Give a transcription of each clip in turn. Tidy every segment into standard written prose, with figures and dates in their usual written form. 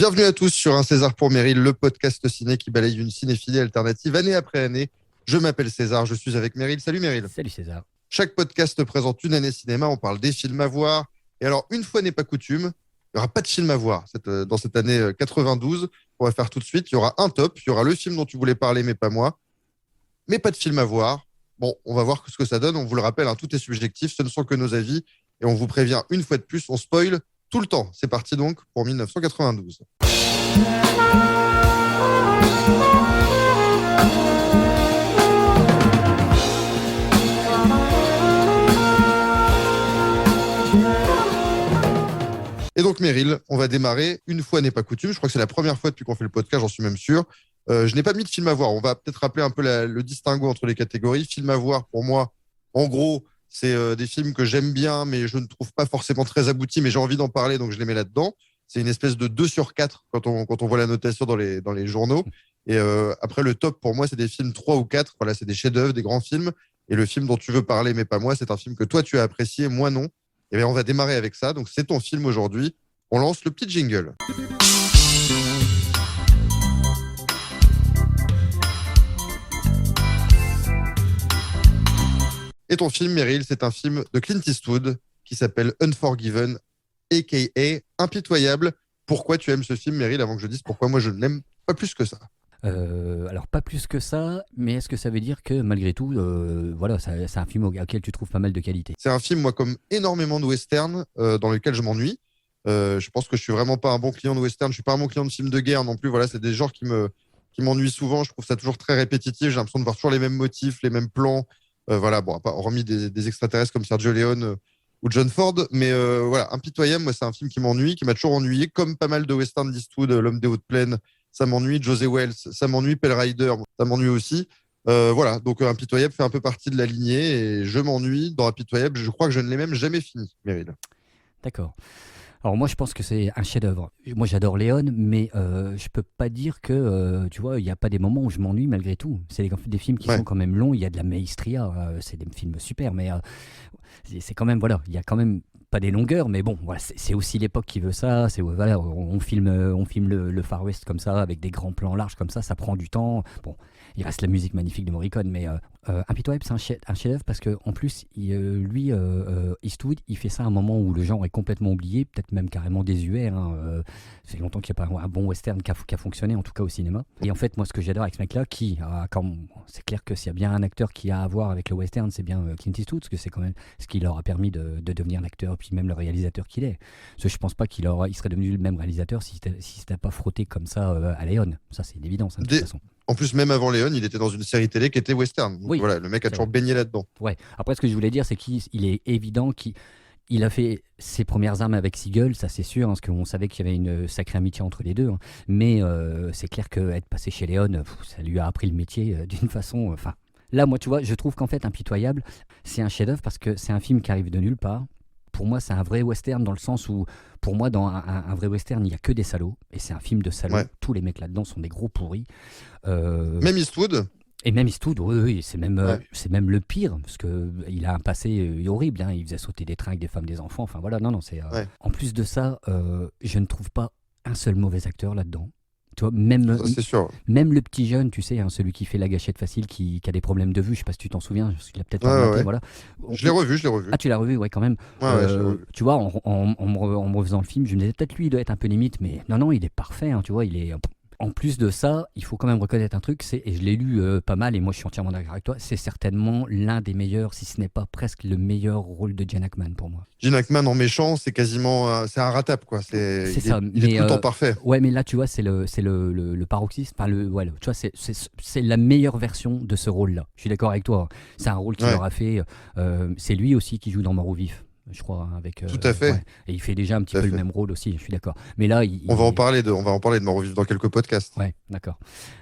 Bienvenue à tous sur Un César pour Meryl, le podcast ciné qui balaye une cinéphilie alternative année après année. Je m'appelle César, je suis avec Meryl. Salut Meryl. Salut César. Chaque podcast présente une année cinéma, on parle des films à voir. Et alors, une fois n'est pas coutume, il n'y aura pas de film à voir dans cette année 92. On va faire tout de suite, il y aura un top, il y aura le film dont tu voulais parler, mais pas moi. Mais pas de film à voir. Bon, on va voir ce que ça donne. On vous le rappelle, hein, tout est subjectif, ce ne sont que nos avis. Et on vous prévient une fois de plus, on spoil tout le temps. C'est parti donc pour 1992. Et donc Meryl, on va démarrer. Une fois n'est pas coutume. Je crois que c'est la première fois depuis qu'on fait le podcast, j'en suis même sûr. Je n'ai pas mis de film à voir. On va peut-être rappeler un peu le distinguo entre les catégories. Film à voir, pour moi, en gros, c'est des films que j'aime bien, mais je ne trouve pas forcément très aboutis, mais j'ai envie d'en parler, donc je les mets là-dedans. C'est une espèce de 2 sur 4 quand on voit la notation dans les journaux. Et après, le top, pour moi, c'est des films 3 ou 4. Voilà, c'est des chefs-d'œuvre, des grands films. Et le film dont tu veux parler, mais pas moi, c'est un film que toi, tu as apprécié, moi non. Et bien, on va démarrer avec ça. Donc, c'est ton film aujourd'hui. On lance le petit jingle. Et ton film, Meryl, c'est un film de Clint Eastwood qui s'appelle Unforgiven, a.k.a. Impitoyable. Pourquoi tu aimes ce film, Meryl, avant que je dise pourquoi moi je ne l'aime pas plus que ça? Alors pas plus que ça, mais est-ce que ça veut dire que malgré tout, voilà, c'est un film auquel tu trouves pas mal de qualité? C'est un film, moi, comme énormément de western, dans lequel je m'ennuie. Je pense que je suis vraiment pas un bon client de western. Je suis pas un bon client de films de guerre non plus. Voilà, c'est des genres qui m'ennuient souvent. Je trouve ça toujours très répétitif. J'ai l'impression de voir toujours les mêmes motifs, les mêmes plans. Voilà, bon, hormis des extraterrestres comme Sergio Leone ou John Ford. Mais voilà, Impitoyable, moi, c'est un film qui m'ennuie, qui m'a toujours ennuyé, comme pas mal de westerns d'Eastwood, L'Homme des Hautes Plaines, ça m'ennuie. José Wells, ça m'ennuie. Pale Rider, ça m'ennuie aussi. Voilà, donc Impitoyable fait un peu partie de la lignée et je m'ennuie dans Impitoyable. Je crois que je ne l'ai même jamais fini, Meryl. D'accord. Alors moi je pense que c'est un chef-d'œuvre. Moi j'adore Léon, mais je peux pas dire que, tu vois, il n'y a pas des moments où je m'ennuie malgré tout. C'est des films qui sont quand même longs, il y a de la maestria, c'est des films super, mais c'est quand même, voilà, il y a quand même pas des longueurs, mais bon, voilà, c'est aussi l'époque qui veut ça. C'est voilà, on filme le Far West comme ça, avec des grands plans larges comme ça prend du temps. Bon, il reste la musique magnifique de Morricone, mais Impitoyable, c'est un chef-d'œuvre parce que en plus, Eastwood, il fait ça à un moment où le genre est complètement oublié, peut-être même carrément désuet. C'est longtemps qu'il n'y a pas un bon western qui a fonctionné, en tout cas au cinéma. Et en fait, moi, ce que j'adore avec ce mec-là, c'est clair que s'il y a bien un acteur qui a à voir avec le western, c'est bien Clint Eastwood, parce que c'est quand même ce qui leur a permis de devenir l'acteur, puis même le réalisateur qu'il est. Parce que je pense pas il serait devenu le même réalisateur si c'était pas frotté comme ça à Léon. Ça, c'est une évidence, de toute façon. En plus, même avant Léon, il était dans une série télé qui était western. Donc, oui, voilà, le mec a toujours baigné là-dedans. Ouais. Après, ce que je voulais dire, c'est qu'il est évident qu'il a fait ses premières armes avec Seagull, ça c'est sûr, parce qu'on savait qu'il y avait une sacrée amitié entre les deux. Mais c'est clair qu'être passé chez Léon, ça lui a appris le métier d'une façon... Enfin, là, moi, tu vois, je trouve qu'en fait, Impitoyable, c'est un chef-d'œuvre parce que c'est un film qui arrive de nulle part. Pour moi, c'est un vrai western dans le sens où, pour moi, dans un vrai western, il n'y a que des salauds. Et c'est un film de salauds. Ouais. Tous les mecs là-dedans sont des gros pourris. Même Eastwood. Et même Eastwood, oui, c'est même le pire, parce qu'il a un passé horrible. Hein. Il faisait sauter des trains avec des femmes, des enfants. Enfin voilà, non, c'est... En plus de ça, je ne trouve pas un seul mauvais acteur là-dedans. Tu vois, c'est sûr. Même le petit jeune, tu sais, hein, celui qui fait la gâchette facile, qui a des problèmes de vue, je sais pas si tu t'en souviens, il a peut-être pas remarqué, voilà. Je l'ai revu. Ah, tu l'as revu, ouais, quand même. Tu vois, en me refaisant le film, je me disais peut-être lui, il doit être un peu limite, mais non, il est parfait, hein, tu vois, il est... En plus de ça, il faut quand même reconnaître un truc, et je l'ai lu pas mal, et moi je suis entièrement d'accord avec toi, c'est certainement l'un des meilleurs, si ce n'est pas presque le meilleur rôle de Gene Hackman pour moi. Gene Hackman en méchant, c'est quasiment c'est un ratable, quoi. Il est tout le temps parfait. Ouais, mais là, tu vois, c'est le paroxysme. Enfin, tu vois, c'est la meilleure version de ce rôle-là. Je suis d'accord avec toi. C'est un rôle qu'il leur a fait. C'est lui aussi qui joue dans Mort ou Vif, je crois, avec tout à fait. Ouais. Et il fait déjà un petit peu le même rôle aussi, je suis d'accord. Mais là, on va en parler de Mort ou Vif dans quelques podcasts. Ouais, d'accord.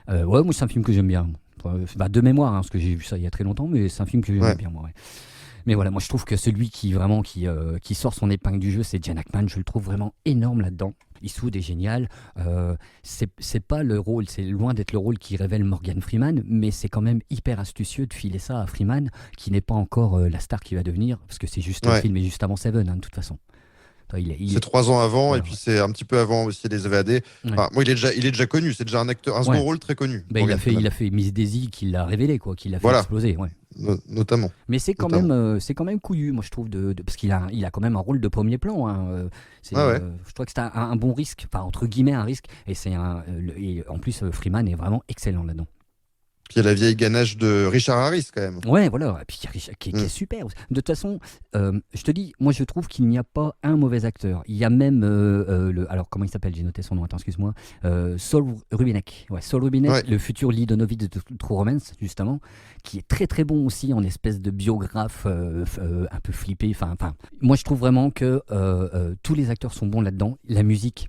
Ouais, moi c'est un film que j'aime bien. De mémoire, hein, parce que j'ai vu ça il y a très longtemps, mais c'est un film que j'aime bien, moi. Ouais. Mais voilà, moi je trouve que celui qui sort son épingle du jeu, c'est Gene Hackman. Je le trouve vraiment énorme là-dedans. Eastwood est génial. C'est pas le rôle, c'est loin d'être le rôle qui révèle Morgan Freeman, mais c'est quand même hyper astucieux de filer ça à Freeman, qui n'est pas encore la star qu'il va devenir, parce que c'est juste un film et juste avant Seven, hein, de toute façon. C'est 3 ans avant, voilà, et puis c'est un petit peu avant aussi les EVAD. ouais. Enfin, moi, il est déjà connu, c'est déjà un acteur, un second Ouais. rôle très connu, Ben, Morgan il Freeman. a fait Miss Daisy qui l'a révélé, quoi, qui l'a fait Voilà, exploser. Ouais. notamment. Mais Notamment. c'est quand même couillu, moi je trouve, parce il a quand même un rôle de premier plan. Hein. Ah ouais. Je trouve que c'est un bon risque, enfin entre guillemets un risque. Et en plus, Freeman est vraiment excellent là-dedans. Puis il y a la vieille ganache de Richard Harris, quand même. Ouais, voilà. Et puis il y a Richard qui est Mm. super. De toute façon, je te dis, moi je trouve qu'il n'y a pas un mauvais acteur. Il y a même alors comment il s'appelle? J'ai noté son nom. Attends, excuse-moi. Saul Rubinek. Ouais, Saul Ouais. Rubinek, le futur lead Onovid de True Romance, justement, qui est très très bon aussi en espèce de biographe un peu flippé. Enfin, moi je trouve vraiment que tous les acteurs sont bons là-dedans. La musique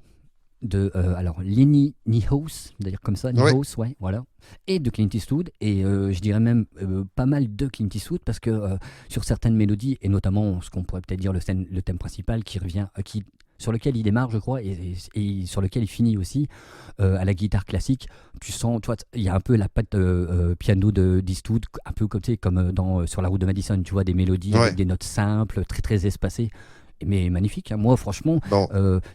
de alors Lenny Niehaus, d'ailleurs comme ça, Ouais. Niehaus, ouais, voilà, et de Clint Eastwood, et je dirais même pas mal de Clint Eastwood parce que sur certaines mélodies, et notamment ce qu'on pourrait peut-être dire le thème principal qui revient, sur lequel il démarre, je crois, et sur lequel il finit aussi, à la guitare classique, tu sens, tu vois, il y a un peu la patte piano d'Eastwood, un peu comme, tu sais, comme sur la route de Madison, tu vois, des mélodies avec Ouais. des notes simples, très très espacées, mais magnifique. Hein. Moi, franchement, Bon.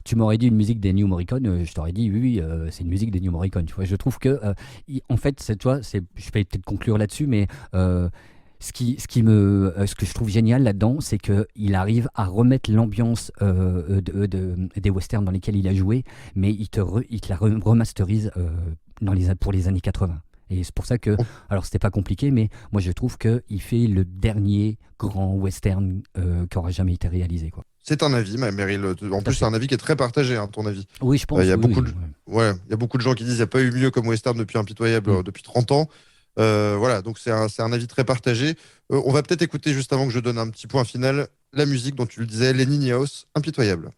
tu m'aurais dit une musique des New Morricone, je t'aurais dit oui, oui, c'est une musique des New Morricone. Tu vois, je trouve que, en fait, tu vois, je vais peut-être conclure là-dessus, mais ce que je trouve génial là-dedans, c'est qu'il arrive à remettre l'ambiance des westerns dans lesquels il a joué, mais il te la remasterise pour les années 80. Et c'est pour ça que, alors c'était pas compliqué, mais moi je trouve qu'il fait le dernier grand western qui aura jamais été réalisé, quoi. C'est un avis, Meryl. En Tout à plus, c'est fait. un avis qui est très partagé, hein, ton avis. Oui, je Il y pense, a oui, beaucoup oui, de... ouais. Ouais, il y a beaucoup de gens qui disent qu'il n'y a pas eu mieux comme western depuis Impitoyable, Mm. depuis 30 ans. Voilà, donc c'est un avis très partagé. On va peut-être écouter, juste avant que je donne un petit point final, la musique dont tu le disais, Lenny Niehaus, Impitoyable.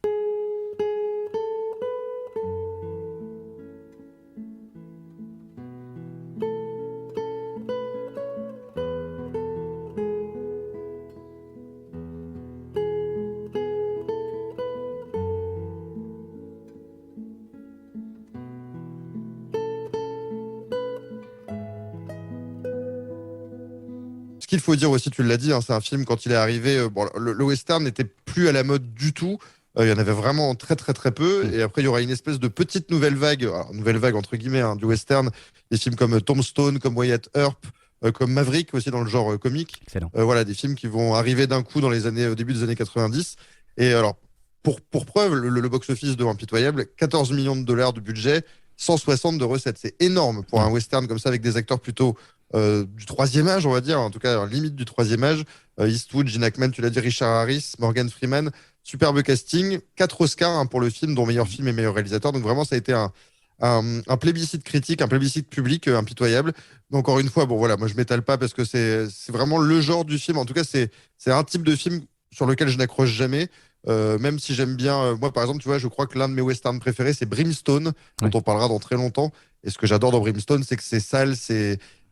Ce qu'il faut dire aussi, tu l'as dit, hein, c'est un film, quand il est arrivé, bon, le western n'était plus à la mode du tout. Il y en avait vraiment très très très peu. Mm. Et après, il y aura une espèce de petite nouvelle vague, alors, nouvelle vague entre guillemets, hein, du western. Des films comme Tombstone, comme Wyatt Earp, comme Maverick aussi dans le genre comique. Excellent. Voilà, des films qui vont arriver d'un coup dans les années, au début des années 90. Et alors, pour preuve, le box-office de Impitoyable, 14 millions de dollars de budget, 160 de recettes. C'est énorme pour Mm. un western comme ça, avec des acteurs plutôt du troisième âge, on va dire, en tout cas, limite du troisième âge. Eastwood, Gene Hackman, tu l'as dit, Richard Harris, Morgan Freeman. Superbe casting, 4 Oscars, hein, pour le film, dont meilleur film et meilleur réalisateur. Donc vraiment, ça a été un plébiscite critique, un plébiscite public impitoyable. Donc, encore une fois, bon voilà, moi je m'étale pas parce que c'est vraiment le genre du film. En tout cas, c'est un type de film sur lequel je n'accroche jamais. Même si j'aime bien, moi par exemple, tu vois, je crois que l'un de mes westerns préférés, c'est Brimstone, dont Ouais. on parlera dans très longtemps. Et ce que j'adore dans Brimstone, c'est que c'est sale,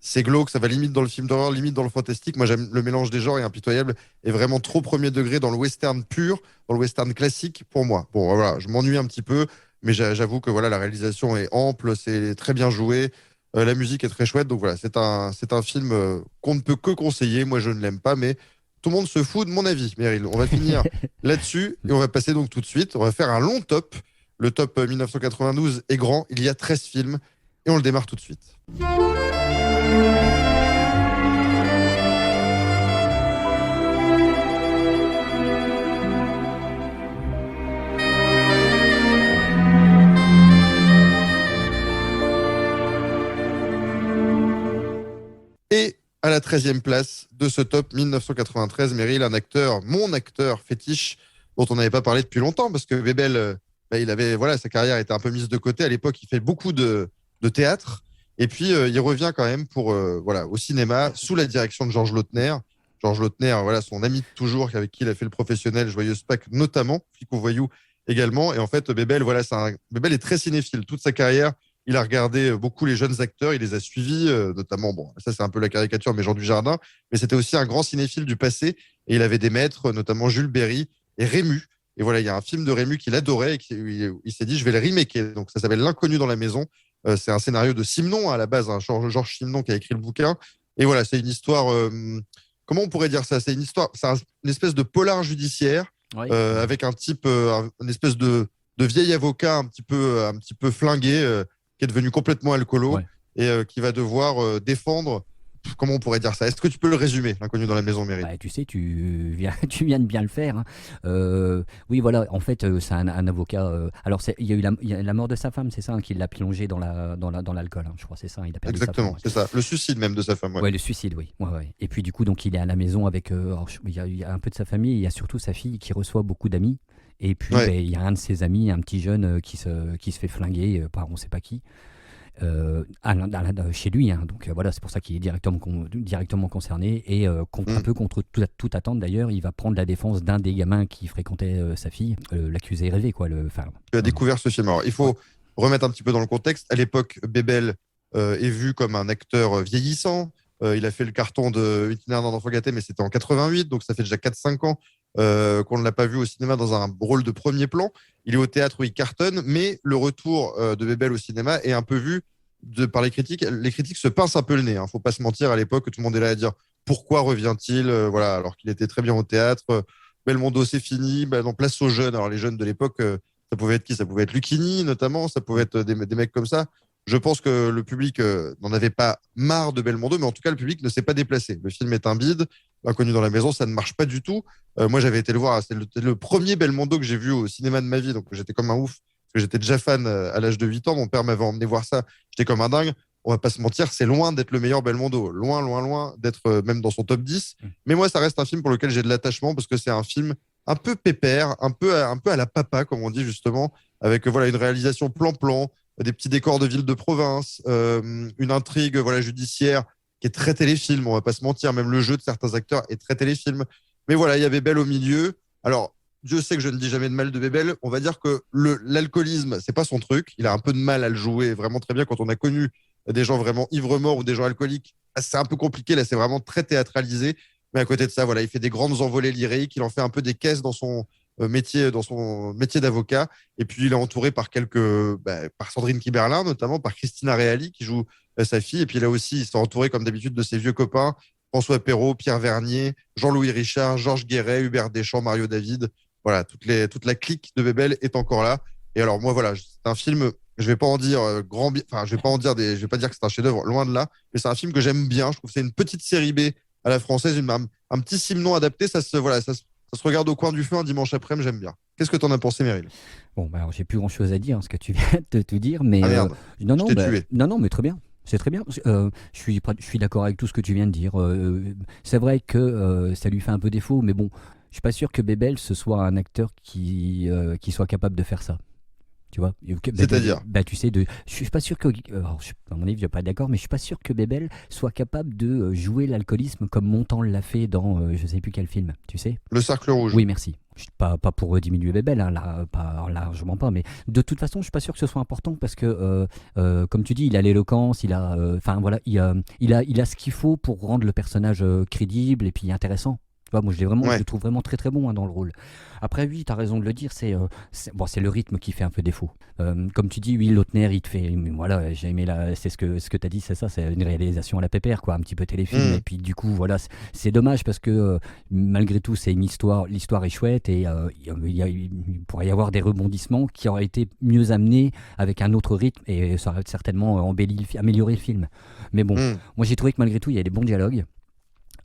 c'est glauque, ça va limite dans le film d'horreur, limite dans le fantastique. Moi, j'aime le mélange des genres, et Impitoyable est vraiment trop premier degré dans le western pur, dans le western classique pour moi. Bon, voilà, je m'ennuie un petit peu, mais j'avoue que voilà, la réalisation est ample, c'est très bien joué, la musique est très chouette. Donc voilà, c'est un film qu'on ne peut que conseiller. Moi, je ne l'aime pas, mais tout le monde se fout de mon avis, Meryl. On va finir là-dessus et on va passer donc tout de suite. On va faire un long top. Le top 1992 est grand, il y a 13 films et on le démarre tout de suite. Et à la 13e place de ce top 1993, Meryl, un acteur, mon acteur fétiche, dont on n'avait pas parlé depuis longtemps, parce que Bebel, il avait, voilà, sa carrière était un peu mise de côté. À l'époque, il fait beaucoup de théâtre. Et puis, il revient quand même pour, voilà, au cinéma, sous la direction de Georges Lautner. Georges Lautner, voilà, son ami de toujours, avec qui il a fait le professionnel, Joyeuse Pâques notamment, Flic au voyou également. Et en fait, Bebel, voilà, Bebel est très cinéphile. Toute sa carrière, il a regardé beaucoup les jeunes acteurs, il les a suivis, notamment, bon, ça c'est un peu la caricature, mais Jean Dujardin, mais c'était aussi un grand cinéphile du passé, et il avait des maîtres, notamment Jules Berry et Rému. Et voilà, il y a un film de Rému qu'il adorait, et il s'est dit, je vais le remaker. Donc ça s'appelle L'inconnu dans la maison. C'est un scénario de Simenon à la base, hein, Georges Simenon qui a écrit le bouquin. Et voilà, c'est une histoire, comment on pourrait dire ça? C'est une histoire, une espèce de polar judiciaire Oui. avec un type, une espèce de vieil avocat un petit peu flingué, qui est devenu complètement alcoolo Ouais. et qui va devoir défendre. Comment on pourrait dire ça? Est-ce que tu peux le résumer, L'inconnu dans la maison, Meryl? Bah, tu sais, tu viens de bien le faire, hein. Oui, voilà, en fait, c'est un avocat. Alors, il y a eu il y a la mort de sa femme, c'est ça, hein, qui l'a plongé dans l'alcool, hein, je crois, c'est ça, il a perdu sa femme. Exactement, Ouais. c'est ça. Le suicide même de sa femme, ouais. Ouais, le suicide, oui. Ouais, ouais. Et puis, du coup, donc, il est à la maison avec. Alors, il y a un peu de sa famille, il y a surtout sa fille qui reçoit beaucoup d'amis. Et puis, Ouais. ben, il y a un de ses amis, un petit jeune, qui se fait flinguer par on sait pas qui. Chez lui. Hein. Donc voilà, c'est pour ça qu'il est directement concerné. Et un Mm. peu contre toute attente d'ailleurs, il va prendre la défense d'un des gamins qui fréquentait sa fille, l'accusé rêvé, quoi. Tu as découvert ce film. Alors, il Ouais. faut remettre un petit peu dans le contexte. À l'époque, Bebel est vu comme un acteur vieillissant. Il a fait le carton de Itinéraire d'un enfant gâté, mais c'était en 88, donc ça fait déjà 4-5 ans qu'on ne l'a pas vu au cinéma dans un rôle de premier plan. Il est au théâtre où il cartonne, mais le retour de Bebel au cinéma est un peu vu par les critiques. Les critiques se pincent un peu le nez. Faut pas se mentir, à l'époque, tout le monde est là à dire pourquoi revient-il, voilà, alors qu'il était très bien au théâtre. Belmondo, c'est fini. Ben, non, place aux jeunes. Alors, les jeunes de l'époque, ça pouvait être qui? Ça pouvait être Lucchini, notamment. Ça pouvait être des mecs comme ça. Je pense que le public n'en avait pas marre de Belmondo, mais en tout cas, le public ne s'est pas déplacé. Le film est un bide. Inconnu dans la maison, ça ne marche pas du tout. Moi, j'avais été le voir. C'est le premier Belmondo que j'ai vu au cinéma de ma vie. Donc, j'étais comme un ouf. Parce que j'étais déjà fan à l'âge de 8 ans. Mon père m'avait emmené voir ça. J'étais comme un dingue. On va pas se mentir, c'est loin d'être le meilleur Belmondo. Loin, loin, loin d'être même dans son top 10. Mais moi, ça reste un film pour lequel j'ai de l'attachement parce que c'est un film un peu pépère, un peu à la papa, comme on dit justement, avec voilà, une réalisation plan-plan, des petits décors de villes de province, une intrigue voilà, judiciaire qui est très téléfilm, on va pas se mentir, même le jeu de certains acteurs est très téléfilm. Mais voilà, il y avait Belle au milieu. Alors, Dieu sait que je ne dis jamais de mal de Bébel. On va dire que l'alcoolisme, c'est pas son truc. Il a un peu de mal à le jouer vraiment très bien quand on a connu des gens vraiment ivres-morts ou des gens alcooliques. C'est un peu compliqué, là, c'est vraiment très théâtralisé. Mais à côté de ça, voilà, il fait des grandes envolées lyriques, il en fait un peu des caisses dans son métier d'avocat. Et puis, il est entouré par par Sandrine Kiberlin, notamment, par Christina Reali, qui joue sa fille. Et puis là aussi, il s'est entouré, comme d'habitude, de ses vieux copains, François Perrault, Pierre Vernier, Jean-Louis Richard, Georges Guéret, Hubert Deschamps, Mario David. Voilà, toute la clique de Bébel est encore là. Et alors, moi, voilà, c'est un film, je vais pas en dire enfin, je vais pas dire que c'est un chef-d'œuvre, loin de là, mais c'est un film que j'aime bien. Je trouve que c'est une petite série B à la française, un petit Simon adapté, ça se regarde au coin du feu un dimanche après-midi, j'aime bien. Qu'est-ce que t'en as pensé, Meryl? Bon, bah, alors j'ai plus grand-chose à dire, hein, ce que tu viens de tout dire, mais Ah merde, non, je non, t'ai bah, tué. non, non, mais très bien. C'est très bien. Je suis d'accord avec tout ce que tu viens de dire. C'est vrai que ça lui fait un peu défaut, mais bon, je suis pas sûr que Bebel ce soit un acteur qui soit capable de faire ça. Tu vois, C'est-à-dire, tu sais, je suis pas sûr que, alors, à mon avis, je vais pas être d'accord, mais je suis pas sûr que Bebel soit capable de jouer l'alcoolisme comme Montand l'a fait dans je sais plus quel film, tu sais. le cercle rouge. Oui, merci. Pas pour diminuer Bebel, hein, là, pas, largement pas, mais de toute façon, je suis pas sûr que ce soit important parce que, comme tu dis, il a l'éloquence, enfin voilà, il a ce qu'il faut pour rendre le personnage crédible et puis intéressant. Tu vois, moi, je Ouais. le trouve vraiment très très bon, hein, dans le rôle. Après, oui, tu as raison de le dire, c'est le rythme qui fait un peu défaut. Comme tu dis, oui, Lautner, il te fait. Voilà, j'ai aimé c'est ce que tu as dit, c'est ça, c'est une réalisation à la pépère, quoi, un petit peu téléfilm. Hmm. Et puis, du coup, voilà, c'est dommage parce que malgré tout, c'est une histoire, l'histoire est chouette et il pourrait y avoir des rebondissements qui auraient été mieux amenés avec un autre rythme et ça aurait certainement amélioré le film. Mais bon, Hmm. moi, j'ai trouvé que malgré tout, il y a des bons dialogues.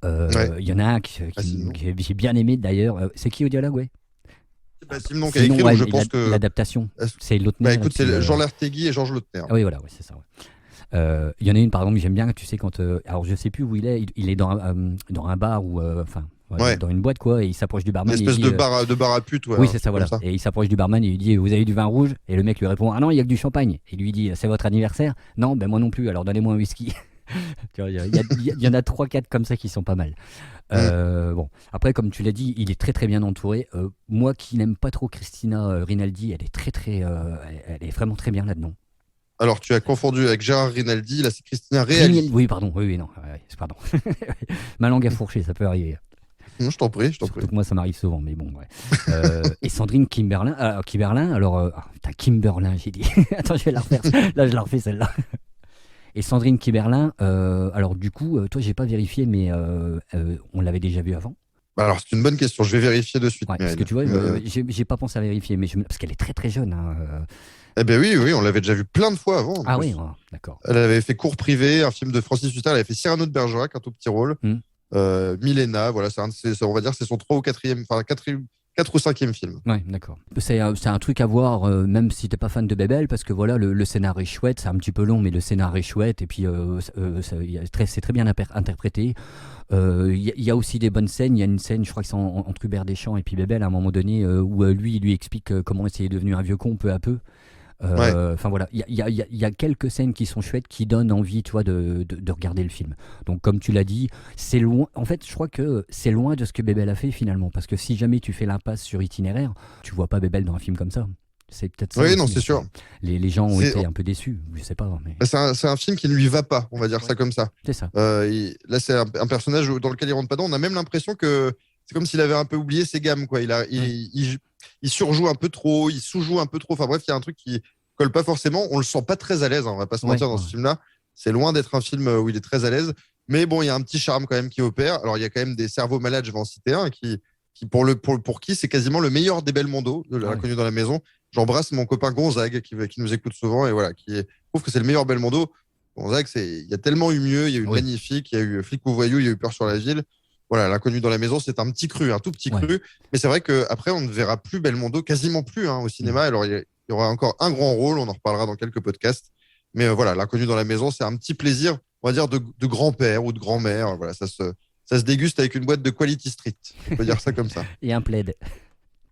Ouais. Il y en a un Ah, sinon. que j'ai bien aimé d'ailleurs. C'est qui au dialogue, ouais? C'est pas Simon qui a Sinon, écrit, donc ouais, je pense que. l'adaptation, c'est Bah Lautner et écoute, puis. c'est Jean Lertegui et Georges Lautner. Ah oui, voilà, ouais, c'est ça. Ouais. Il y en a une, par exemple, que j'aime bien, tu sais, quand. Alors, je sais plus où il est dans un bar ou. Enfin, ouais, Ouais. dans une boîte, quoi, et il s'approche du Une barman et il espèce dit. de bar à pute, ouais, Oui, un c'est ça, truc comme voilà. ça. Et il s'approche du barman et il dit: Vous avez du vin rouge? Et le mec lui répond: Ah non, il y a que du champagne. Et il lui dit: C'est votre anniversaire? Non, ben moi non plus, alors donnez-moi un whisky. Tu vois, il y en a 3-4 comme ça qui sont pas mal. Hmm. Bon, après, comme tu l'as dit, il est très très bien entouré. Moi qui n'aime pas trop Christina Rinaldi, elle est très très, elle est vraiment très bien là-dedans. Alors, tu as confondu avec Gérard Rinaldi, là c'est Christina Reali. Oui, pardon, oui, non, pardon. Ma langue a fourché, ça peut arriver. Je t'en prie, je t'en Surtout prie. que moi, ça m'arrive souvent, mais bon, ouais. Et Sandrine Kimberlin, putain, Kimberlin, j'ai dit. Attends, je vais la refaire. Là, je la refais celle-là. Et Sandrine Kiberlin, alors du coup, toi, j'ai pas vérifié, mais on l'avait déjà vu avant. Bah alors, c'est une bonne question. Je vais vérifier de suite, Ouais, parce que Meryl. tu vois, j'ai pas pensé à vérifier, mais parce qu'elle est très très jeune, hein. Eh ben oui, oui, on l'avait déjà vu plein de fois avant, en Ah oui, plus. d'accord. Elle avait fait Cours privé, un film de Francis Huster. Elle avait fait Cyrano de Bergerac, un tout petit rôle. Hmm. Milena, voilà, on va dire, c'est son 3 ou 4e, enfin 4 ou 5e film. Ouais, d'accord. C'est un truc à voir, même si t'es pas fan de Bébel, parce que voilà, le scénar est chouette, c'est un petit peu long, mais le scénar est chouette, et puis c'est très bien interprété. Il y a aussi des bonnes scènes. Il y a une scène, je crois que c'est entre Hubert Deschamps et puis Bébel, à un moment donné, où lui, il lui explique comment il est devenu un vieux con peu à peu. Ouais. Enfin voilà, il y a quelques scènes qui sont chouettes, qui donnent envie, tu vois, de regarder le film. Donc comme tu l'as dit, c'est loin. En fait, je crois que c'est loin de ce que Bébel a fait finalement, parce que si jamais tu fais l'impasse sur Itinéraire, tu vois pas Bébel dans un film comme ça. C'est peut-être ça Oui, non, aussi. c'est sûr. Les gens ont C'est été un peu déçus, je sais pas, mais c'est un film qui ne lui va pas, on va dire ouais, ça comme ça. c'est ça. Là, c'est un personnage dans lequel il rentre pas dedans. On a même l'impression que c'est comme s'il avait un peu oublié ses gammes, quoi. Ouais, Il surjoue un peu trop, il sous-joue un peu trop. Enfin bref, il y a un truc qui colle pas forcément. On le sent pas très à l'aise, hein, on va pas se ouais, mentir, dans ouais. ce film-là. C'est loin d'être un film où il est très à l'aise. Mais bon, il y a un petit charme quand même qui opère. Alors, il y a quand même des cerveaux malades, je vais en citer un, qui pour qui c'est quasiment le meilleur des Belmondo, de Ah oui. l'inconnu dans la maison. J'embrasse mon copain Gonzague qui nous écoute souvent et voilà, je trouve que c'est le meilleur Belmondo. Gonzague, il y a tellement eu mieux. Il y a eu Oui, Magnifique, il y a eu Flic ou Voyou, il y a eu Peur sur la ville. Voilà, l'inconnu dans la maison, c'est un petit cru, un tout petit ouais. cru. Mais c'est vrai qu'après, on ne verra plus Belmondo, quasiment plus au Mm. cinéma. Alors, il y aura encore un grand rôle, on en reparlera dans quelques podcasts. Mais voilà, l'inconnu dans la maison, c'est un petit plaisir, on va dire, de grand-père ou de grand-mère. Voilà, ça se déguste avec une boîte de Quality Street. On peut dire ça comme ça. Et un plaid.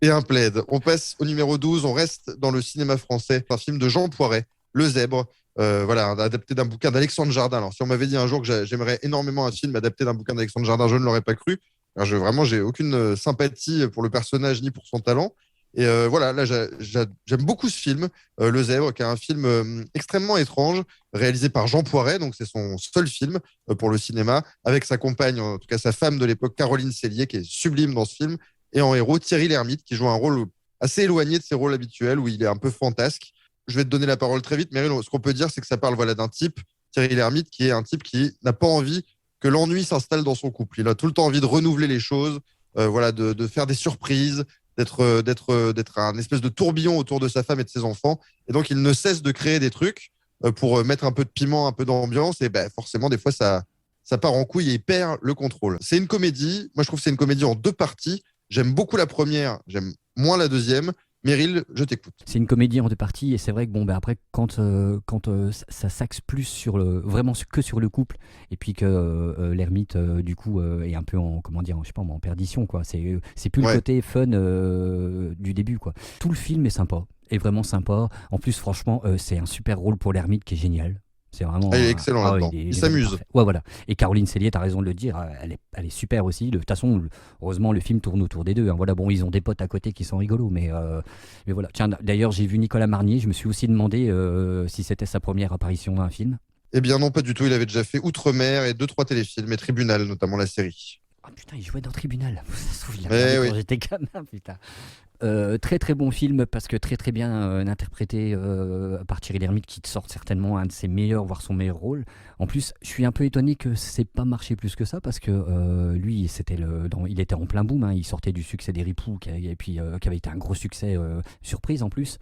Et un plaid. On passe au numéro 12. On reste dans le cinéma français. Un film de Jean Poiret, Le Zèbre. Voilà, adapté d'un bouquin d'Alexandre Jardin. Alors, si on m'avait dit un jour que j'aimerais énormément un film adapté d'un bouquin d'Alexandre Jardin, je ne l'aurais pas cru. Alors, vraiment, j'ai aucune sympathie pour le personnage ni pour son talent. Et voilà, là, j'aime beaucoup ce film, Le Zèbre, qui est un film extrêmement étrange, réalisé par Jean Poiret. Donc, c'est son seul film pour le cinéma, avec sa compagne, en tout cas sa femme de l'époque, Caroline Cellier, qui est sublime dans ce film. Et en héros, Thierry Lhermitte, qui joue un rôle assez éloigné de ses rôles habituels, où il est un peu fantasque. Je vais te donner la parole très vite, Meryl. Ce qu'on peut dire, c'est que ça parle voilà, d'un type, Thierry Lhermitte, qui est un type qui n'a pas envie que l'ennui s'installe dans son couple. Il a tout le temps envie de renouveler les choses, voilà, de faire des surprises, d'être un espèce de tourbillon autour de sa femme et de ses enfants. Et donc, il ne cesse de créer des trucs pour mettre un peu de piment, un peu d'ambiance. Et ben, forcément, des fois, ça part en couille et il perd le contrôle. C'est une comédie. Moi, je trouve que c'est une comédie en 2 parties. J'aime beaucoup la première, j'aime moins la deuxième. Meryl, je t'écoute. C'est une comédie en 2 parties et c'est vrai que bon ben après quand ça s'axe plus sur vraiment que sur le couple et puis que l'ermite du coup est un peu en comment dire je sais pas en perdition quoi, c'est plus le Ouais, côté fun du début quoi. Tout le film est sympa, est vraiment sympa. En plus franchement c'est un super rôle pour l'ermite qui est génial. C'est il vraiment est excellent ah ouais, là-dedans. Il il est vraiment s'amuse. parfait. Ouais voilà. Et Caroline Cellier, t'as raison de le dire, elle est super aussi. De toute façon, heureusement le film tourne autour des deux, hein. Voilà bon ils ont des potes à côté qui sont rigolos, mais voilà. Tiens, d'ailleurs, j'ai vu Nicolas Marnier. Je me suis aussi demandé si c'était sa première apparition dans un film. Eh bien non, pas du tout. Il avait déjà fait Outre-mer et 2, 3 téléfilms et Tribunal, notamment la série. Ah putain, il jouait dans Tribunal. Ça se trouve, je l'ai regardé Eh quand oui. j'étais gamin, putain. Très très bon film parce que très très bien interprété par Thierry Lhermitte qui te sort certainement un de ses meilleurs, voire son meilleur rôle. En plus, je suis un peu étonné que c'est pas marché plus que ça parce que lui, il était en plein boom, hein. Il sortait du succès des Ripoux et puis qui avait été un gros succès surprise en plus.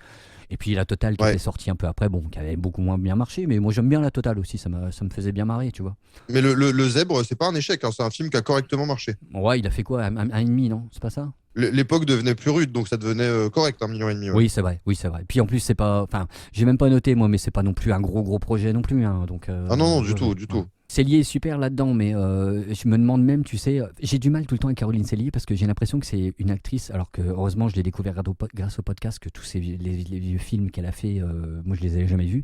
Et puis la Totale qui Ouais. était sortie un peu après, bon, qui avait beaucoup moins bien marché, mais moi j'aime bien la Totale aussi, ça me faisait bien marrer, tu vois. Mais le Zèbre, c'est pas un échec, hein. C'est un film qui a correctement marché. Ouais, il a fait quoi, un et demi, non? C'est pas ça? L'époque devenait plus rude, donc ça devenait correct, 1,5 million. Ouais. Oui, c'est vrai, oui, c'est vrai. Puis en plus, c'est pas. Enfin, j'ai même pas noté, moi, mais c'est pas non plus un gros projet non plus, hein, donc. Ah non, non, du Ouais, tout, ouais, du ouais. tout. Célier est super là-dedans, mais je me demande même, tu sais, j'ai du mal tout le temps avec Caroline Célier parce que j'ai l'impression que c'est une actrice, alors que heureusement je l'ai découvert grâce au podcast, que tous les vieux films qu'elle a fait, moi je les avais jamais vus.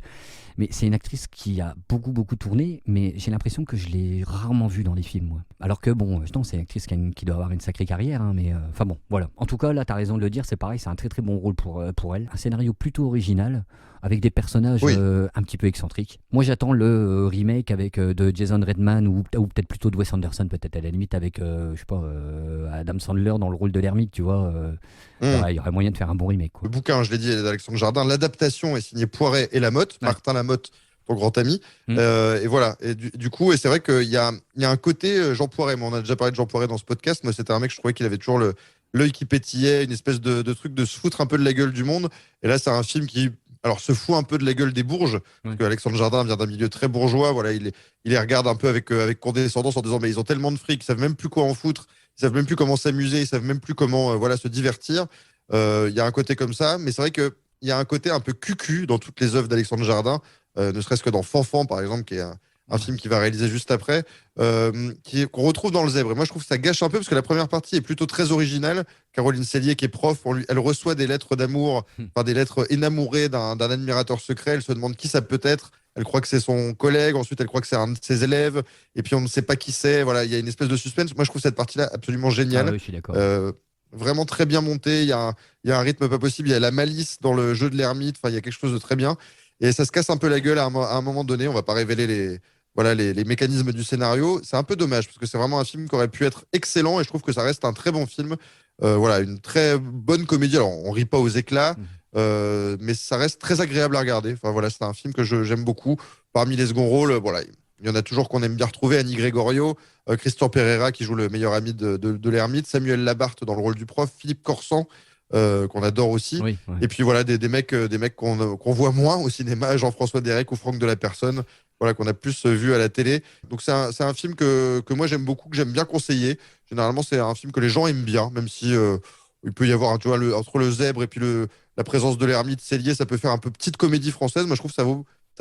Mais c'est une actrice qui a beaucoup tourné, mais j'ai l'impression que je l'ai rarement vue dans les films, moi. Alors que bon, non, c'est une actrice qui doit avoir une sacrée carrière, hein, mais enfin bon, voilà. En tout cas, là, t'as raison de le dire, c'est pareil, c'est un très bon rôle pour elle. Un scénario plutôt original, avec des personnages Oui. un petit peu excentriques. Moi, j'attends le remake avec de Jason Redman ou peut-être plutôt de Wes Anderson, peut-être à la limite avec, je sais pas, Adam Sandler dans le rôle de l'ermite, tu vois. Hum. Il y aurait moyen de faire un bon remake, quoi. Le bouquin, je l'ai dit, est d'Alexandre Jardin. L'adaptation est signée Poiret et Lamotte, Ouais. Martin Lamotte, ton grand ami. Et voilà. Et du coup, et c'est vrai qu'il y a un côté Jean Poiret. On a déjà parlé de Jean Poiret dans ce podcast. Moi, c'était un mec, je trouvais qu'il avait toujours l'œil qui pétillait, une espèce de truc de se foutre un peu de la gueule du monde. Et là, c'est un film qui, alors, se fout un peu de la gueule des bourges. Parce qu'Alexandre Jardin vient d'un milieu très bourgeois. Voilà, il les regarde un peu avec condescendance en disant, mais ils ont tellement de fric, ils savent même plus quoi en foutre, ils savent même plus comment s'amuser, ils savent même plus comment voilà, se divertir. Il y a un côté comme ça, mais c'est vrai qu'il y a un côté un peu cucu dans toutes les œuvres d'Alexandre Jardin, ne serait-ce que dans Fanfan, par exemple, qui est un film qu'il va réaliser juste après, qu'on retrouve dans Le Zèbre. Et moi, je trouve que ça gâche un peu parce que la première partie est plutôt très originale. Caroline Cellier, qui est prof, elle reçoit des lettres d'amour, enfin des lettres énamourées d'un admirateur secret. Elle se demande qui ça peut être. Elle croit que c'est son collègue, ensuite elle croit que c'est un de ses élèves, et puis on ne sait pas qui c'est. Voilà, il y a une espèce de suspense. Moi, je trouve cette partie-là absolument géniale. Ah oui, je suis d'accord. Vraiment très bien monté. Il y a un rythme pas possible. Il y a la malice dans le jeu de l'ermite. Enfin, il y a quelque chose de très bien. Et ça se casse un peu la gueule à un moment donné. On va pas révéler les mécanismes du scénario. C'est un peu dommage parce que c'est vraiment un film qui aurait pu être excellent et je trouve que ça reste un très bon film. Voilà, une très bonne comédie. Alors, on rit pas aux éclats, mais ça reste très agréable à regarder. Enfin, voilà, c'est un film que j'aime beaucoup. Parmi les seconds rôles, voilà, il y en a toujours qu'on aime bien retrouver. Annie Gregorio, Christian Pereira qui joue le meilleur ami de l'ermite, Samuel Labarthe dans le rôle du prof, Philippe Corsan, qu'on adore aussi. Oui, et puis voilà, des mecs qu'on voit moins au cinéma, Jean-François Derek ou Franck de la Personne, voilà, qu'on a plus vu à la télé. Donc c'est un film que moi j'aime beaucoup, que j'aime bien conseiller. Généralement, c'est un film que les gens aiment bien, même si il peut y avoir, tu vois, entre le zèbre et puis la présence de l'ermite Cellier, ça peut faire un peu petite comédie française. Moi, je trouve que ça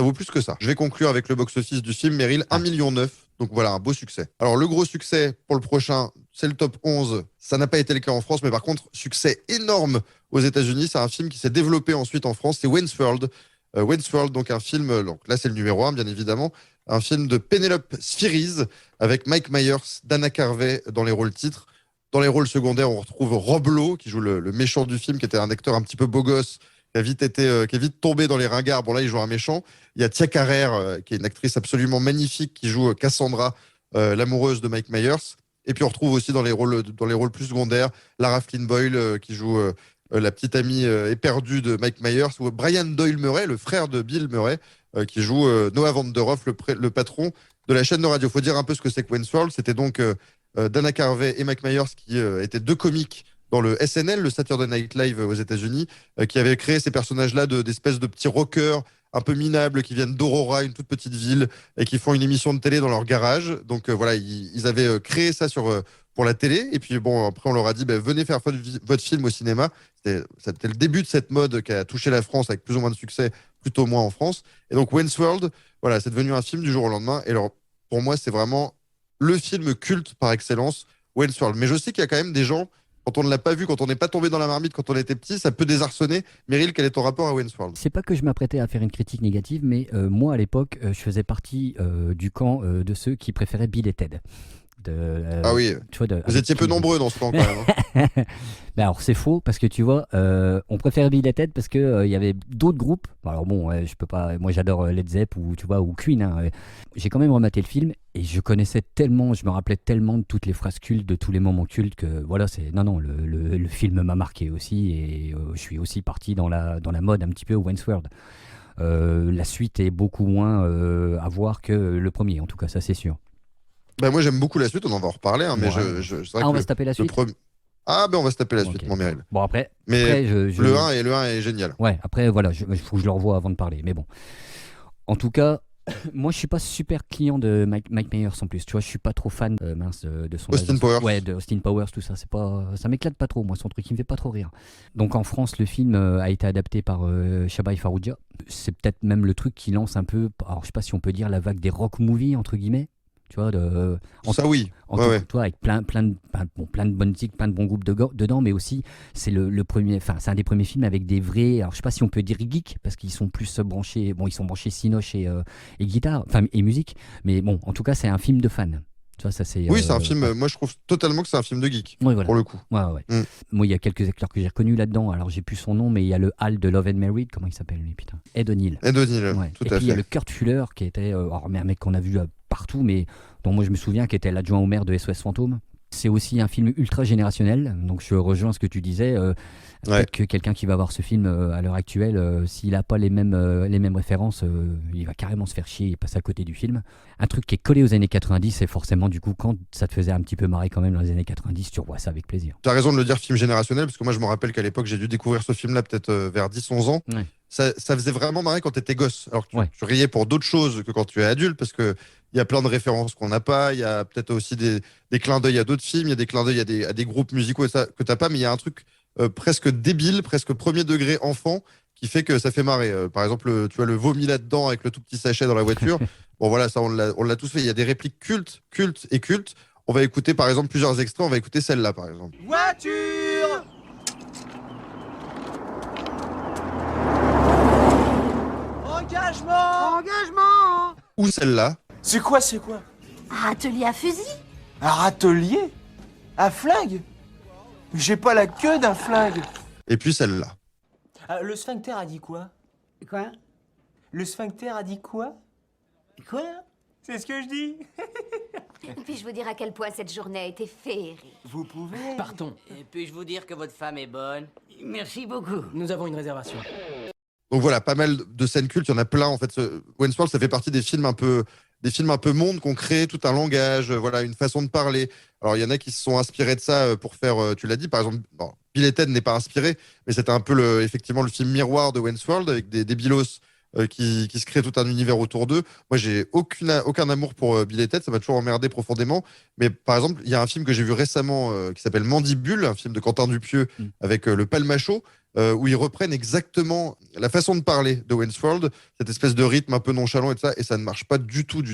vaut plus que ça. Je vais conclure avec le box-office du film, Meryl, 1,9 million. Donc voilà, un beau succès. Alors, le gros succès pour le prochain, c'est le top 11. Ça n'a pas été le cas en France, mais par contre, succès énorme aux États-Unis. C'est un film qui s'est développé ensuite en France. C'est Wayne's World. Wayne's World, donc un film, donc là, c'est le numéro 1, bien évidemment. Un film de Penelope Spheeris avec Mike Myers, Dana Carvey dans les rôles titres. Dans les rôles secondaires, on retrouve Rob Lowe, qui joue le méchant du film, qui était un acteur un petit peu beau gosse, qui a vite tombé dans les ringards. Bon, là, il joue un méchant. Il y a Tia Carrère, qui est une actrice absolument magnifique, qui joue Cassandra, l'amoureuse de Mike Myers. Et puis, on retrouve aussi dans les rôles plus secondaires, Lara Flynn Boyle, qui joue la petite amie éperdue de Mike Myers, ou Brian Doyle Murray, le frère de Bill Murray, qui joue Noah Vanderhoff, le patron de la chaîne de radio. Il faut dire un peu ce que c'est que Wayne's World. C'était donc Dana Carvey et Mike Myers, qui étaient deux comiques dans le SNL, le Saturday Night Live aux États-Unis, qui avaient créé ces personnages-là d'espèces de petits rockers un peu minables qui viennent d'Aurora, une toute petite ville, et qui font une émission de télé dans leur garage. Donc voilà, ils avaient créé ça pour la télé. Et puis bon, après on leur a dit, venez faire votre film au cinéma. C'était le début de cette mode qui a touché la France avec plus ou moins de succès, plutôt moins en France. Et donc Wayne's World, voilà, c'est devenu un film du jour au lendemain. Et alors, pour moi, c'est vraiment le film culte par excellence, Wayne's World. Mais je sais qu'il y a quand même des gens, quand on ne l'a pas vu, quand on n'est pas tombé dans la marmite quand on était petit, ça peut désarçonner. Meryl, quel est ton rapport à Wayne's World? C'est pas que je m'apprêtais à faire une critique négative, mais moi à l'époque, je faisais partie du camp de ceux qui préféraient Bill et Ted. Ah oui, tu vois, vous étiez peu nombreux dans ce camp quand même. Ben alors c'est faux parce que tu vois, on préfère Bill et Ted parce que y avait d'autres groupes. Alors bon, je peux pas. Moi j'adore Led Zepp ou tu vois ou Queen. Hein. J'ai quand même rematé le film et je connaissais tellement, je me rappelais tellement de toutes les phrases cultes, de tous les moments cultes que voilà, c'est non le film m'a marqué aussi et je suis aussi parti dans la mode un petit peu Wayne's World. La suite est beaucoup moins à voir que le premier, en tout cas ça c'est sûr. Moi j'aime beaucoup la suite, on en va en reparler, hein, mais Ouais. c'est vrai on que va se taper la suite. Ah on va se taper la suite, Ok. mon Meryl. Bon après, Mais je... le 1 est génial. Ouais, après voilà, il faut que je le revoie avant de parler, mais bon. En tout cas, moi je suis pas super client de Mike Myers en plus, tu vois, je suis pas trop fan de son Austin Powers. Ouais, de Austin Powers, tout ça, ça m'éclate pas trop, moi son truc, il me fait pas trop rire. Donc en France, le film a été adapté par Chabai Farouja. C'est peut-être même le truc qui lance un peu, alors je sais pas si on peut dire la vague des rock movies entre guillemets. Tu vois, Ça oui. Toi, avec plein de bonnes musiques, plein de bons groupes dedans, mais aussi c'est le premier, enfin c'est un des premiers films avec des vrais, alors je sais pas si on peut dire geeks parce qu'ils sont plus branchés, bon ils sont branchés cinoche et guitare, enfin et musique, mais bon en tout cas c'est un film de fans. Tu vois, ça c'est. Oui, c'est un film. Moi, je trouve totalement que c'est un film de geek. Oui, voilà. Pour le coup. Ouais. Moi, il y a quelques acteurs que j'ai reconnus là-dedans. Alors, j'ai plus son nom, mais il y a le Hal de Love and Married. Comment il s'appelle lui, putain? Ed O'Neill. Ed O'Neill, Ouais. tout Et à puis il y a fait. le Kurt Fuller qui était, mais un mec qu'on a vu partout, mais dont moi je me souviens qui était l'adjoint au maire de SOS Fantôme. C'est aussi un film ultra générationnel, donc je rejoins ce que tu disais. Peut-être que quelqu'un qui va voir ce film à l'heure actuelle, s'il n'a pas les mêmes références, il va carrément se faire chier et passer à côté du film. Un truc qui est collé aux années 90, c'est forcément du coup, quand ça te faisait un petit peu marrer quand même dans les années 90, tu revois ça avec plaisir. Tu as raison de le dire, film générationnel, parce que moi je me rappelle qu'à l'époque j'ai dû découvrir ce film-là peut-être vers 10-11 ans. Ouais. Ça faisait vraiment marrer quand tu étais gosse. Alors que Ouais. tu riais pour d'autres choses que quand tu es adulte, parce qu'il y a plein de références qu'on n'a pas, il y a peut-être aussi des clins d'œil à d'autres films, il y a des clins d'œil à des groupes musicaux que tu n'as pas, mais il y a un truc presque débile, presque premier degré enfant, qui fait que ça fait marrer. Par exemple, tu vois le vomi là-dedans avec le tout petit sachet dans la voiture. Bon voilà, ça on l'a tous fait. Il y a des répliques cultes et cultes. On va écouter par exemple plusieurs extraits, on va écouter celle-là par exemple. Voiture! Engagement! Engagement! Ou celle-là. C'est quoi? Un atelier à fusil? Un râtelier? Un flingue? J'ai pas la queue d'un flingue. Et puis celle-là. Le sphincter a dit quoi? Quoi? Le sphincter a dit quoi? Quoi? C'est ce que je dis. Puis-je vous dire à quel point cette journée a été féerique? Vous pouvez. Partons. Et puis-je vous dire que votre femme est bonne? Merci beaucoup. Nous avons une réservation. Donc voilà, pas mal de scènes cultes, il y en a plein en fait. Wayne's World, ça fait partie des films un peu monde qu'on crée, tout un langage, voilà, une façon de parler. Alors il y en a qui se sont inspirés de ça pour faire, tu l'as dit, par exemple, bon, Bill et Ted n'est pas inspiré, mais c'était un peu effectivement le film miroir de Wayne's World avec des bilos qui se créent tout un univers autour d'eux. Moi, j'ai aucun amour pour Bill et Ted, ça m'a toujours emmerdé profondément. Mais par exemple, il y a un film que j'ai vu récemment qui s'appelle Mandibule, un film de Quentin Dupieux avec le Palmachot, où ils reprennent exactement la façon de parler de Wayne's World, cette espèce de rythme un peu nonchalant et ça ne marche pas du tout.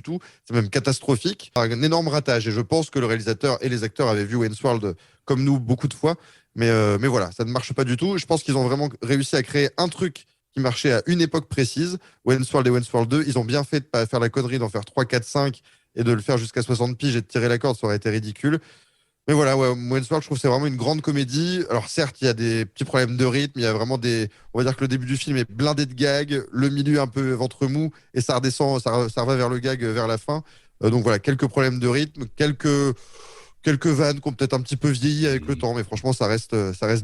C'est même catastrophique. Un énorme ratage. Et je pense que le réalisateur et les acteurs avaient vu Wayne's World comme nous beaucoup de fois. Mais voilà, ça ne marche pas du tout. Je pense qu'ils ont vraiment réussi à créer un truc qui marchait à une époque précise. Wayne's World et Wayne's World 2, ils ont bien fait de pas faire la connerie d'en faire 3, 4, 5 et de le faire jusqu'à 60 piges et de tirer la corde, ça aurait été ridicule. Mais voilà, Wayne's World, je trouve que c'est vraiment une grande comédie. Alors certes, il y a des petits problèmes de rythme, il y a vraiment on va dire que le début du film est blindé de gags, le milieu un peu ventre mou, et ça redescend, ça va vers le gag vers la fin. Donc voilà, quelques problèmes de rythme, quelques vannes qui ont peut-être un petit peu vieilli avec le temps, mais franchement, ça reste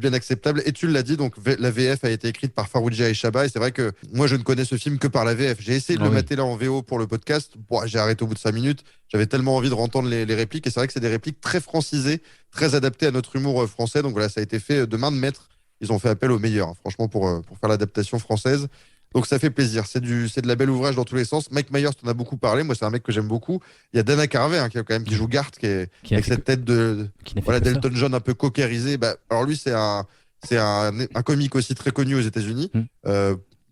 bien acceptable. Et tu l'as dit, donc la VF a été écrite par Farouja Echaba, et c'est vrai que moi, je ne connais ce film que par la VF. J'ai essayé de le mater là en VO pour le podcast. Bon, j'ai arrêté au bout de 5 minutes. J'avais tellement envie de entendre les répliques, et c'est vrai que c'est des répliques très francisées, très adaptées à notre humour français. Donc voilà, ça a été fait de main de maître. Ils ont fait appel aux meilleurs, hein, franchement, pour faire l'adaptation française. Donc ça fait plaisir, c'est de la belle ouvrage dans tous les sens. Mike Myers, t'en as beaucoup parlé, moi c'est un mec que j'aime beaucoup. Il y a Dana Carvey qui joue Garth, avec cette tête d'Elton John un peu coquérisée. Alors lui c'est un comique aussi très connu aux États-Unis,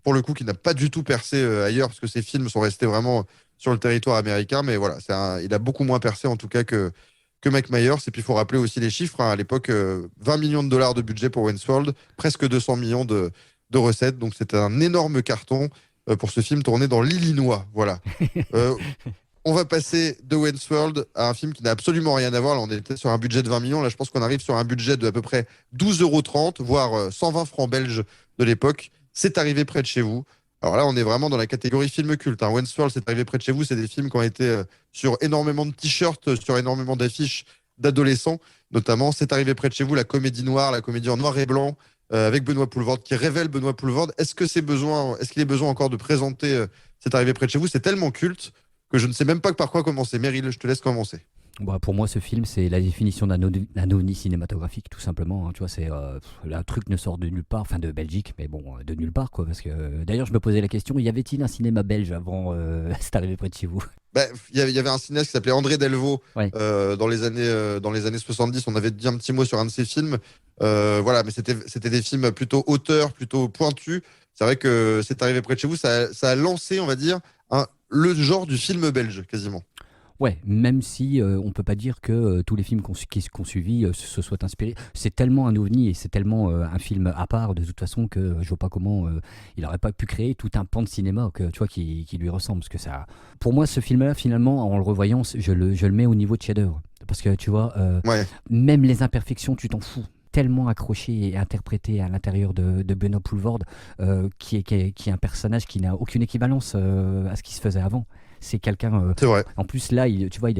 pour le coup qui n'a pas du tout percé ailleurs parce que ses films sont restés vraiment sur le territoire américain, mais voilà, il a beaucoup moins percé en tout cas que Mike Myers. Et puis il faut rappeler aussi les chiffres, hein. À l'époque, 20 millions de dollars de budget pour Wayne's World, presque 200 millions de recettes. Donc c'était un énorme carton pour ce film tourné dans l'Illinois. Voilà. On va passer de Wayne's World à un film qui n'a absolument rien à voir. Là, on était sur un budget de 20 millions. Là, je pense qu'on arrive sur un budget de à peu près 12,30 €, voire 120 francs belges de l'époque. C'est arrivé près de chez vous. Alors là, on est vraiment dans la catégorie film culte, hein. Wayne's World, c'est arrivé près de chez vous. C'est des films qui ont été sur énormément de t-shirts, sur énormément d'affiches d'adolescents, notamment. C'est arrivé près de chez vous, la comédie noire, la comédie en noir et blanc, avec Benoît Poelvoorde, qui révèle Benoît Poelvoorde. Est-ce qu'il est besoin encore de présenter C'est arrivé près de chez vous? C'est tellement culte que je ne sais même pas par quoi commencer. Meryl, je te laisse commencer. Bah, pour moi, ce film, c'est la définition d'un ovni cinématographique, tout simplement, hein. Tu vois, un truc ne sort de nulle part, enfin de Belgique, mais bon, de nulle part, quoi. Parce que d'ailleurs, je me posais la question, y avait-il un cinéma belge avant C'est arrivé près de chez vous? Il y avait un cinéaste qui s'appelait André Delvaux, dans les années 70. On avait dit un petit mot sur un de ses films. Voilà, mais c'était des films plutôt auteurs, plutôt pointus. C'est vrai que c'est arrivé près de chez vous. Ça a lancé, on va dire, le genre du film belge, quasiment. Ouais, même si on peut pas dire que tous les films qui ont suivi se soient inspirés. C'est tellement un ovni et c'est tellement un film à part de toute façon que je vois pas comment il aurait pas pu créer tout un pan de cinéma tu vois, qui lui ressemble. Parce que ça, pour moi, ce film-là, finalement, en le revoyant, je le mets au niveau de chef-d'œuvre. Parce que tu vois, même les imperfections, tu t'en fous. Tellement accroché et interprété à l'intérieur de Benoît Poelvoorde, qui est un personnage qui n'a aucune équivalence à ce qui se faisait avant. c'est quelqu'un. C'est vrai. En plus, là, tu vois,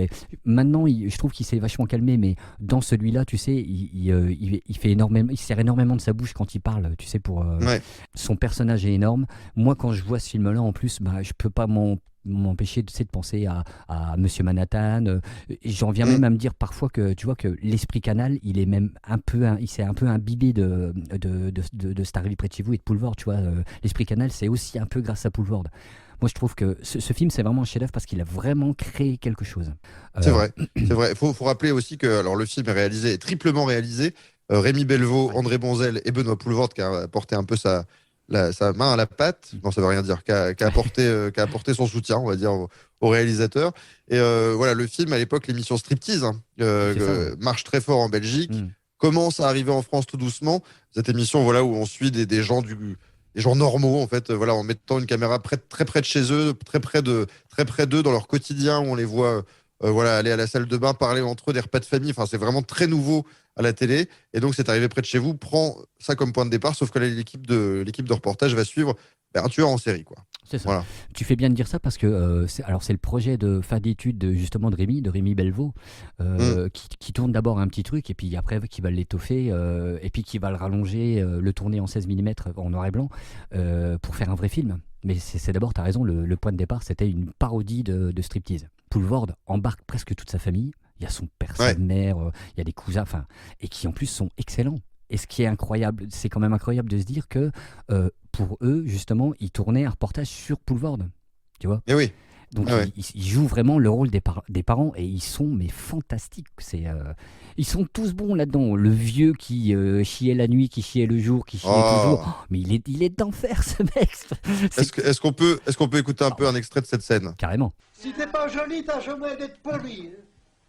maintenant, je trouve qu'il s'est vachement calmé, mais dans celui-là, tu sais, il fait énormément, il sert énormément de sa bouche quand il parle, tu sais, Ouais. son personnage est énorme. Moi, quand je vois ce film-là, en plus, bah, je peux pas m'empêcher tu sais, de penser à Monsieur Manhattan. Et j'en viens même à me dire parfois que tu vois que l'esprit canal, il est même il s'est un peu imbibé de C'est arrivé près de chez vous et de Poulvord. Tu vois, l'esprit canal, c'est aussi un peu grâce à Poulvord. Moi, je trouve que ce film, c'est vraiment un chef-d'œuvre parce qu'il a vraiment créé quelque chose. C'est vrai, c'est vrai. Faut rappeler aussi que alors, le film est triplement réalisé. Rémi Belvaux, André Bonzel et Benoît Poulvord qui a apporté un peu sa main à la pâte. Non, ça veut rien dire. Qui a apporté son soutien, on va dire, au réalisateur. Et voilà, le film, à l'époque, l'émission Striptease, hein, marche très fort en Belgique, commence à arriver en France tout doucement. Cette émission, voilà, où on suit des gens des gens normaux, en fait, voilà, en mettant une caméra très près de chez eux, très près d'eux dans leur quotidien, où on les voit voilà, aller à la salle de bain, parler entre eux des repas de famille. Enfin, c'est vraiment très nouveau à la télé. Et donc, c'est arrivé près de chez vous, prend ça comme point de départ, sauf que là, l'équipe de reportage va suivre un tueur en série, quoi. C'est ça. Voilà. Tu fais bien de dire ça parce que c'est le projet de fin d'études justement de Rémi Belvaux, qui tourne d'abord un petit truc et puis après qui va l'étoffer et puis qui va le rallonger, le tourner en 16 mm en noir et blanc pour faire un vrai film. Mais c'est d'abord, tu as raison, le point de départ, c'était une parodie de striptease. Poulvord embarque presque toute sa famille. Il y a son père, sa mère, il y a des cousins, enfin, et qui en plus sont excellents. Et ce qui est incroyable, c'est quand même incroyable de se dire que pour eux, justement, ils tournaient un reportage sur Poulvord. Tu vois ? Et oui. Donc ils jouent vraiment le rôle des parents et ils sont mais fantastiques. Ils sont tous bons là-dedans. Le vieux qui chiait la nuit, qui chiait le jour, qui chiait toujours. Oh, mais il est d'enfer ce mec. Est-ce qu'on peut écouter un peu un extrait de cette scène ? Carrément. Si t'es pas joli, t'as jamais d'être poli.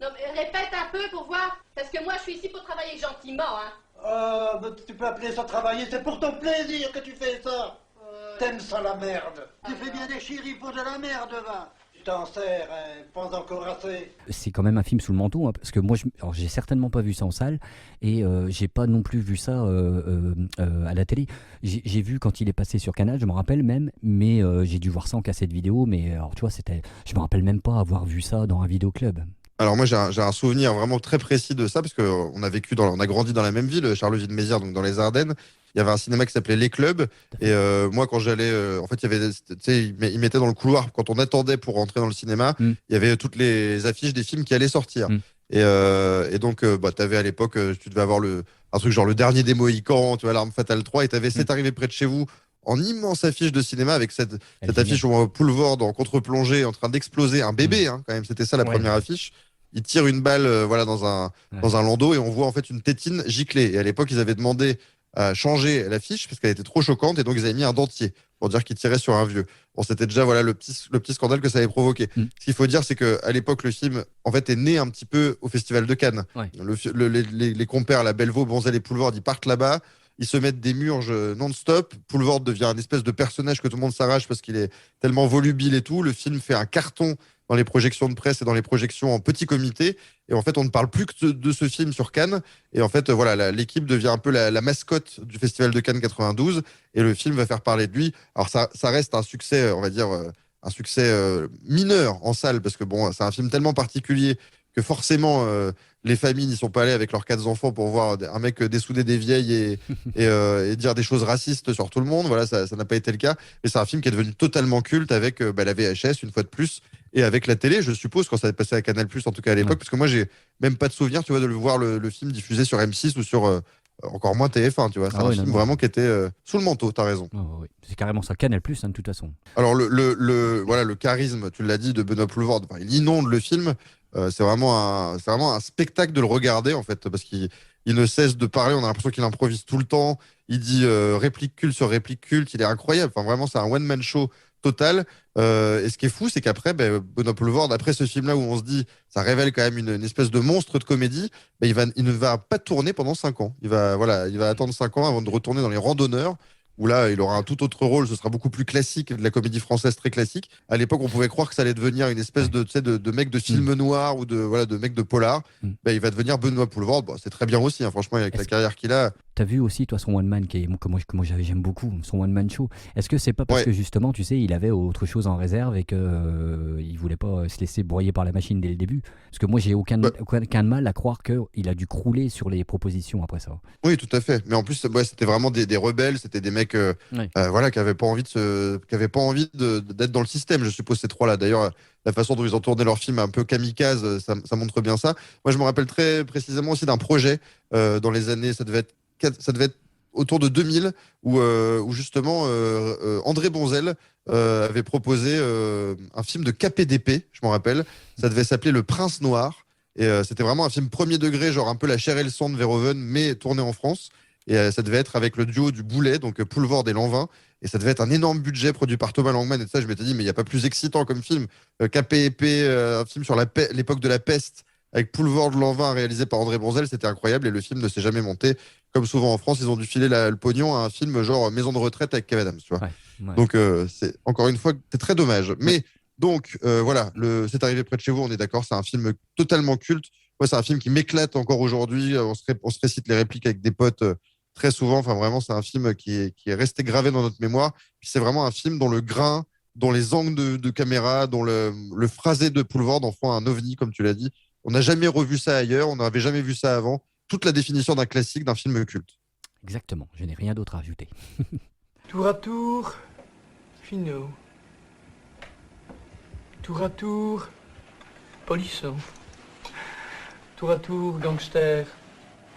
Non mais répète un peu pour voir, parce que moi je suis ici pour travailler gentiment, hein. Mais tu peux appeler ça travailler, c'est pour ton plaisir que tu fais ça. T'aimes ça la merde. Tu fais bien des chéris pour de la merde, va. Tu t'en sers, hein, pas encore assez. C'est quand même un film sous le manteau, hein, parce que moi, alors, j'ai certainement pas vu ça en salle, et j'ai pas non plus vu ça à la télé. J'ai vu quand il est passé sur Canal, je me rappelle même, mais j'ai dû voir ça en cassette vidéo, mais alors tu vois, je me rappelle même pas avoir vu ça dans un vidéoclub. Alors moi j'ai un souvenir vraiment très précis de ça parce que on a grandi dans la même ville, Charleville-Mézières, donc dans les Ardennes. Il y avait un cinéma qui s'appelait Les Clubs et moi quand j'allais, en fait il y avait, tu sais, ils mettaient dans le couloir quand on attendait pour rentrer dans le cinéma, il y avait toutes les affiches des films qui allaient sortir. Et donc t'avais à l'époque, tu devais avoir un truc genre Le Dernier des Mohicans, tu vois, L'Arme Fatale 3, et t'avais C'est arrivé près de chez vous. En immense affiche de cinéma avec cette affiche où on voit Poulvord en contre-plongée en train d'exploser un bébé, hein, quand même, c'était ça la première affiche. Il tire une balle voilà, dans un landau et on voit en fait une tétine giclée. Et à l'époque, ils avaient demandé à changer l'affiche parce qu'elle était trop choquante et donc ils avaient mis un dentier pour dire qu'il tirait sur un vieux. Bon, c'était déjà voilà, le petit scandale que ça avait provoqué. Ce qu'il faut dire, c'est qu'à l'époque, le film en fait, est né un petit peu au Festival de Cannes. Les compères, la Belvaux, Bonzel et Poulvord, ils partent là-bas. Ils se mettent des murges non-stop. Poulvord devient un espèce de personnage que tout le monde s'arrache parce qu'il est tellement volubile et tout. Le film fait un carton dans les projections de presse et dans les projections en petit comité. Et en fait, on ne parle plus que de ce film sur Cannes. Et en fait, voilà, l'équipe devient un peu la mascotte du Festival de Cannes 92. Et le film va faire parler de lui. Alors, ça reste un succès, on va dire, un succès mineur en salle parce que bon, c'est un film tellement particulier que forcément les familles n'y sont pas allées avec leurs 4 enfants pour voir un mec dessouder des vieilles et dire des choses racistes sur tout le monde. Voilà, ça n'a pas été le cas. Mais c'est un film qui est devenu totalement culte avec la VHS une fois de plus et avec la télé, je suppose, quand ça est passé à Canal+, en tout cas à l'époque, parce que moi j'ai même pas de souvenir, tu vois, de le voir le film diffusé sur M6 ou sur encore moins TF1, tu vois. C'est un film vraiment qui était sous le manteau, t'as raison. Oui. C'est carrément ça, Canal+, hein, de toute façon. Alors le charisme, tu l'as dit, de Benoît Poulvord, il inonde le film. C'est vraiment un spectacle de le regarder en fait, parce qu'il ne cesse de parler, on a l'impression qu'il improvise tout le temps, il dit réplique culte sur réplique culte, il est incroyable, enfin vraiment c'est un one-man show total. Et ce qui est fou, c'est qu'après, Benoît Poulvord, après ce film-là où on se dit, ça révèle quand même une espèce de monstre de comédie, il ne va pas tourner pendant 5 ans. Il va attendre 5 ans avant de retourner dans Les Randonneurs, où là, il aura un tout autre rôle, ce sera beaucoup plus classique, de la comédie française très classique. À l'époque, on pouvait croire que ça allait devenir une espèce de mec de film noir ou de mec de polar. Il va devenir Benoît Poulvord. Bon, c'est très bien aussi, hein, franchement, avec la carrière qu'il a. T'as vu aussi, toi, son One Man, que moi j'aime beaucoup, son One Man Show. Est-ce que c'est pas parce que justement, tu sais, il avait autre chose en réserve et que il voulait pas se laisser broyer par la machine dès le début? Parce que moi, j'ai aucun mal à croire qu'il a dû crouler sur les propositions après ça. Oui, tout à fait. Mais en plus, c'était vraiment des rebelles, c'était des mecs voilà, qui n'avaient pas envie d'être dans le système, je suppose, ces trois-là. D'ailleurs, la façon dont ils ont tourné leur film un peu kamikaze, ça montre bien ça. Moi, je me rappelle très précisément aussi d'un projet dans les années, ça devait être autour de 2000, où justement André Bonzel avait proposé un film de KPDP, je m'en rappelle. Ça devait s'appeler Le Prince Noir. Et c'était vraiment un film premier degré, genre un peu la chair et le sang de Verhoeven, mais tourné en France. Et ça devait être avec le duo du Boulet, donc Poulvord et Lanvin. Et ça devait être un énorme budget produit par Thomas Langman. Et ça, je m'étais dit, mais il n'y a pas plus excitant comme film. KPEP, un film sur l'époque de la peste, avec Poulvord, Lanvin, réalisé par André Bonzel, c'était incroyable. Et le film ne s'est jamais monté. Comme souvent en France, ils ont dû filer le pognon à un film genre Maison de retraite avec Kev Adams, tu vois. Ouais. Donc, c'est encore une fois, c'est très dommage. Mais donc, voilà, C'est arrivé près de chez vous, on est d'accord, c'est un film totalement culte. Moi, c'est un film qui m'éclate encore aujourd'hui. On se récite les répliques avec des potes très souvent. Enfin, vraiment, c'est un film qui est resté gravé dans notre mémoire. Puis c'est vraiment un film dont le grain, dont les angles de caméra, dont le phrasé de Poulvord en font un ovni, comme tu l'as dit. On n'a jamais revu ça ailleurs, on n'avait jamais vu ça avant. Toute la définition d'un classique, d'un film culte. Exactement, je n'ai rien d'autre à ajouter. Tour à tour, finot. Tour à tour, polisson. Tour à tour, gangster,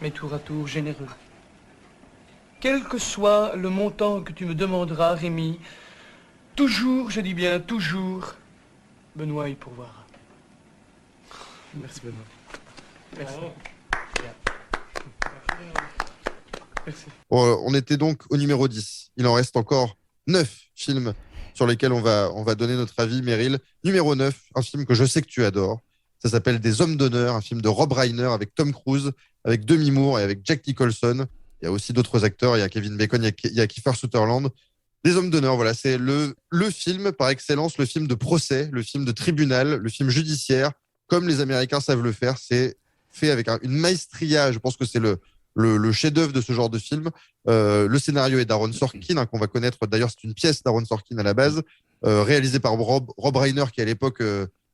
mais tour à tour, généreux. Quel que soit le montant que tu me demanderas, Rémi, toujours, je dis bien toujours, Benoît y pourvoira. Merci, Benoît. Merci. Merci. On était donc au numéro 10. Il en reste encore 9 films sur lesquels on va donner notre avis, Meryl. Numéro 9, un film que je sais que tu adores. Ça s'appelle Des Hommes d'honneur, un film de Rob Reiner avec Tom Cruise, avec Demi Moore et avec Jack Nicholson. Il y a aussi d'autres acteurs, il y a Kevin Bacon, il y a Kiefer Sutherland. Des Hommes d'honneur, voilà, c'est le film par excellence, le film de procès, le film de tribunal, le film judiciaire, comme les Américains savent le faire. C'est fait avec une maestria, je pense que c'est le chef-d'œuvre de ce genre de film. Le scénario est d'Aaron Sorkin, qu'on va connaître. D'ailleurs, c'est une pièce d'Aaron Sorkin à la base, réalisée par Rob Reiner, qui à l'époque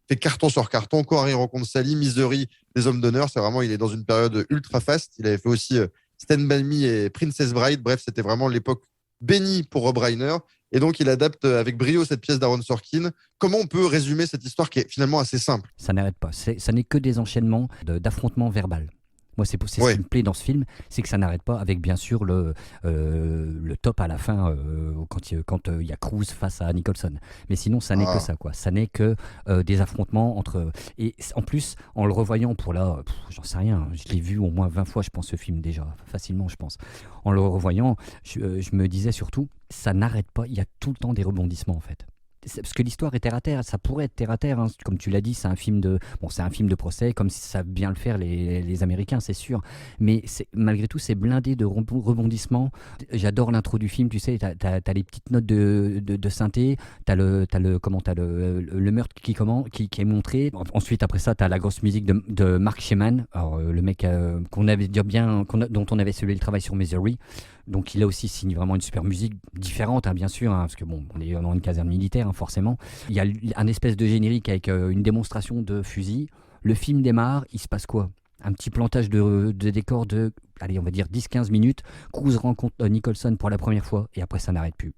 fait carton sur carton. Quand Harry rencontre Sally, Misery, Des Hommes d'honneur. C'est vraiment, il est dans une période ultra faste. Il avait fait aussi Stand By Me et Princess Bride. Bref, c'était vraiment l'époque bénie pour Rob Reiner. Et donc, il adapte avec brio cette pièce d'Aaron Sorkin. Comment on peut résumer cette histoire qui est finalement assez simple? Ça n'arrête pas. Ça n'est que des enchaînements d'affrontements verbaux. Moi, c'est ce qui me plaît dans ce film, c'est que ça n'arrête pas avec, bien sûr, le top à la fin, quand il y a Cruise face à Nicholson. Mais sinon, ça n'est que ça, quoi. Ça n'est que des affrontements entre... Et en plus, en le revoyant j'en sais rien, je l'ai vu au moins 20 fois, je pense, ce film déjà, facilement, je pense. En le revoyant, je me disais surtout, ça n'arrête pas, il y a tout le temps des rebondissements, en fait. Parce que l'histoire est terre à terre, ça pourrait être terre à terre, comme tu l'as dit, c'est un film de procès, comme si ça savent bien le faire les Américains, c'est sûr. Mais malgré tout, c'est blindé de rebondissements. J'adore l'intro du film, tu sais, t'as les petites notes de synthé, t'as le meurtre qui est montré. Ensuite, après ça, t'as la grosse musique de Mark Sheman, alors le mec dont on avait salué le travail sur Misery. Donc il a aussi signé vraiment une super musique différente, bien sûr, parce que on est dans une caserne militaire, forcément. Il y a un espèce de générique avec une démonstration de fusil. Le film démarre, il se passe quoi? Un petit plantage de décor de, allez, on va dire 10-15 minutes. Cruise rencontre Nicholson pour la première fois, et après ça n'arrête plus.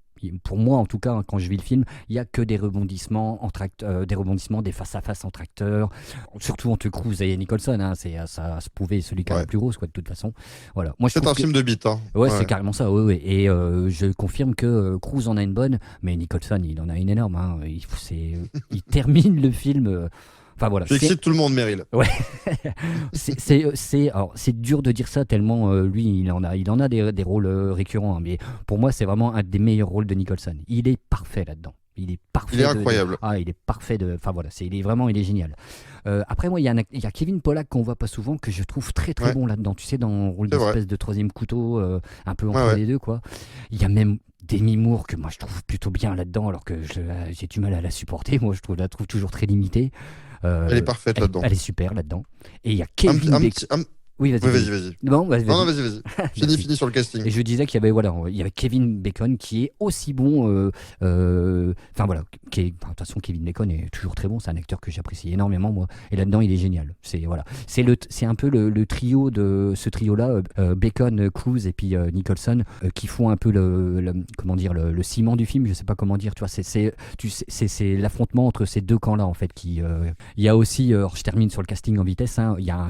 Pour moi, en tout cas, quand je vis le film, il n'y a que des rebondissements, des face-à-face entre acteurs, surtout entre Cruise et Nicholson. Ça se pouvait celui qui a la plus grosse, quoi, de toute façon. Voilà. Moi, c'est un film de beat. Ouais, c'est carrément ça. Ouais. Et je confirme que Cruise en a une bonne, mais Nicholson, il en a une énorme. Il termine le film. Enfin voilà. J'excite tout le monde, Meryl. Ouais. c'est dur de dire ça tellement lui, il en a des rôles récurrents. Mais pour moi, c'est vraiment un des meilleurs rôles de Nicholson. Il est parfait là-dedans. Il est parfait. Il est incroyable. Il est parfait. Enfin voilà, il est génial. Après moi, il y a Kevin Pollak qu'on voit pas souvent, que je trouve très très bon là-dedans. Tu sais, dans le rôle d'espèce de troisième couteau, un peu entre les deux, quoi. Il y a même Demi Moore que moi je trouve plutôt bien là-dedans, alors que j'ai du mal à la supporter. Moi, je la trouve toujours très limitée. Elle est parfaite là-dedans. Elle est super là-dedans. Et il y a Kevin Bacon. Oui, Oui, vas-y. Bon, vas-y. Non, vas-y. Fini sur le casting. Et je disais qu'il y avait, il y avait Kevin Bacon qui est aussi bon. Enfin voilà, de toute façon, Kevin Bacon est toujours très bon. C'est un acteur que j'apprécie énormément, moi. Et là-dedans, il est génial. C'est un peu le trio de ce trio-là, Bacon, Cruise et puis Nicholson, qui font un peu comment dire, le ciment du film. Je sais pas comment dire. Tu vois, c'est l'affrontement entre ces deux camps-là en fait. Il y a aussi, je termine sur le casting en vitesse. Hein, il y a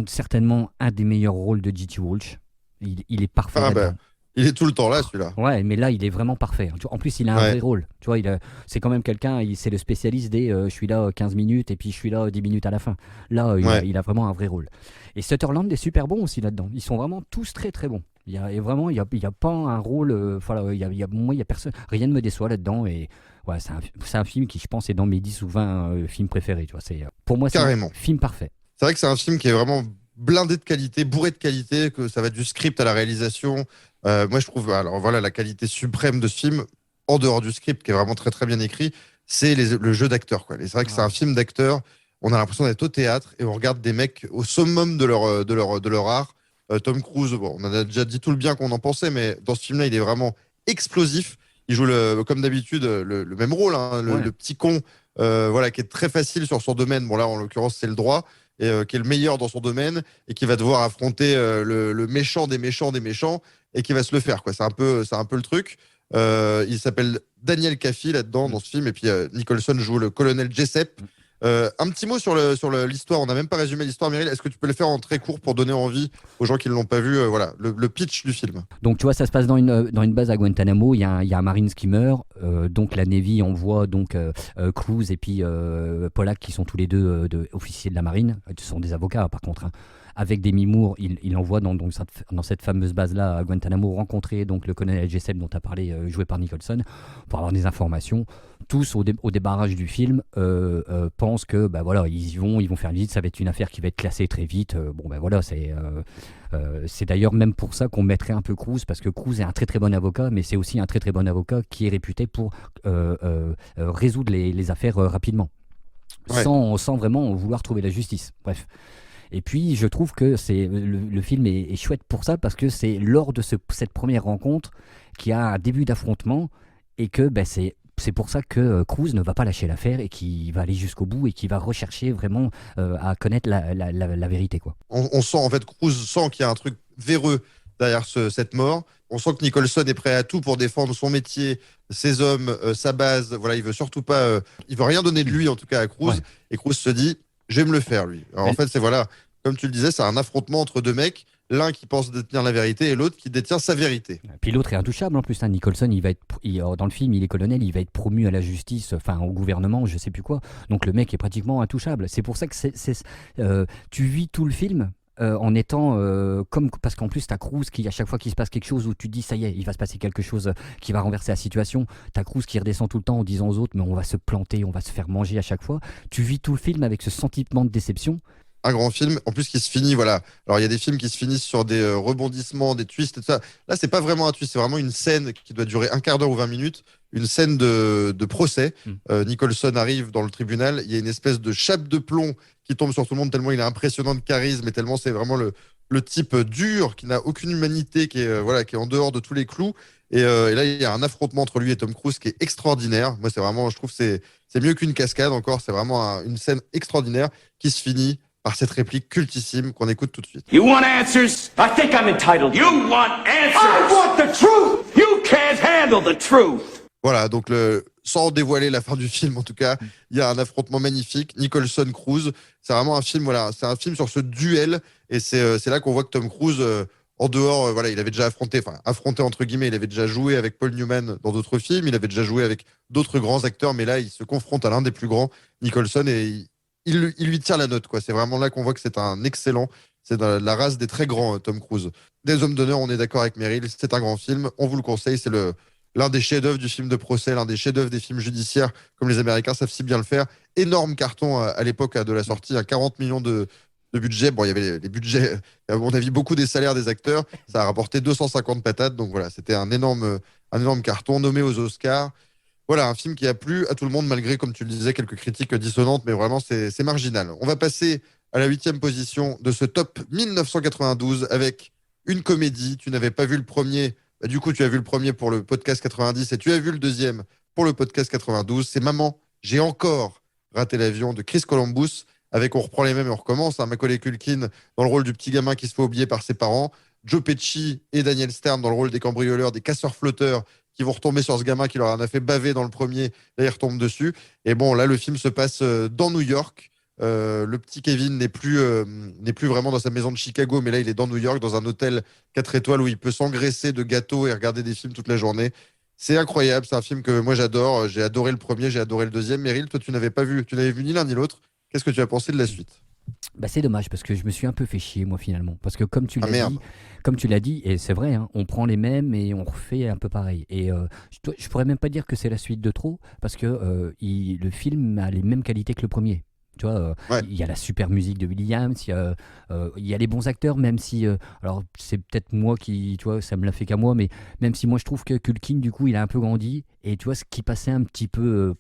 certainement un des meilleurs rôles de J.T. Walsh. Il est parfait là-dedans. Il est tout le temps là, celui-là. Ouais, mais là, il est vraiment parfait. En plus, il a un vrai rôle. Tu vois, c'est quand même quelqu'un, c'est le spécialiste des je suis là 15 minutes et puis je suis là 10 minutes à la fin. Là, il a vraiment un vrai rôle. Et Sutherland est super bon aussi là-dedans. Ils sont vraiment tous très très bons. Il y a pas un rôle. Moi, il y a personne. Rien ne me déçoit là-dedans. Et ouais, c'est un film qui, je pense, est dans mes 10 ou 20 films préférés. Tu vois, pour moi, c'est un film parfait. C'est vrai que c'est un film qui est vraiment blindé de qualité, bourré de qualité, que ça va du script à la réalisation. Moi, je trouve, alors voilà, la qualité suprême de ce film, en dehors du script, qui est vraiment très très bien écrit, c'est le jeu d'acteur, quoi. Et c'est vrai que c'est un film d'acteurs. On a l'impression d'être au théâtre et on regarde des mecs au summum de leur art. Tom Cruise, bon, on en a déjà dit tout le bien qu'on en pensait, mais dans ce film-là, il est vraiment explosif. Il joue comme d'habitude le même rôle, hein, le petit con, voilà, qui est très facile sur son domaine. Bon là, en l'occurrence, c'est le droit. Et qui est le meilleur dans son domaine et qui va devoir affronter le méchant des méchants et qui va se le faire, quoi. C'est un peu le truc. Il s'appelle Daniel Kaffee là-dedans dans ce film et puis Nicholson joue le colonel Jessup. Un petit mot sur l'histoire. On n'a même pas résumé l'histoire, Meryl. Est-ce que tu peux le faire en très court pour donner envie aux gens qui ne l'ont pas vu, voilà, le pitch du film. Donc tu vois, ça se passe dans une base à Guantanamo. Il y a un Marines qui meurt. Donc la Navy envoie donc Cruise et puis Pollack qui sont tous les deux officiers de la marine. Ce sont des avocats par contre. Hein. Avec Demi Moore, il envoie dans cette fameuse base-là à Guantanamo rencontrer donc le colonel Jessup dont tu as parlé, joué par Nicholson, pour avoir des informations. Tous au débarrage du film pensent que voilà, ils vont faire une visite, ça va être une affaire qui va être classée très vite. Voilà, c'est d'ailleurs même pour ça qu'on mettrait un peu Cruise, parce que Cruise est un très très bon avocat, mais c'est aussi un très très bon avocat qui est réputé pour résoudre les affaires rapidement, sans vraiment vouloir trouver la justice. Bref. Et puis, je trouve que le film est chouette pour ça, parce que c'est lors de cette première rencontre qu'il y a un début d'affrontement, et que c'est pour ça que Cruise ne va pas lâcher l'affaire et qu'il va aller jusqu'au bout et qu'il va rechercher vraiment à connaître la vérité, quoi. On sent, en fait, Cruise sent qu'il y a un truc véreux derrière cette mort. On sent que Nicholson est prêt à tout pour défendre son métier, ses hommes, sa base. Voilà, il veut surtout pas, il veut rien donner de lui, en tout cas, à Cruise. Ouais. Et Cruise se dit, je vais me le faire, lui. Alors, en fait, c'est voilà, comme tu le disais, c'est un affrontement entre deux mecs. L'un qui pense détenir la vérité et l'autre qui détient sa vérité. Puis l'autre est intouchable en plus. Hein. Nicholson, dans le film, il est colonel, il va être promu à la justice, enfin au gouvernement, je sais plus quoi. Donc le mec est pratiquement intouchable. C'est pour ça que tu vis tout le film en étant parce qu'en plus t'as Cruise qui, à chaque fois qu'il se passe quelque chose où tu te dis ça y est, il va se passer quelque chose qui va renverser la situation, t'as Cruise qui redescend tout le temps en disant aux autres mais on va se planter, on va se faire manger à chaque fois. Tu vis tout le film avec ce sentiment de déception. Un grand film, en plus qui se finit, voilà. Alors il y a des films qui se finissent sur des rebondissements, des twists et tout ça. Là, c'est pas vraiment un twist, c'est vraiment une scène qui doit durer un quart d'heure ou 20 minutes, une scène de procès. Nicholson arrive dans le tribunal, il y a une espèce de chape de plomb qui tombe sur tout le monde tellement il est impressionnant de charisme et tellement c'est vraiment le type dur qui n'a aucune humanité, qui est en dehors de tous les clous. Et là, il y a un affrontement entre lui et Tom Cruise qui est extraordinaire. Moi, c'est vraiment, je trouve, c'est mieux qu'une cascade encore. C'est vraiment une scène extraordinaire qui se finit par cette réplique cultissime qu'on écoute tout de suite. You want answers? I think I'm entitled. You want answers? I want the truth! You can't handle the truth! Voilà, donc sans dévoiler la fin du film, en tout cas, il y a un affrontement magnifique. Nicholson-Cruise, c'est vraiment un film, voilà, c'est un film sur ce duel, et c'est là qu'on voit que Tom Cruise, en dehors, voilà, il avait déjà affronté entre guillemets, il avait déjà joué avec Paul Newman dans d'autres films, il avait déjà joué avec d'autres grands acteurs, mais là, il se confronte à l'un des plus grands, Nicholson, et il lui tire la note, quoi. C'est vraiment là qu'on voit que c'est un excellent. C'est dans la race des très grands, Tom Cruise. Des hommes d'honneur, on est d'accord avec Meryl. C'est un grand film. On vous le conseille. C'est l'un des chefs-d'œuvre du film de procès, l'un des chefs-d'œuvre des films judiciaires, comme les Américains savent si bien le faire. Énorme carton à l'époque de la sortie, 40 millions de budget. Bon, il y avait les budgets, à mon avis, beaucoup des salaires des acteurs. Ça a rapporté 250 patates. Donc voilà, c'était un énorme carton nommé aux Oscars. Voilà, un film qui a plu à tout le monde, malgré, comme tu le disais, quelques critiques dissonantes, mais vraiment, c'est marginal. On va passer à la 8e position de ce top 1992 avec une comédie. Tu n'avais pas vu le premier, bah, du coup tu as vu le premier pour le podcast 90 et tu as vu le deuxième pour le podcast 92. C'est Maman, j'ai encore raté l'avion de Chris Columbus avec On reprend les mêmes et on recommence, hein, Macaulay Culkin dans le rôle du petit gamin qui se fait oublier par ses parents, Joe Pesci et Daniel Stern dans le rôle des cambrioleurs, des casseurs-flotteurs qui vont retomber sur ce gamin qui leur en a fait baver dans le premier, là ils retombent dessus. Et bon, là le film se passe dans New York. Le petit Kevin n'est plus vraiment dans sa maison de Chicago, mais là il est dans New York, dans un hôtel 4 étoiles où il peut s'engraisser de gâteaux et regarder des films toute la journée. C'est incroyable, c'est un film que moi j'adore. J'ai adoré le premier, j'ai adoré le deuxième. Meryl, toi tu n'avais pas vu, tu n'avais vu ni l'un ni l'autre. Qu'est-ce que tu as pensé de la suite? Bah, c'est dommage parce que je me suis un peu fait chier moi finalement. Parce que Merde. comme tu l'as dit, et c'est vrai, hein, on prend les mêmes et on refait un peu pareil. Et je pourrais même pas dire que c'est la suite de trop parce que le film a les mêmes qualités que le premier. Tu vois, Ouais. il y a la super musique de Williams, il y a les bons acteurs, même si, alors c'est peut-être moi qui, tu vois, ça me l'a fait qu'à moi, mais même si moi je trouve que Culkin, du coup, il a un peu grandi, et tu vois, ce qui passait un petit peu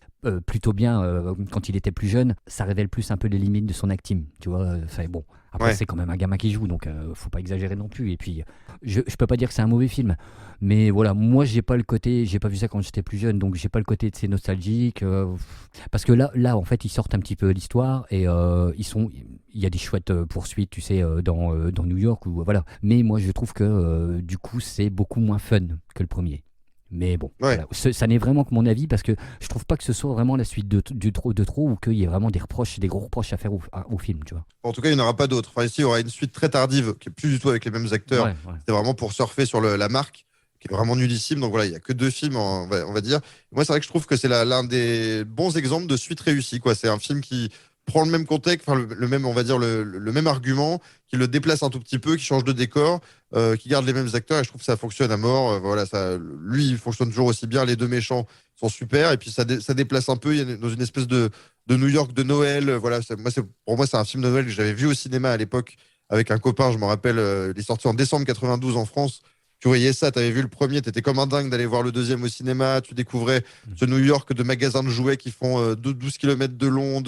plutôt bien quand il était plus jeune, ça révèle plus un peu les limites de son acting, tu vois, bon. Après, Ouais. c'est quand même un gamin qui joue, donc faut pas exagérer non plus. Et puis, je peux pas dire que c'est un mauvais film, mais voilà, moi j'ai pas vu ça quand j'étais plus jeune, donc j'ai pas le côté de ces nostalgiques. Parce que là, en fait, ils sortent un petit peu l'histoire et il y a des chouettes poursuites, tu sais, dans New York ou voilà. Mais moi, je trouve que du coup, c'est beaucoup moins fun que le premier. Mais bon, Ouais. voilà. Ça n'est vraiment que mon avis parce que je trouve pas que ce soit vraiment la suite de trop ou qu'il y ait vraiment des gros reproches à faire au film, tu vois. En tout cas, il n'y en aura pas d'autres. Enfin, ici, il y aura une suite très tardive, qui est plus du tout avec les mêmes acteurs. Ouais, ouais. C'était vraiment pour surfer sur la marque, qui est vraiment nullissime. Donc voilà, il n'y a que 2 films, on va dire. Moi, c'est vrai que je trouve que c'est l'un des bons exemples de suite réussie, quoi. C'est un film qui prend le même contexte, enfin, le même, on va dire, le même argument, qui le déplace un tout petit peu, qui change de décor, qui garde les mêmes acteurs. Et je trouve que ça fonctionne à mort. Voilà, lui, il fonctionne toujours aussi bien. Les 2 méchants sont super. Et puis, ça déplace un peu. Il y a dans une espèce de New York de Noël. Voilà, pour moi, c'est un film de Noël que j'avais vu au cinéma à l'époque avec un copain. Je me rappelle, il est sorti en décembre 92 en France. Tu voyais ça, tu avais vu le premier, tu étais comme un dingue d'aller voir le deuxième au cinéma. Tu découvrais ce New York de magasins de jouets qui font 12 km de long,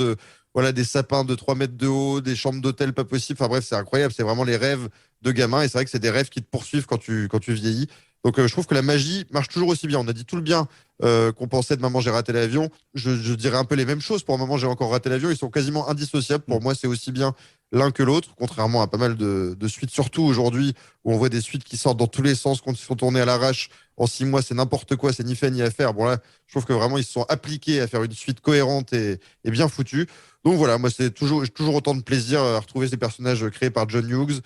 voilà, des sapins de 3 mètres de haut, des chambres d'hôtel pas possible. Enfin bref, c'est incroyable. C'est vraiment les rêves de gamins. Et c'est vrai que c'est des rêves qui te poursuivent quand tu vieillis. Donc je trouve que la magie marche toujours aussi bien. On a dit tout le bien qu'on pensait de Maman, j'ai raté l'avion. Je dirais un peu les mêmes choses pour Maman, j'ai encore raté l'avion. Ils sont quasiment indissociables. Pour moi, c'est aussi bien l'un que l'autre, contrairement à pas mal de suites, surtout aujourd'hui, où on voit des suites qui sortent dans tous les sens, qui sont tournées à l'arrache. En 6 mois, c'est n'importe quoi, c'est ni fait ni à faire. Bon là, je trouve que vraiment, ils se sont appliqués à faire une suite cohérente et bien foutue. Donc voilà, moi, j'ai toujours autant de plaisir à retrouver ces personnages créés par John Hughes.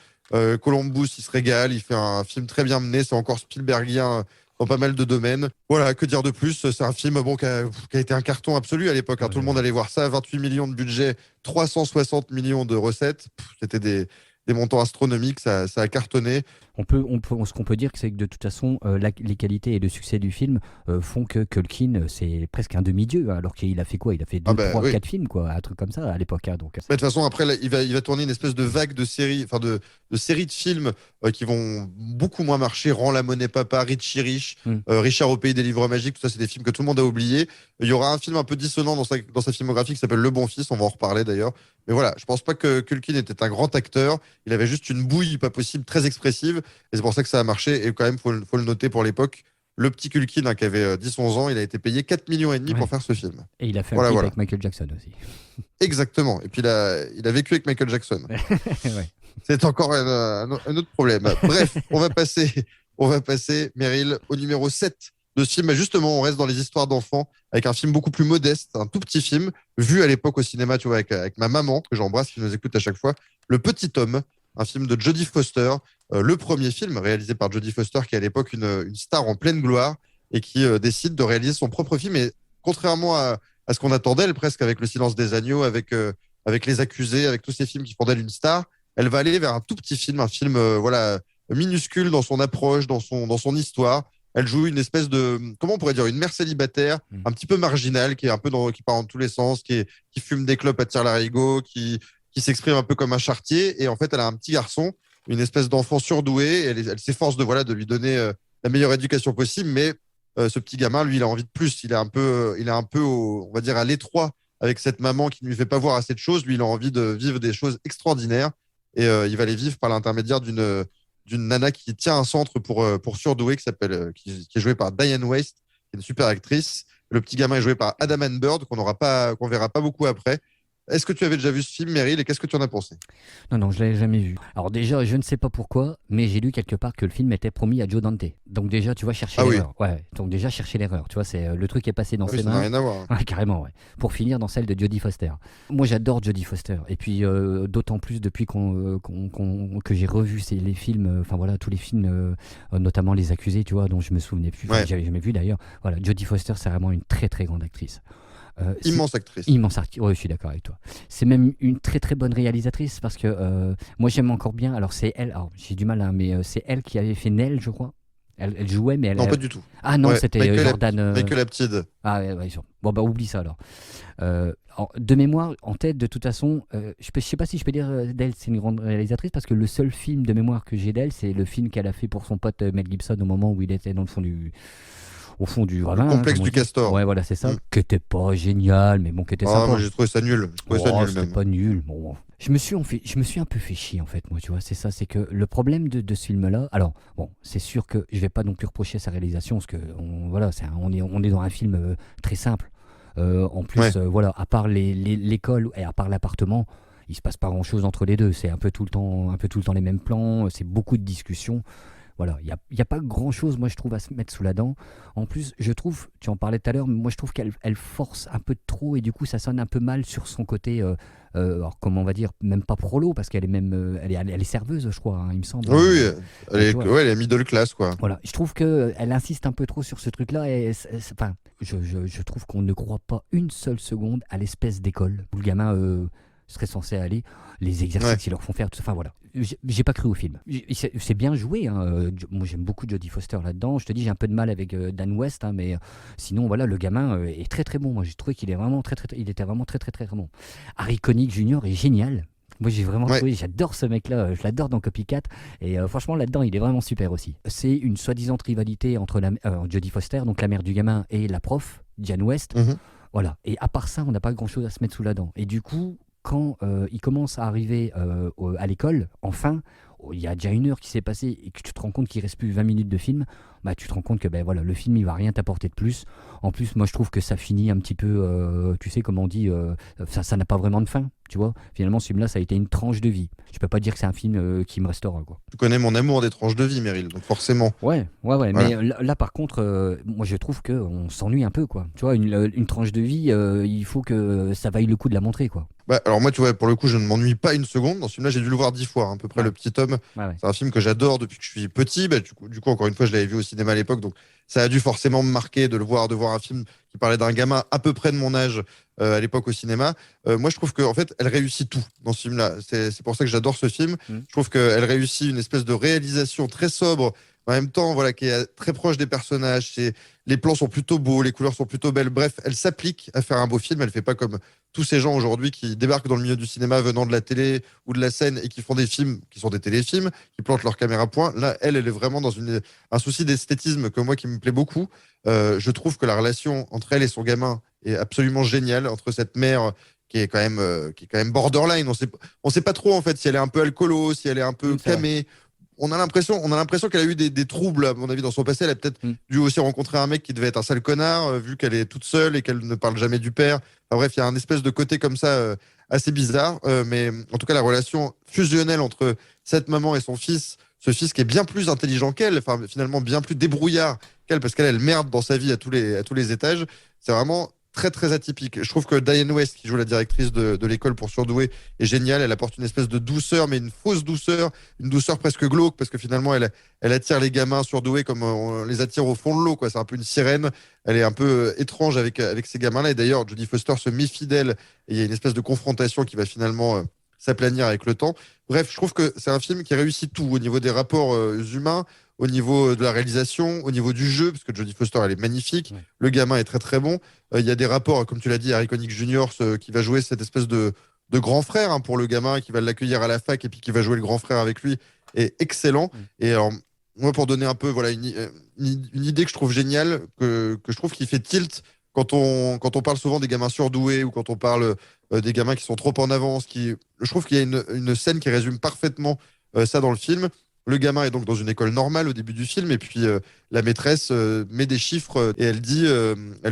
Columbus, il se régale, il fait un film très bien mené, c'est encore Spielbergien dans pas mal de domaines. Voilà, que dire de plus? C'est un film bon, qui a été un carton absolu à l'époque, hein. Tout le monde allait voir ça, 28 millions de budget, 360 millions de recettes. C'était des montants astronomiques, ça a cartonné. Ce qu'on peut dire, c'est que de toute façon, les qualités et le succès du film font que Culkin, c'est presque un demi-dieu, hein, alors qu'il a fait quoi? Il a fait 2, 3, Oui. 4 films, quoi, un truc comme ça à l'époque. Hein, donc, Mais de toute façon, après, là, il va tourner une espèce de vague de séries, enfin de séries de films qui vont beaucoup moins marcher. Rends la monnaie papa, Richie Rich, Richard au pays des livres magiques, tout ça, c'est des films que tout le monde a oubliés. Il y aura un film un peu dissonant dans sa filmographie qui s'appelle Le Bon Fils, on va en reparler d'ailleurs. Mais voilà, je pense pas que Culkin était un grand acteur. Il avait juste une bouille pas possible, très expressive. Et c'est pour ça que ça a marché. Et quand même, faut le noter pour l'époque. Le petit Culkin, hein, qui avait 10-11 ans, il a été payé 4,5 millions pour faire ce film. Et il a fait un clip avec Michael Jackson aussi. Exactement. Et puis il a vécu avec Michael Jackson. Ouais. C'est encore un autre problème. Bref, on va passer, Meryl, au numéro 7 de ce film. Justement, on reste dans les histoires d'enfants avec un film beaucoup plus modeste, un tout petit film, vu à l'époque au cinéma, tu vois, avec ma maman, que j'embrasse, qui nous écoute à chaque fois. Le Petit Homme, un film de Jodie Foster, le premier film réalisé par Jodie Foster, qui est à l'époque une star en pleine gloire et qui décide de réaliser son propre film. Et contrairement à ce qu'on attendait, elle, presque avec Le Silence des Agneaux, avec Les Accusés, avec tous ces films qui font d'elle une star, elle va aller vers un tout petit film, un film voilà, minuscule dans son approche, dans son histoire. Elle joue une espèce de, comment on pourrait dire, une mère célibataire, un petit peu marginale, qui est un peu qui part dans tous les sens, qui fume des clopes à tire-larigot, qui s'exprime un peu comme un charretier. Et en fait, elle a un petit garçon, une espèce d'enfant surdoué. Et elle s'efforce de lui donner la meilleure éducation possible. Mais ce petit gamin, lui, il a envie de plus. Il est un peu on va dire, à l'étroit avec cette maman qui ne lui fait pas voir assez de choses. Lui, il a envie de vivre des choses extraordinaires et il va les vivre par l'intermédiaire d'une nana qui tient un centre pour surdoués qui est jouée par Diane West, qui est une super actrice. Le petit gamin est joué par Adam Bird, qu'on verra pas beaucoup après. Est-ce que tu avais déjà vu ce film, Meryl, et qu'est-ce que tu en as pensé? Non, je l'avais jamais vu. Alors déjà, je ne sais pas pourquoi, mais j'ai lu quelque part que le film était promis à Joe Dante. Donc déjà, tu vois, chercher l'erreur. Oui. Ouais, donc déjà, chercher l'erreur. Tu vois, c'est le truc est passé dans ses mains. Ça n'a rien à voir. Ouais, carrément, ouais. Pour finir dans celle de Jodie Foster. Moi, j'adore Jodie Foster. Et puis, d'autant plus depuis que j'ai revu les films, enfin voilà, tous les films, notamment Les Accusés, tu vois, dont je me souvenais plus. Ouais. J'avais jamais vu d'ailleurs. Voilà, Jodie Foster, c'est vraiment une très très grande actrice. Immense actrice. Immense actrice, oui, je suis d'accord avec toi. C'est même une très très bonne réalisatrice parce que moi j'aime encore bien. Alors c'est elle, alors j'ai du mal, mais c'est elle qui avait fait Nell, je crois. Elle jouait, mais elle. Non, pas du tout. Ah non, Ouais, c'était Michael Jordan. Michael Apted. Ah ouais, bon bah oublie ça alors. De mémoire, en tête, de toute façon, je sais pas si je peux dire d'elle, c'est une grande réalisatrice parce que le seul film de mémoire que j'ai d'elle, c'est le film qu'elle a fait pour son pote Mel Gibson au moment où il était dans le fond du ravin. Le complexe du Castor. Ouais, voilà, c'est ça. Qui était pas génial, mais bon, qui était sympa. Moi, j'ai trouvé ça nul. C'était pas nul. Bon. Je me suis un peu fait chier, en fait, moi, tu vois. C'est ça, c'est que le problème de ce film-là. Alors, bon, c'est sûr que je vais pas non plus reprocher sa réalisation, parce que, on est dans un film très simple. En plus, voilà, à part l'école et à part l'appartement, il se passe pas grand-chose entre les deux. C'est un peu tout le temps les mêmes plans. C'est beaucoup de discussions. Voilà, il y a pas grand-chose, moi, je trouve, à se mettre sous la dent. En plus, je trouve, tu en parlais tout à l'heure, mais moi, je trouve qu'elle force un peu trop et du coup, ça sonne un peu mal sur son côté, alors, comment on va dire, même pas prolo, parce qu'elle est même, elle est serveuse, je crois, hein, il me semble. Oui, elle est middle class, quoi. Voilà, je trouve qu'elle insiste un peu trop sur ce truc-là et, enfin, je trouve qu'on ne croit pas une seule seconde à l'espèce d'école où le gamin serait censé aller, les exercices qu'ils leur font faire, tout ça. Enfin voilà, j'ai pas cru au film. C'est bien joué, hein. Moi j'aime beaucoup Jodie Foster là-dedans. Je te dis, j'ai un peu de mal avec Dan West, hein, mais sinon voilà, le gamin est très très bon. Moi j'ai trouvé qu'il est vraiment il était vraiment très très très bon. Harry Connick Jr. est génial. Moi j'ai vraiment trouvé, j'adore ce mec-là, je l'adore dans Copycat et franchement là-dedans il est vraiment super aussi. C'est une soi-disant rivalité entre Jodie Foster, donc la mère du gamin, et la prof, Diane West. Voilà, et à part ça on n'a pas grand-chose à se mettre sous la dent. Et du coup, quand il commence à arriver à l'école, enfin, il y a déjà 1 heure qui s'est passée et que tu te rends compte qu'il reste plus 20 minutes de film, bah, tu te rends compte que voilà, le film il va rien t'apporter de plus. En plus, moi je trouve que ça finit un petit peu, tu sais comment on dit, ça n'a pas vraiment de fin, tu vois. Finalement, ce film-là, ça a été une tranche de vie. Je peux pas dire que c'est un film qui me restera, quoi. Tu connais mon amour des tranches de vie, Meryl, donc forcément. Ouais. Voilà. Mais là, par contre, moi je trouve qu'on s'ennuie un peu, quoi. Tu vois, une tranche de vie, il faut que ça vaille le coup de la montrer, quoi. Bah, alors moi, tu vois, pour le coup, je ne m'ennuie pas une seconde. Dans ce film-là, j'ai dû le voir 10 fois, hein, à peu près, Le Petit Homme. C'est un film que j'adore depuis que je suis petit. Bah, du coup, encore une fois, je l'avais vu au cinéma à l'époque, donc ça a dû forcément me marquer de voir un film qui parlait d'un gamin à peu près de mon âge à l'époque au cinéma. Moi, je trouve qu'en fait, elle réussit tout dans ce film-là. C'est pour ça que j'adore ce film. Je trouve qu'elle réussit une espèce de réalisation très sobre, en même temps, voilà, qui est très proche des personnages. Les plans sont plutôt beaux, les couleurs sont plutôt belles. Bref, elle s'applique à faire un beau film. Elle fait pas comme tous ces gens aujourd'hui qui débarquent dans le milieu du cinéma venant de la télé ou de la scène et qui font des films qui sont des téléfilms, qui plantent leur caméra à point. Là, elle est vraiment dans un souci d'esthétisme que moi qui me plaît beaucoup. Je trouve que la relation entre elle et son gamin est absolument géniale, entre cette mère qui est quand même borderline. On sait pas trop en fait si elle est un peu alcoolo, si elle est un peu camée. On a l'impression qu'elle a eu des troubles, à mon avis, dans son passé. Elle a peut-être dû aussi rencontrer un mec qui devait être un sale connard, vu qu'elle est toute seule et qu'elle ne parle jamais du père. Enfin, bref, il y a un espèce de côté comme ça assez bizarre. Mais en tout cas, la relation fusionnelle entre cette maman et son fils, ce fils qui est bien plus intelligent qu'elle, enfin finalement bien plus débrouillard qu'elle, parce qu'elle merde dans sa vie à tous les étages. C'est vraiment très très atypique. Je trouve que Diane West, qui joue la directrice de l'école pour surdoués, est géniale. Elle apporte une espèce de douceur, mais une fausse douceur, une douceur presque glauque, parce que finalement elle attire les gamins surdoués comme on les attire au fond de l'eau, quoi. C'est un peu une sirène. Elle est un peu étrange avec ces gamins-là. Et d'ailleurs, Jodie Foster se méfie d'elle. Et il y a une espèce de confrontation qui va finalement s'aplanir avec le temps. Bref, je trouve que c'est un film qui réussit tout au niveau des rapports humains, au niveau de la réalisation, au niveau du jeu, parce que Jodie Foster, elle est magnifique. Ouais. Le gamin est très très bon. Il y a des rapports, comme tu l'as dit, Harry Connick Jr., qui va jouer cette espèce de grand frère, hein, pour le gamin, qui va l'accueillir à la fac et puis qui va jouer le grand frère avec lui, est excellent. Et alors, moi, pour donner un peu voilà, une idée que je trouve géniale, que je trouve qui fait tilt quand on parle souvent des gamins surdoués ou quand on parle des gamins qui sont trop en avance, je trouve qu'il y a une scène qui résume parfaitement ça dans le film. Le gamin est donc dans une école normale au début du film et puis la maîtresse met des chiffres et elle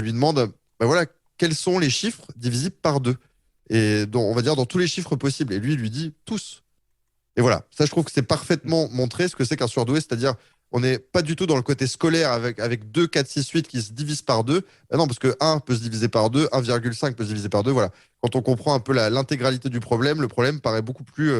lui demande, bah voilà, quels sont les chiffres divisibles par 2 et on va dire dans tous les chiffres possibles. Et lui, il lui dit tous. Et voilà, ça je trouve que c'est parfaitement montré ce que c'est qu'un surdoué, c'est-à-dire on n'est pas du tout dans le côté scolaire avec 2, 4, 6, 8 qui se divisent par 2. Ben non, parce que 1 peut se diviser par 2, 1,5 peut se diviser par 2. Voilà. Quand on comprend un peu l'intégralité du problème, le problème paraît beaucoup plus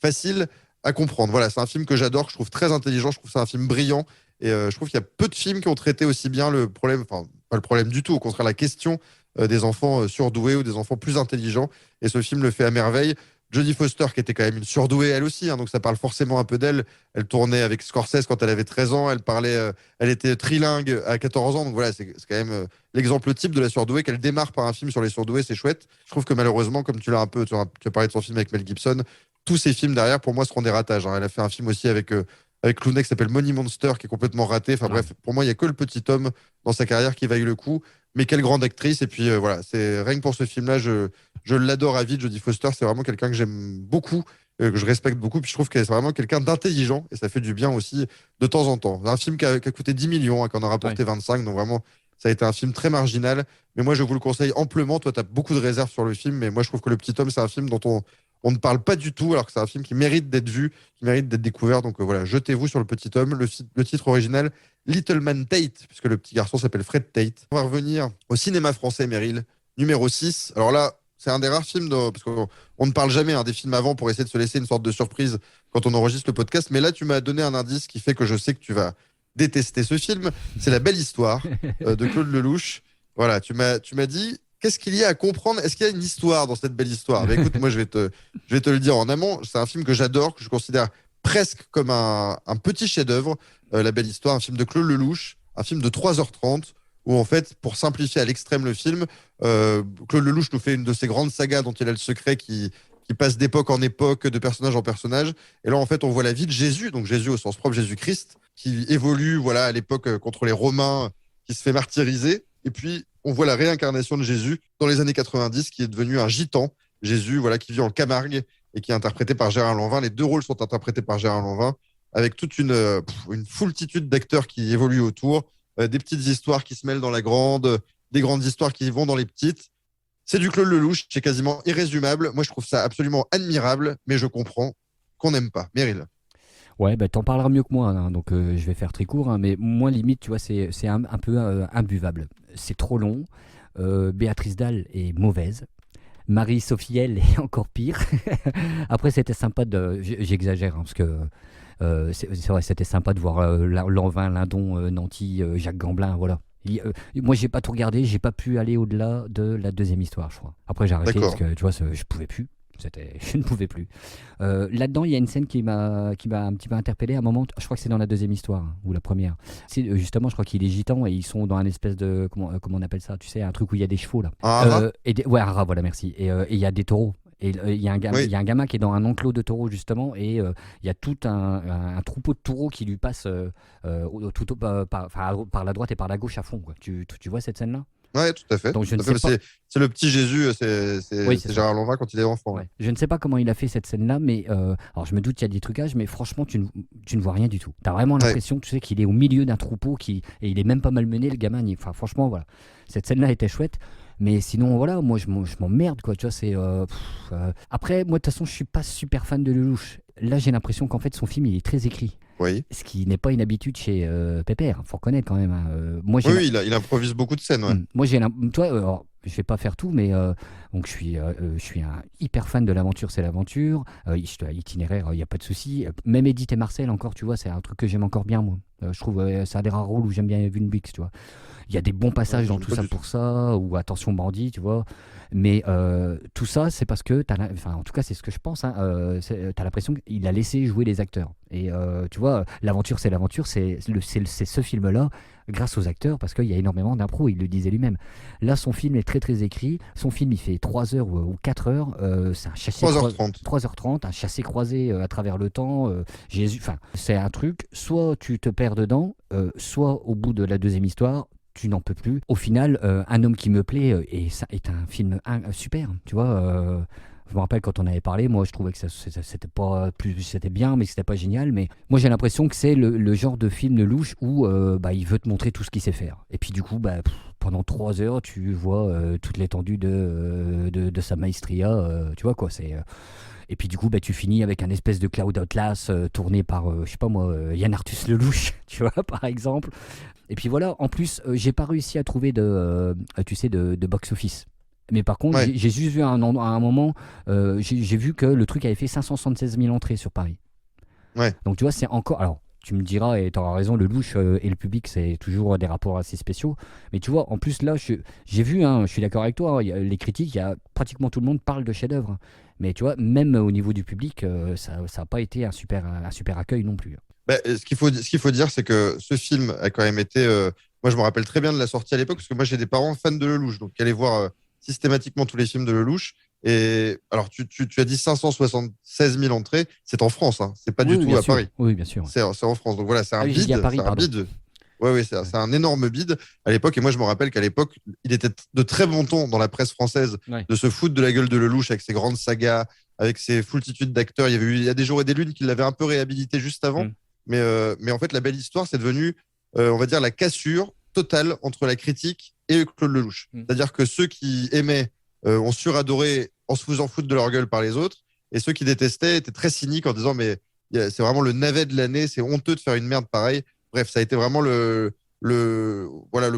facile à comprendre. Voilà, c'est un film que j'adore, que je trouve très intelligent, je trouve que c'est un film brillant. Et je trouve qu'il y a peu de films qui ont traité aussi bien le problème, enfin, pas le problème du tout, au contraire, la question des enfants surdoués ou des enfants plus intelligents. Et ce film le fait à merveille. Jodie Foster, qui était quand même une surdouée elle aussi, hein, donc ça parle forcément un peu d'elle. Elle tournait avec Scorsese quand elle avait 13 ans, elle était trilingue à 14 ans, donc voilà, c'est quand même l'exemple type de la surdouée, qu'elle démarre par un film sur les surdoués, c'est chouette. Je trouve que malheureusement, comme tu as parlé de son film avec Mel Gibson, tous ces films derrière, pour moi, seront des ratages. Hein. Elle a fait un film aussi avec Clooney qui s'appelle Money Monster, qui est complètement raté. Enfin bref, pour moi, il n'y a que le petit homme dans sa carrière qui vaille le coup. Mais quelle grande actrice. Et puis voilà, c'est rien que pour ce film-là, je l'adore à vie. Jodie Foster, c'est vraiment quelqu'un que j'aime beaucoup, que je respecte beaucoup. Puis je trouve qu'elle est vraiment quelqu'un d'intelligent et ça fait du bien aussi de temps en temps. Un film qui a coûté 10 millions, hein, qui en a rapporté 25. Donc vraiment, ça a été un film très marginal. Mais moi, je vous le conseille amplement. Toi, tu as beaucoup de réserves sur le film. Mais moi, je trouve que Le Petit Homme, c'est un film dont on ne parle pas du tout, alors que c'est un film qui mérite d'être vu, qui mérite d'être découvert. Donc voilà, jetez-vous sur Le Petit Homme. Le titre original, Little Man Tate, puisque le petit garçon s'appelle Fred Tate. On va revenir au cinéma français, Meryl, numéro 6. Alors là, c'est un des rares films, parce qu'on ne parle jamais des films avant pour essayer de se laisser une sorte de surprise quand on enregistre le podcast. Mais là, tu m'as donné un indice qui fait que je sais que tu vas détester ce film. C'est La Belle Histoire de Claude Lelouch. Voilà, tu m'as dit... Qu'est-ce qu'il y a à comprendre? Est-ce qu'il y a une histoire dans cette belle histoire? Bah, écoute, moi, je vais te le dire en amont. C'est un film que j'adore, que je considère presque comme un petit chef-d'œuvre. La Belle Histoire, un film de Claude Lelouch, un film de 3h30, où en fait, pour simplifier à l'extrême le film, Claude Lelouch nous fait une de ces grandes sagas dont il a le secret qui passe d'époque en époque, de personnage en personnage. Et là, en fait, on voit la vie de Jésus, donc Jésus au sens propre, Jésus-Christ, qui évolue voilà, à l'époque contre les Romains, qui se fait martyriser. Et puis, on voit la réincarnation de Jésus dans les années 90, qui est devenu un gitan. Jésus, voilà, qui vit en Camargue et qui est interprété par Gérard Lanvin. Les deux rôles sont interprétés par Gérard Lanvin, avec toute une foultitude d'acteurs qui évoluent autour, des petites histoires qui se mêlent dans la grande, des grandes histoires qui vont dans les petites. C'est du Claude Lelouch, c'est quasiment irrésumable. Moi, je trouve ça absolument admirable, mais je comprends qu'on n'aime pas. Meryl. Ouais, bah, t'en parleras mieux que moi, hein, donc je vais faire très court, hein, mais moi limite, tu vois, c'est un peu imbuvable. C'est trop long, Béatrice Dalle est mauvaise, Marie-Sophielle est encore pire. Après, c'était sympa j'exagère, hein, parce que c'est vrai, c'était sympa de voir Lanvin, Lindon, Nanty, Jacques Gamblin, voilà. Moi, j'ai pas tout regardé, j'ai pas pu aller au-delà de la deuxième histoire, je crois. Après, j'ai arrêté parce que, tu vois, je pouvais plus. Je ne pouvais plus. Là-dedans, il y a une scène qui m'a un petit peu interpellé. À un moment, je crois que c'est dans la deuxième histoire, hein, ou la première. C'est justement, je crois qu'il est gitan et ils sont dans un espèce de comment on appelle ça? Tu sais, un truc où il y a des chevaux là. Ouais, un rat, voilà, merci. Et il y a des taureaux. Et il y a un gamin qui est dans un enclos de taureaux justement, et il y a tout un troupeau de taureaux qui lui passe par la droite et par la gauche à fond, quoi. Tu vois cette scène-là? Ouais, tout à fait. Donc, c'est le petit Jésus, c'est Gérard Lanvin quand il est enfant. Ouais. Je ne sais pas comment il a fait cette scène-là, mais alors je me doute qu'il y a des trucages, mais franchement, tu ne vois rien du tout. Tu as vraiment l'impression, tu sais, qu'il est au milieu d'un troupeau et il est même pas malmené, le gamin. Enfin, franchement, voilà. Cette scène-là était chouette. Mais sinon, voilà, moi, je m'emmerde, quoi. Tu vois, c'est... Après, moi, de toute façon, je suis pas super fan de Lelouch. Là, j'ai l'impression qu'en fait, son film, il est très écrit. Oui. Ce qui n'est pas une habitude chez Pépère, faut reconnaître quand même. Hein. Moi, il improvise beaucoup de scènes. Ouais. Moi, tu vois, je vais pas faire tout, mais donc je suis un hyper fan de l'aventure, c'est l'aventure. Itinéraire, il y a pas de souci. Même Edith et Marcel, encore, tu vois, c'est un truc que j'aime encore bien, moi. Je trouve c'est un des rares rôles où j'aime bien Evan Bix, tu vois. Il y a des bons passages dans Tout ça pour ça, ou Attention bandit, tu vois. Mais tout ça, c'est parce que, en tout cas, c'est ce que je pense, hein, t'as l'impression qu'il a laissé jouer les acteurs. Et tu vois, l'aventure, c'est ce film-là, grâce aux acteurs, parce qu'il y a énormément d'impro, il le disait lui-même. Là, son film est très très écrit. Son film, il fait 3 heures ou 4 heures. C'est un chassé 3h30, un chassé croisé à travers le temps. C'est un truc, soit tu te perds dedans, soit au bout de la deuxième histoire, tu n'en peux plus. Au final, Un homme qui me plaît et ça est un film super, tu vois. Je me rappelle quand on avait parlé, moi je trouvais que c'était bien, mais que c'était pas génial. Mais moi j'ai l'impression que c'est le genre de film de louche où il veut te montrer tout ce qu'il sait faire. Et puis du coup, pendant 3 heures, tu vois toute l'étendue de sa maestria, tu vois quoi. Et puis du coup, tu finis avec un espèce de Cloud Atlas tourné par, je sais pas moi, Yann Arthus Lelouch, tu vois, par exemple. Et puis voilà, en plus, j'ai pas réussi à trouver de box-office. Mais par contre, j'ai juste vu à un moment, j'ai vu que le truc avait fait 576 000 entrées sur Paris. Ouais. Donc tu vois, c'est encore... Alors, tu me diras, et tu auras raison, le louche et le public, c'est toujours des rapports assez spéciaux. Mais tu vois, en plus, là, j'ai vu, je suis d'accord avec toi, les critiques, pratiquement tout le monde parle de chef-d'œuvre. Mais tu vois, même au niveau du public, ça n'a pas été un super accueil non plus. Ce qu'il faut dire, c'est que ce film a quand même été... moi, je me rappelle très bien de la sortie à l'époque, parce que moi, j'ai des parents fans de Lelouch, donc qui allaient voir systématiquement tous les films de Lelouch. Et alors, tu as dit 576 000 entrées, c'est en France, hein. C'est pas du tout à Paris. Oui, bien sûr. C'est en France. Donc voilà, c'est un bide. bide. C'est un bide. Ouais, c'est un énorme bide à l'époque. Et moi, je me rappelle qu'à l'époque, il était de très bon ton dans la presse française de se foutre de la gueule de Lelouch avec ses grandes sagas, avec ses foultitudes d'acteurs. Il y a des jours et des lunes qui l'avaient un peu réhabilité juste avant. Mais en fait, La Belle Histoire, c'est devenu, on va dire, la cassure totale entre la critique et Claude Lelouch. C'est-à-dire que ceux qui aimaient ont suradoré en se faisant foutre de leur gueule par les autres, et ceux qui détestaient étaient très cyniques en disant mais c'est vraiment le navet de l'année, c'est honteux de faire une merde pareille. Bref, ça a été vraiment le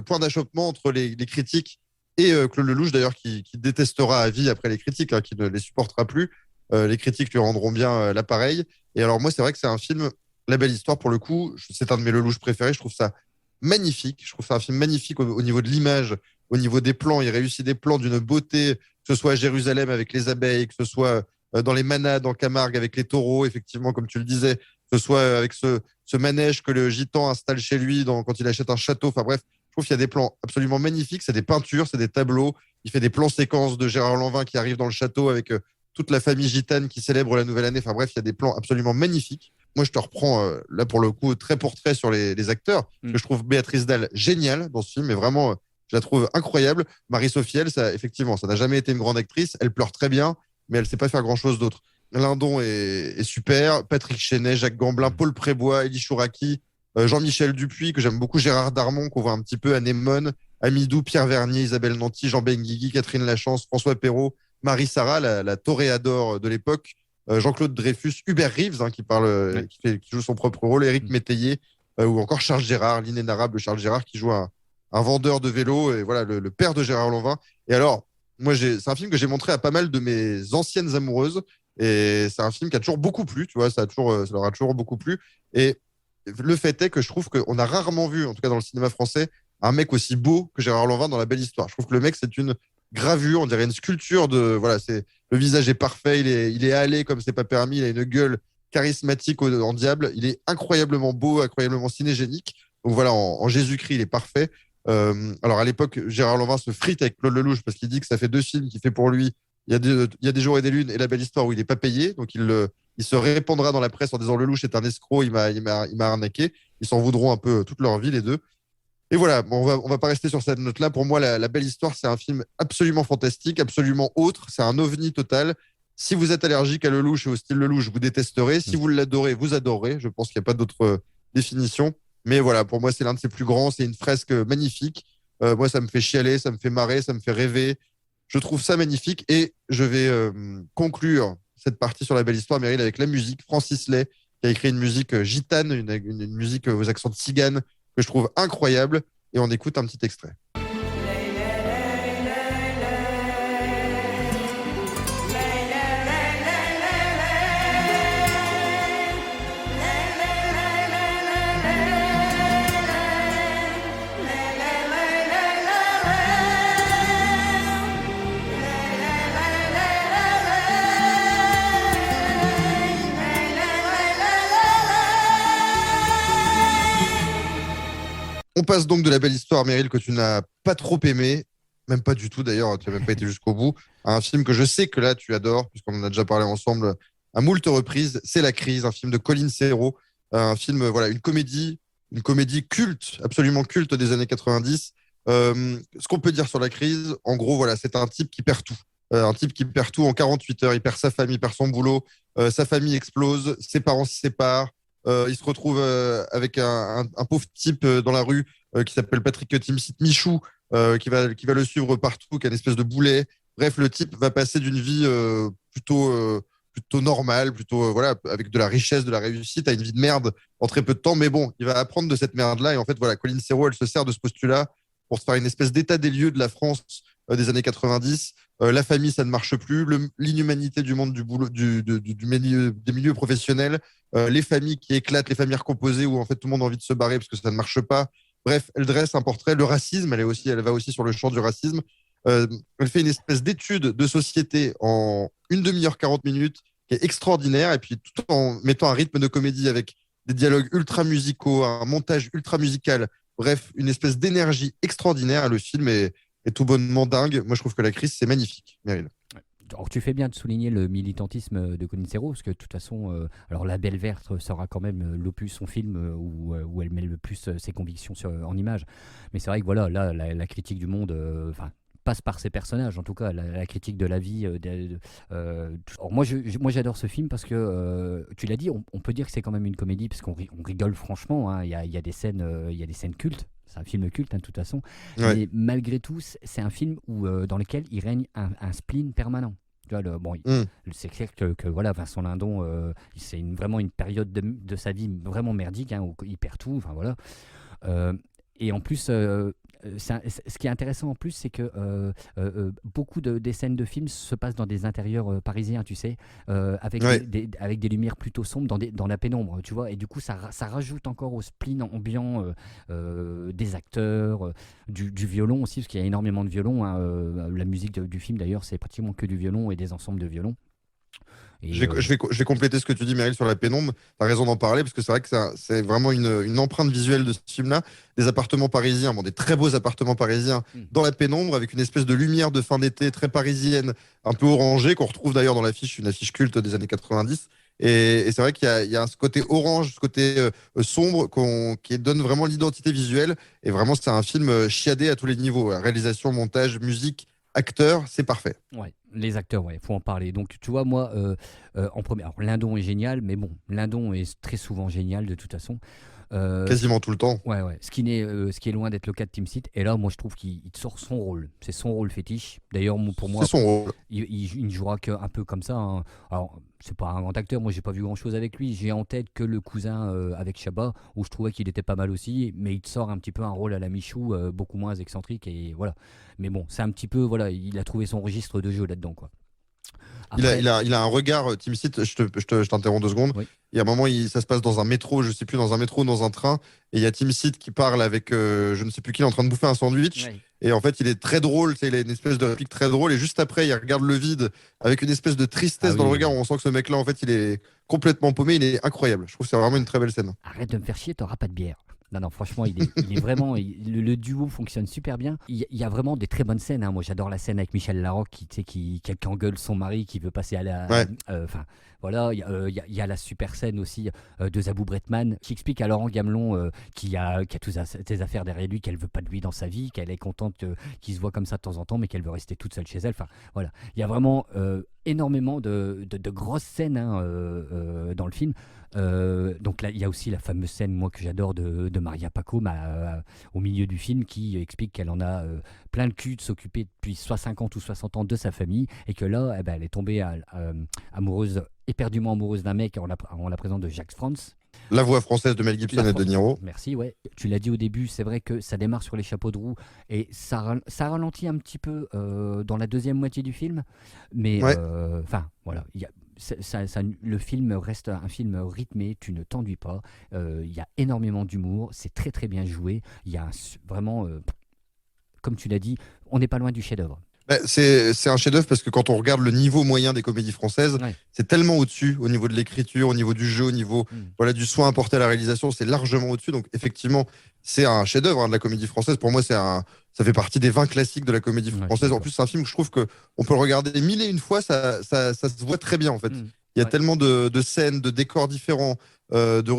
point d'achoppement entre les critiques et Claude Lelouch, d'ailleurs, qui détestera à vie après les critiques, qui ne les supportera plus. Les critiques lui rendront bien l'appareil. Et alors moi, c'est vrai que c'est un film, La Belle Histoire, pour le coup, c'est un de mes Lelouch préférés. Je trouve ça magnifique. Je trouve ça un film magnifique au niveau de l'image, au niveau des plans. Il réussit des plans d'une beauté, que ce soit à Jérusalem avec les abeilles, que ce soit dans les manades en Camargue avec les taureaux, effectivement, comme tu le disais, que ce soit avec ce manège que le gitan installe chez lui quand il achète un château. Enfin bref, je trouve qu'il y a des plans absolument magnifiques. C'est des peintures, c'est des tableaux. Il fait des plans séquences de Gérard Lanvin qui arrive dans le château avec toute la famille gitane qui célèbre la nouvelle année. Enfin bref, il y a des plans absolument magnifiques. Moi, je te reprends là pour le coup trait pour trait sur les acteurs, parce que je trouve Béatrice Dalle géniale dans ce film, mais vraiment, je la trouve incroyable. Marie-Sophie Elle, effectivement, ça n'a jamais été une grande actrice. Elle pleure très bien, mais elle ne sait pas faire grand-chose d'autre. Lindon est super. Patrick Chenet, Jacques Gamblin, Paul Prébois, Elie Chouraki, Jean-Michel Dupuis, que j'aime beaucoup, Gérard Darmon, qu'on voit un petit peu, Anémone, Amidou, Pierre Vernier, Isabelle Nanty, Jean Benguigui, Catherine Lachance, François Perrault, Marie Sarah, la toréador de l'époque, Jean-Claude Dreyfus, Hubert Reeves, qui joue son propre rôle, Éric Métayer, ou encore Charles Gérard, l'inénarrable Charles Gérard, qui joue un vendeur de vélo, et voilà, le père de Gérard Lanvin. Et alors, moi, c'est un film que j'ai montré à pas mal de mes anciennes amoureuses, et c'est un film qui a toujours beaucoup plu, tu vois, ça leur a toujours beaucoup plu. Et le fait est que je trouve qu'on a rarement vu, en tout cas dans le cinéma français, un mec aussi beau que Gérard Lanvin dans La Belle Histoire. Je trouve que le mec, c'est une gravure, on dirait une sculpture le visage est parfait, il est hâlé comme c'est pas permis, il a une gueule charismatique en diable, il est incroyablement beau, incroyablement cinégénique. Donc voilà, en Jésus-Christ, il est parfait. Alors à l'époque, Gérard Lanvin se frite avec Claude Lelouch parce qu'il dit que ça fait 2 films qu'il fait pour lui. Il y a des jours et des lunes et La Belle Histoire où il n'est pas payé, donc il se répandra dans la presse en disant Lelouch est un escroc, il m'a arnaqué. Ils s'en voudront un peu toute leur vie, les deux. Et voilà, on va pas rester sur cette note-là. Pour moi, la Belle Histoire, c'est un film absolument fantastique, absolument autre. C'est un ovni total. Si vous êtes allergique à Lelouch et au style Lelouch, vous détesterez. Si vous l'adorez, vous adorez. Je pense qu'il n'y a pas d'autre définition. Mais voilà, pour moi, c'est l'un de ses plus grands. C'est une fresque magnifique. Moi, ça me fait chialer, ça me fait marrer, ça me fait rêver. Je trouve ça magnifique. Et je vais conclure cette partie sur La Belle Histoire, Meryl, avec la musique. Francis Lay, qui a écrit une musique gitane, une musique aux accents de cigane, que je trouve incroyable, et on écoute un petit extrait. On passe donc de La Belle Histoire, Meryl, que tu n'as pas trop aimé, même pas du tout d'ailleurs, tu n'as même pas été jusqu'au bout, à un film que je sais que là tu adores, puisqu'on en a déjà parlé ensemble à moult reprises, c'est La Crise, un film de Colin Serrault, un film, une comédie culte, absolument culte des années 90, Ce qu'on peut dire sur la crise, en gros, voilà, c'est un type qui perd tout. Un type qui perd tout en 48 heures. Il perd sa famille, il perd son boulot, sa famille explose, ses parents se séparent. Il se retrouve avec un pauvre type dans la rue qui s'appelle Patrick Timsit Michou, qui va le suivre partout, qui a une espèce de boulet. Bref, le type va passer d'une vie plutôt normale, plutôt voilà, avec de la richesse, de la réussite, à une vie de merde en très peu de temps. Mais bon, il va apprendre de cette merde-là. Et en fait, voilà, Colin Serrault, elle se sert de ce postulat pour se faire une espèce d'état des lieux de la France des années 90. La famille, ça ne marche plus. L'inhumanité du monde du boulot, des milieux professionnels. Les familles qui éclatent, les familles recomposées où en fait tout le monde a envie de se barrer parce que ça ne marche pas. Bref, elle dresse un portrait. Le racisme, elle va aussi sur le champ du racisme. Elle fait une espèce d'étude de société en une demi-heure, 40 minutes, qui est extraordinaire, et puis tout en mettant un rythme de comédie avec des dialogues ultra musicaux, un montage ultra musical, bref, une espèce d'énergie extraordinaire. Le film est tout bonnement dingue. Moi, je trouve que La Crise, c'est magnifique, Meryl. Alors, tu fais bien de souligner le militantisme de Colin Serrault, parce que de toute façon, alors La Belle Verte sera quand même l'opus, son film où elle met le plus ses convictions en images. Mais c'est vrai que voilà, là, la critique du monde, passe par ses personnages, en tout cas, la critique de la vie. Alors moi, j'adore ce film parce que, tu l'as dit, on peut dire que c'est quand même une comédie, parce qu'on rigole franchement, hein. Il y a des scènes cultes. C'est un film culte, hein, de toute façon. Ouais. Mais malgré tout, c'est un film dans lequel il règne un spleen permanent. Tu vois, c'est clair que voilà, Vincent Lindon, c'est vraiment une période de sa vie vraiment merdique, hein, où il perd tout. Enfin voilà. Et en plus, ce qui est intéressant en plus, c'est que beaucoup des scènes de films se passent dans des intérieurs parisiens, tu sais, avec, Ouais. avec des lumières plutôt sombres dans la pénombre, tu vois. Et du coup, ça rajoute encore au spleen ambiant des acteurs, du violon aussi, parce qu'il y a énormément de violon, hein. La musique du film, d'ailleurs, c'est pratiquement que du violon et des ensembles de violon. Et, Je vais compléter ce que tu dis, Meryl, sur la pénombre. Tu as raison d'en parler, parce que c'est vrai que c'est vraiment une empreinte visuelle de ce film-là. Des appartements parisiens, des très beaux appartements parisiens dans la pénombre, avec une espèce de lumière de fin d'été très parisienne, un peu orangée, qu'on retrouve d'ailleurs dans l'affiche, une affiche culte des années 90. Et c'est vrai qu'il y a ce côté orange, ce côté sombre qui donne vraiment l'identité visuelle. Et vraiment, c'est un film chiadé à tous les niveaux. Réalisation, montage, musique, acteur, c'est parfait. Ouais, les acteurs, ouais, faut en parler. Donc, tu vois, moi, en premier, alors Lindon est génial, mais bon, Lindon est très souvent génial de toute façon. Quasiment tout le temps. Ouais, ouais. Ce qui est loin d'être le cas de Timsit. Et là, moi, je trouve qu'il sort son rôle. C'est son rôle fétiche. D'ailleurs, pour moi, C'est son rôle. il ne jouera qu'un peu comme ça, hein. Alors, c'est pas un grand acteur. Moi, j'ai pas vu grand-chose avec lui. J'ai en tête que le cousin avec Chabat, où je trouvais qu'il était pas mal aussi. Mais il sort un petit peu un rôle à la Michou, beaucoup moins excentrique. Et voilà. Mais bon, c'est un petit peu, voilà, il a trouvé son registre de jeu là-dedans, quoi. Après, Il a un regard, Timsit, je t'interromps 2 secondes. Oui. Il y a un moment, ça se passe dans un métro, je sais plus, dans un métro ou dans un train, et il y a Timsit qui parle avec je ne sais plus qui, il est en train de bouffer un sandwich, ouais. et en fait, il est très drôle, il a une espèce de réplique très drôle, et juste après, il regarde le vide avec une espèce de tristesse Ah dans le oui, regard, oui. où on sent que ce mec-là, en fait, il est complètement paumé, il est incroyable. Je trouve que c'est vraiment une très belle scène. Arrête de me faire chier, t'auras pas de bière. Non, non, franchement, il est vraiment. Le duo fonctionne super bien. Il y a vraiment des très bonnes scènes, hein. Moi, j'adore la scène avec Michel Larocque qui engueule son mari, qui veut passer à la. Ouais. Enfin, voilà, il y a la super scène aussi de Zabou Bretman qui explique à Laurent Gamelon qui a toutes ses affaires derrière lui, qu'elle veut pas de lui dans sa vie, qu'elle est contente qu'il se voit comme ça de temps en temps, mais qu'elle veut rester toute seule chez elle. Enfin, voilà. Il y a vraiment énormément de grosses scènes, hein, dans le film. Donc là, il y a aussi la fameuse scène, moi, que j'adore de Maria Paco au milieu du film, qui explique qu'elle en a plein le cul de s'occuper depuis soit 50 ou 60 ans de sa famille, et que là, eh ben, elle est tombée amoureuse, éperdument amoureuse d'un mec en la présence de Jacques Franz. La voix française de Mel Gibson et de Niro. Merci, ouais. Tu l'as dit au début, c'est vrai que ça démarre sur les chapeaux de roue et ça ralentit un petit peu dans la deuxième moitié du film. Mais Ouais. enfin, voilà. Le film reste un film rythmé, tu ne t'ennuies pas. Il y a énormément d'humour, c'est très très bien joué. Il y a vraiment, comme tu l'as dit, on n'est pas loin du chef-d'œuvre. C'est un chef-d'œuvre parce que quand on regarde le niveau moyen des comédies françaises, Ouais. c'est tellement au-dessus au niveau de l'écriture, au niveau du jeu, au niveau voilà, du soin apporté à la réalisation, c'est largement au-dessus. Donc effectivement, c'est un chef-d'œuvre, hein, de la comédie française. Pour moi, ça fait partie des 20 classiques de la comédie Ouais, française. En d'accord. plus, c'est un film que je trouve qu'on peut le regarder 1001 fois, ça se voit très bien en fait. Il y a Ouais. tellement de scènes, de décors différents, de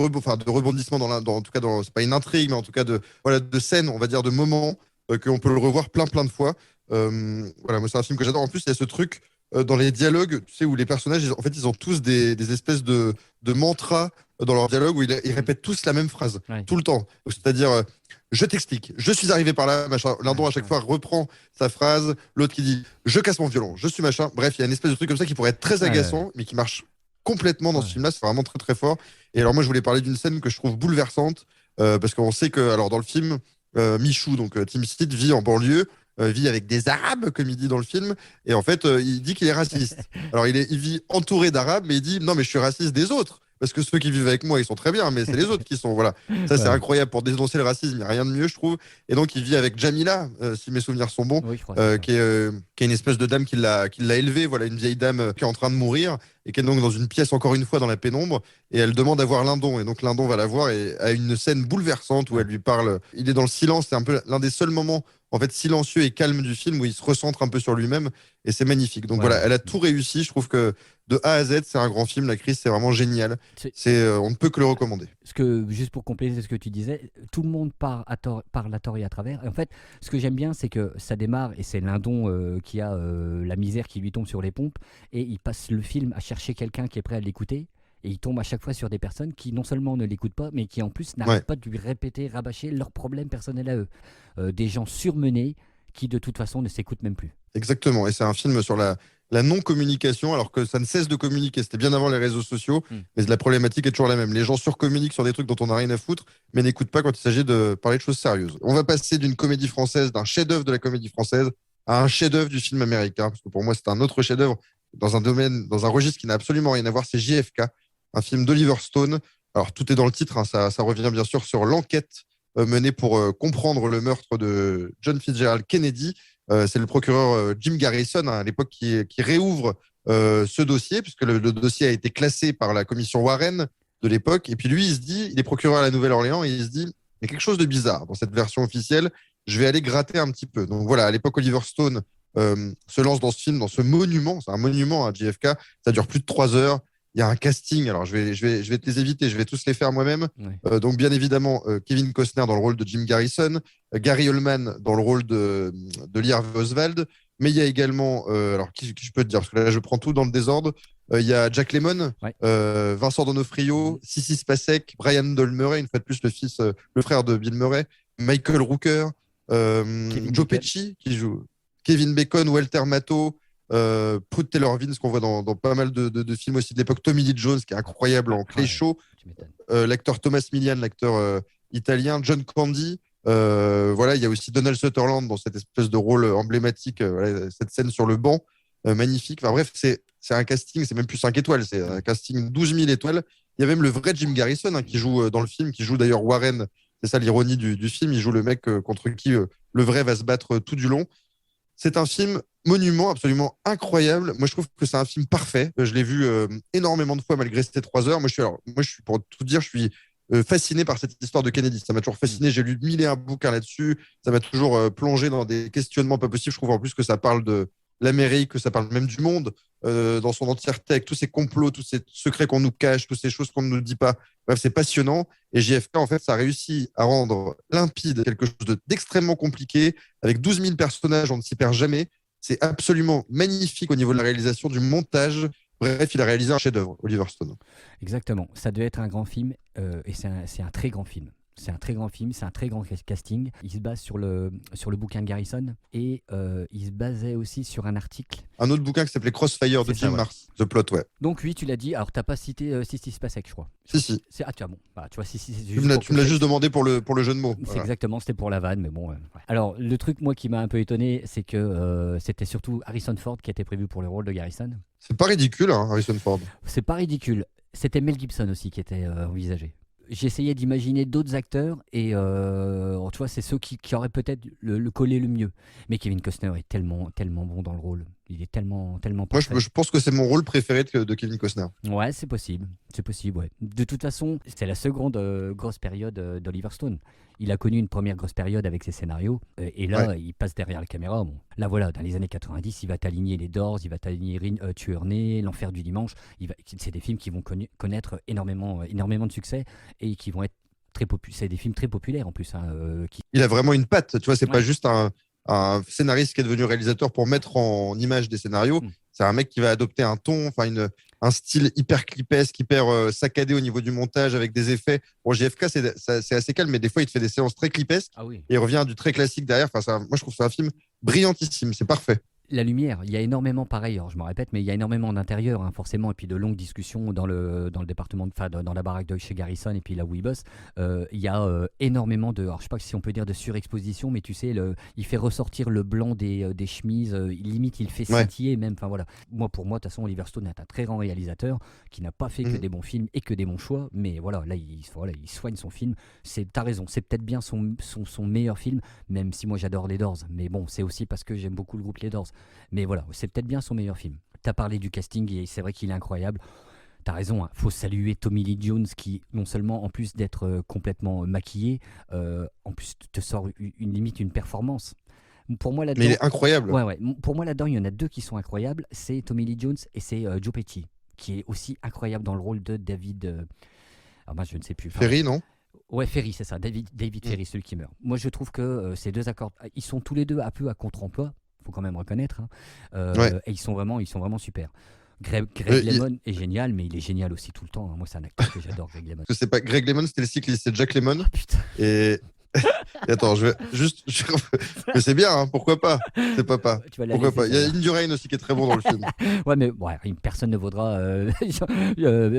rebondissements en tout cas c'est pas une intrigue, mais en tout cas de scènes, on va dire, de moments qu'on peut le revoir plein de fois. Voilà, moi, c'est un film que j'adore. En plus, il y a ce truc dans les dialogues, tu sais, où les personnages, en fait, ils ont tous des espèces de mantras dans leurs dialogues où ils répètent tous la même phrase, tout le temps. Donc, c'est-à-dire, je t'explique, je suis arrivé par là, machin. L'un à chaque fois reprend sa phrase, l'autre qui dit, je casse mon violon, je suis machin. Bref, il y a une espèce de truc comme ça qui pourrait être très agaçant, mais qui marche complètement dans ce film-là. C'est vraiment très, très fort. Et alors, moi, je voulais parler d'une scène que je trouve bouleversante, parce qu'on sait que, alors, dans le film, Michou, donc Tim Seed, vit en banlieue, vit avec des Arabes, comme il dit dans le film, et en fait, il dit qu'il est raciste. Alors, il vit entouré d'Arabes, mais il dit non, mais je suis raciste des autres, parce que ceux qui vivent avec moi, ils sont très bien, mais c'est les autres qui sont. Voilà. Ça, c'est incroyable pour dénoncer le racisme, il n'y a rien de mieux, je trouve. Et donc, il vit avec Jamila, si mes souvenirs sont bons, qui est une espèce de dame qui l'a élevée, voilà, une vieille dame qui est en train de mourir, et qui est donc dans une pièce, encore une fois, dans la pénombre, et elle demande à voir Lindon. Et donc, Lindon va la voir et a une scène bouleversante où elle lui parle. Il est dans le silence, c'est un peu l'un des seuls moments en fait silencieux et calme du film où il se recentre un peu sur lui-même et c'est magnifique. Donc voilà, elle a tout réussi. Je trouve que de A à Z, c'est un grand film. La crise, c'est vraiment génial. On ne peut que le recommander. Juste pour compléter ce que tu disais, tout le monde parle à tort et à travers. Et en fait, ce que j'aime bien, c'est que ça démarre et c'est Lindon qui a la misère qui lui tombe sur les pompes et il passe le film à chercher quelqu'un qui est prêt à l'écouter. Et il tombe à chaque fois sur des personnes qui non seulement ne l'écoutent pas, mais qui en plus n'arrêtent pas de lui répéter, rabâcher leurs problèmes personnels à eux. Des gens surmenés qui de toute façon ne s'écoutent même plus. Exactement, et c'est un film sur la non-communication, alors que ça ne cesse de communiquer. C'était bien avant les réseaux sociaux, mais la problématique est toujours la même. Les gens surcommuniquent sur des trucs dont on n'a rien à foutre, mais n'écoutent pas quand il s'agit de parler de choses sérieuses. On va passer d'une comédie française, d'un chef-d'œuvre de la comédie française, à un chef-d'œuvre du film américain, parce que pour moi, c'est un autre chef-d'œuvre dans un domaine, dans un registre qui n'a absolument rien à voir, c'est JFK, un film d'Oliver Stone. Alors, tout est dans le titre, hein, ça revient bien sûr sur l'enquête menée pour comprendre le meurtre de John Fitzgerald Kennedy. C'est le procureur Jim Garrison, hein, à l'époque, qui réouvre ce dossier, puisque le dossier a été classé par la commission Warren de l'époque. Et puis lui, il se dit, il est procureur à la Nouvelle-Orléans, et il se dit, il y a quelque chose de bizarre dans cette version officielle, je vais aller gratter un petit peu. Donc voilà, à l'époque, Oliver Stone se lance dans ce film, dans ce monument, c'est un monument à JFK, ça dure plus de 3 heures. Il y a un casting, alors je vais te les éviter, je vais tous les faire moi-même. Donc bien évidemment, Kevin Costner dans le rôle de Jim Garrison, Gary Oldman dans le rôle de Lee Harvey Oswald, mais il y a également, alors qui je peux te dire, parce que là je prends tout dans le désordre, il y a Jack Lemmon, Vincent D'Onofrio, Sissy Spacek, Brian Doyle Murray, une fois de plus le frère de Bill Murray, Michael Rooker, Joe Pesci qui joue, Kevin Bacon, Walter Matthau, Prue Taylor Vince qu'on voit dans pas mal de films aussi de l'époque, Tommy Lee Jones qui est incroyable en clé chaud, l'acteur Thomas Milian, l'acteur italien, John Candy, voilà, il y a aussi Donald Sutherland dans cette espèce de rôle emblématique, voilà, cette scène sur le banc, magnifique. Enfin bref, c'est un casting, c'est même plus 5 étoiles, c'est un casting 12 000 étoiles. Il y a même le vrai Jim Garrison qui joue dans le film, qui joue d'ailleurs Warren, c'est ça l'ironie du film, il joue le mec contre qui le vrai va se battre tout du long. C'est un film monument absolument incroyable. Moi, je trouve que c'est un film parfait. Je l'ai vu énormément de fois malgré ces 3 heures. Moi, je suis pour tout dire, je suis fasciné par cette histoire de Kennedy. Ça m'a toujours fasciné. J'ai lu 1001 bouquins là-dessus. Ça m'a toujours plongé dans des questionnements pas possibles. Je trouve en plus que ça parle de l'Amérique, que ça parle même du monde dans son entièreté, avec tous ces complots, tous ces secrets qu'on nous cache, toutes ces choses qu'on ne nous dit pas. Bref, c'est passionnant. Et JFK, en fait, ça a réussi à rendre limpide quelque chose d'extrêmement compliqué. Avec 12 000 personnages, on ne s'y perd jamais. C'est absolument magnifique au niveau de la réalisation, du montage. Bref, il a réalisé un chef-d'œuvre, Oliver Stone. Exactement. Ça devait être un grand film et c'est un très grand film. C'est un très grand film, c'est un très grand casting. Il se base sur le bouquin de Garrison et il se basait aussi sur un article. Un autre bouquin qui s'appelait Crossfire de Jim Mars, The Plot, ouais. Donc oui, tu l'as dit. Alors, tu n'as pas cité Sissy Spacek, je crois. Si. Ah, tu vois, bon. Bah, tu vois, tu me l'as juste demandé pour le jeu de mots. C'est exactement, c'était pour la vanne, mais bon. Ouais. Alors, le truc, moi, qui m'a un peu étonné, c'est que c'était surtout Harrison Ford qui était prévu pour le rôle de Garrison. C'est pas ridicule, hein, Harrison Ford. C'est pas ridicule. C'était Mel Gibson aussi qui était envisagé. J'essayais d'imaginer d'autres acteurs et tu vois, c'est ceux qui auraient peut-être le collé le mieux. Mais Kevin Costner est tellement bon dans le rôle. Il est tellement parfait. Moi, je pense que c'est mon rôle préféré de Kevin Costner. Ouais, c'est possible, ouais. De toute façon, c'est la seconde grosse période d'Oliver Stone. Il a connu une première grosse période avec ses scénarios et là, il passe derrière la caméra. Bon, là, voilà, dans les années 90, il va t'aligner Les Doors, il va t'aligner Tueur Né, L'Enfer du Dimanche. C'est des films qui vont connaître énormément de succès et qui vont être c'est des films très populaires en plus. Il a vraiment une patte, tu vois, c'est Ouais. pas juste un scénariste qui est devenu réalisateur pour mettre en image des scénarios. C'est un mec qui va adopter un ton, un style hyper clipesque, hyper saccadé au niveau du montage avec des effets. Bon, JFK, c'est assez calme, mais des fois, il te fait des séances très clipesques Ah oui. et il revient à du très classique derrière. Moi, je trouve que c'est un film brillantissime, c'est parfait. La lumière, il y a énormément, pareil, alors je me répète, mais il y a énormément d'intérieur, forcément, et puis de longues discussions dans le département, dans la baraque de chez Garrison, et puis là où il bosse. Il y a énormément de, alors je sais pas si on peut dire de surexposition, mais tu sais, il fait ressortir le blanc des chemises, limite il fait scintiller même. Enfin voilà. Pour moi, de toute façon, Oliver Stone est un très grand réalisateur qui n'a pas fait que des bons films et que des bons choix, mais voilà, là il soigne son film. T'as raison, c'est peut-être bien son meilleur film, même si moi j'adore les Doors, mais bon, c'est aussi parce que j'aime beaucoup le groupe les Doors. Mais voilà, c'est peut-être bien son meilleur film. T'as parlé du casting et c'est vrai qu'il est incroyable. T'as raison, faut saluer Tommy Lee Jones qui, non seulement en plus d'être complètement maquillé, en plus te sort une performance. Pour moi, là-dedans, mais il est incroyable. Ouais. Pour moi, là-dedans, il y en a deux qui sont incroyables. C'est Tommy Lee Jones et c'est Joe Pesci, qui est aussi incroyable dans le rôle de David. Alors moi, je ne sais plus. Ferry, non? Ouais, Ferry, c'est ça. David Ferry, celui qui meurt. Moi, je trouve que ces deux accords, ils sont tous les deux un peu à contre-emploi. Faut quand même reconnaître. Et ils sont vraiment super. Greg Lemon est génial, mais il est génial aussi tout le temps. Moi, c'est un acteur que j'adore, Greg Lemon. C'est pas Greg Lemon, c'était le cycliste, c'est Jack Lemon. Oh, putain. Et attends, je vais juste. Mais c'est bien, pourquoi pas? C'est papa. Pourquoi pas? Il y a Indurain aussi qui est très bon dans le film. Ouais, mais personne ne vaudra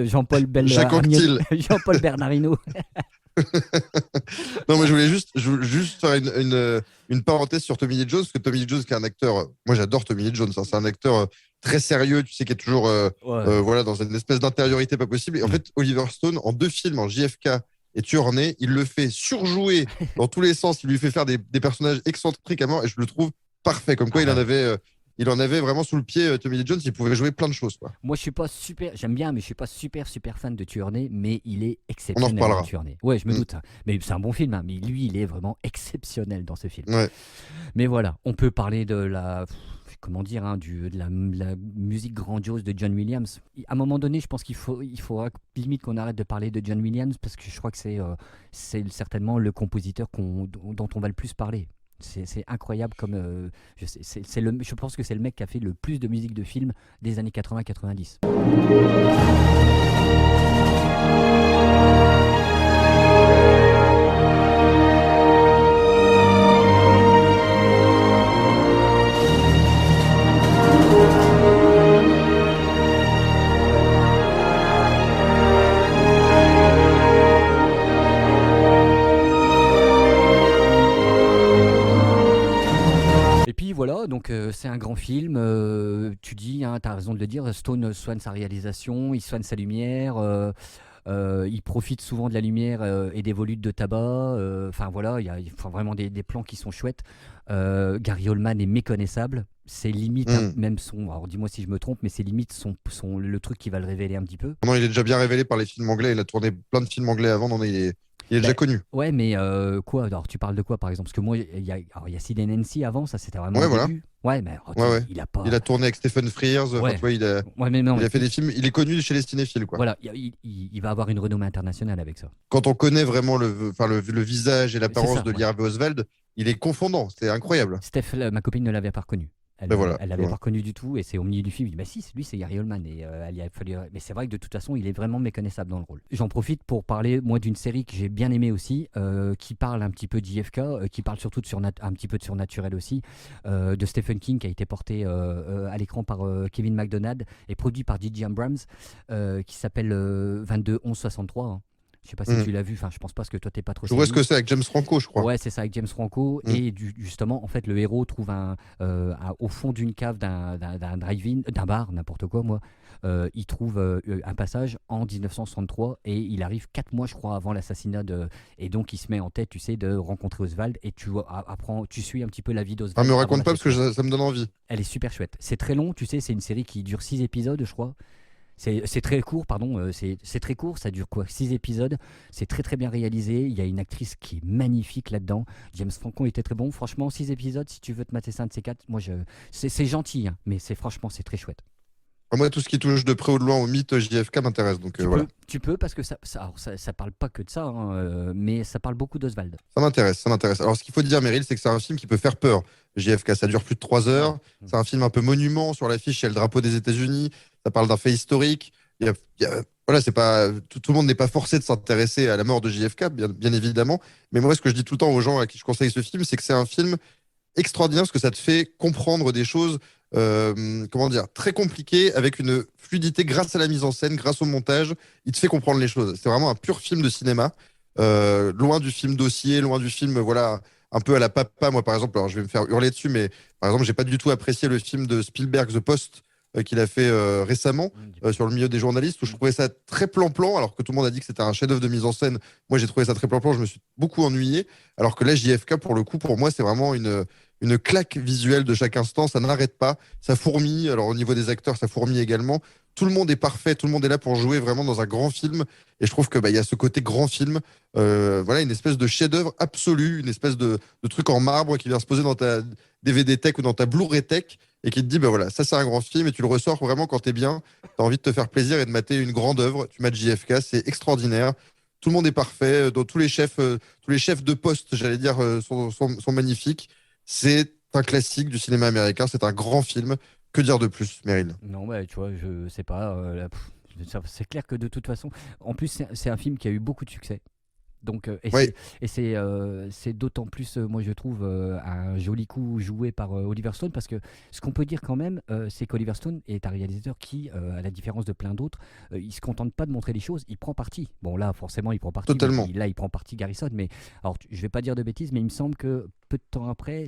Jean-Paul Jean-Paul Bernardino. Non, mais je voulais juste faire une parenthèse sur Tommy Lee Jones, parce que Tommy Lee Jones, qui est un acteur, moi j'adore Tommy Lee Jones, c'est un acteur très sérieux, tu sais, qui est toujours dans une espèce d'intériorité pas possible. Et en fait, Oliver Stone, en 2 films, en JFK et Tueur né, il le fait surjouer dans tous les sens, il lui fait faire des personnages excentriques à mort, et je le trouve parfait. Comme quoi, il en avait vraiment sous le pied, Tommy Lee Jones, il pouvait jouer plein de choses, quoi. Moi, j'aime bien, mais je suis pas super fan de Tueur né, mais il est exceptionnel. On en reparlera. Dans Tueur né. Ouais, je me doute. Mais c'est un bon film, mais lui, il est vraiment exceptionnel dans ce film. Ouais. Mais voilà, on peut parler de la musique grandiose de John Williams. À un moment donné, je pense qu'il faudra limite qu'on arrête de parler de John Williams, parce que je crois que c'est certainement le compositeur dont on va le plus parler. C'est incroyable comme je pense que c'est le mec qui a fait le plus de musique de film des années 80-90. Voilà, donc c'est un grand film. Tu dis, tu as raison de le dire, Stone soigne sa réalisation, il soigne sa lumière, il profite souvent de la lumière et des volutes de tabac. Enfin voilà, il y a vraiment des plans qui sont chouettes. Gary Oldman est méconnaissable. C'est limite, même alors dis-moi si je me trompe, mais c'est limite le truc qui va le révéler un petit peu. Non, il est déjà bien révélé par les films anglais. Il a tourné plein de films anglais avant. Non, il est déjà connu. Ouais, mais quoi? Alors, tu parles de quoi, par exemple? Parce que moi, il y a Sid and Nancy avant, ça c'était vraiment le début. Ouais, mais il a pas. Il a tourné avec Stephen Frears. Ouais. Il a fait des films. Il est connu chez les cinéphiles, quoi. Voilà, il va avoir une renommée internationale avec ça. Quand on connaît vraiment le visage et l'apparence de Lee Harvey Oswald, il est confondant. C'est incroyable. Steph, ma copine, ne l'avait pas reconnu. Elle l'avait pas reconnu du tout, et c'est au milieu du film, il dit bah si, lui c'est Gary Oldman, et elle y a fallu. Mais c'est vrai que de toute façon, il est vraiment méconnaissable dans le rôle. J'en profite pour parler moi d'une série que j'ai bien aimée aussi, qui parle un petit peu d'IFK, qui parle surtout un petit peu de surnaturel aussi, de Stephen King, qui a été porté à l'écran par Kevin MacDonald et produit par J.J. Abrams, qui s'appelle 22-11-63. Hein. Je sais pas si tu l'as vu, je pense pas, parce que toi t'es pas trop. Je vois ce que c'est avec James Franco, je crois. Ouais, c'est ça, avec James Franco. Et justement, en fait, le héros trouve au fond d'une cave d'un drive-in, d'un bar, n'importe quoi, moi. Il trouve un passage en 1963 et il arrive 4 mois, je crois, avant l'assassinat et donc il se met en tête, tu sais, de rencontrer Oswald, et tu suis un petit peu la vie d'Oswald. Ah, me raconte pas, parce que ça me donne envie. Elle est super chouette. C'est très long, tu sais, c'est une série qui dure 6 épisodes, je crois. C'est très court, pardon, c'est très court, ça dure 6 épisodes, c'est très très bien réalisé, il y a une actrice qui est magnifique là-dedans, James Franco était très bon, franchement 6 épisodes, si tu veux te mater ça de ces 4, moi c'est gentil, hein, mais franchement c'est très chouette. Moi, tout ce qui touche de près ou de loin au mythe JFK m'intéresse. Donc voilà. Tu peux parce que ça parle pas que de ça, hein, mais ça parle beaucoup d'Oswald. Ça m'intéresse, ça m'intéresse. Alors, ce qu'il faut dire, Meryl, c'est que c'est un film qui peut faire peur. JFK, ça dure plus de 3 heures. C'est un film un peu monument. Sur l'affiche, il y a le drapeau des États-Unis. Ça parle d'un fait historique. Voilà, c'est pas tout le monde n'est pas forcé de s'intéresser à la mort de JFK, bien évidemment. Mais moi, ce que je dis tout le temps aux gens à qui je conseille ce film, c'est que c'est un film extraordinaire parce que ça te fait comprendre des choses, comment dire, très compliquées avec une fluidité grâce à la mise en scène, grâce au montage. Il te fait comprendre les choses. C'est vraiment un pur film de cinéma, loin du film dossier, loin du film, voilà, un peu à la papa. Moi, par exemple, alors je vais me faire hurler dessus, mais par exemple, j'ai pas du tout apprécié le film de Spielberg, The Post, qu'il a fait récemment sur le milieu des journalistes, où je trouvais ça très plan-plan, alors que tout le monde a dit que c'était un chef-d'œuvre de mise en scène. Moi, j'ai trouvé ça très plan-plan, je me suis beaucoup ennuyé. Alors que là, JFK, pour le coup, pour moi, c'est vraiment une claque visuelle de chaque instant. Ça n'arrête pas, ça fourmille. Alors, au niveau des acteurs, ça fourmille également. Tout le monde est parfait, tout le monde est là pour jouer vraiment dans un grand film. Et je trouve que y a ce côté grand film, voilà, une espèce de chef-d'œuvre absolu, une espèce de truc en marbre qui vient se poser dans ta DVD Tech ou dans ta Blu-ray Tech et qui te dit, voilà, ça c'est un grand film et tu le ressors vraiment quand t'es bien, t'as envie de te faire plaisir et de mater une grande œuvre. Tu mates JFK, c'est extraordinaire. Tout le monde est parfait. Dans tous les chefs de poste, j'allais dire, sont magnifiques. C'est un classique du cinéma américain. C'est un grand film. Que dire de plus, Meryl? Non, tu vois, je sais pas. C'est clair que de toute façon, en plus, c'est un film qui a eu beaucoup de succès. Donc, Oui. c'est d'autant plus, moi je trouve, un joli coup joué par Oliver Stone, parce que ce qu'on peut dire quand même, c'est qu'Oliver Stone est un réalisateur qui, à la différence de plein d'autres, il se contente pas de montrer les choses, il prend parti. Bon là, forcément, il prend parti. Totalement. Là, il prend parti Garrison, mais alors je vais pas dire de bêtises, mais il me semble que peu de temps après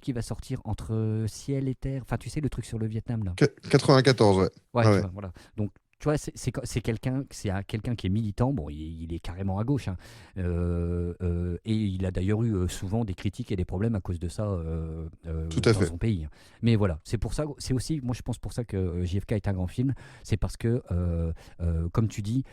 qu'il va sortir Entre ciel et terre. Enfin, tu sais, le truc sur le Vietnam là. 94, ouais. Ouais, Ah tu ouais. vois, voilà. Donc, tu vois, c'est quelqu'un qui est militant. Bon, il est carrément à gauche, hein. Et il a d'ailleurs eu souvent des critiques et des problèmes à cause de ça Tout à dans fait. son pays. Mais voilà, c'est pour ça, c'est aussi, moi je pense pour ça que JFK est un grand film. C'est parce que, comme tu dis,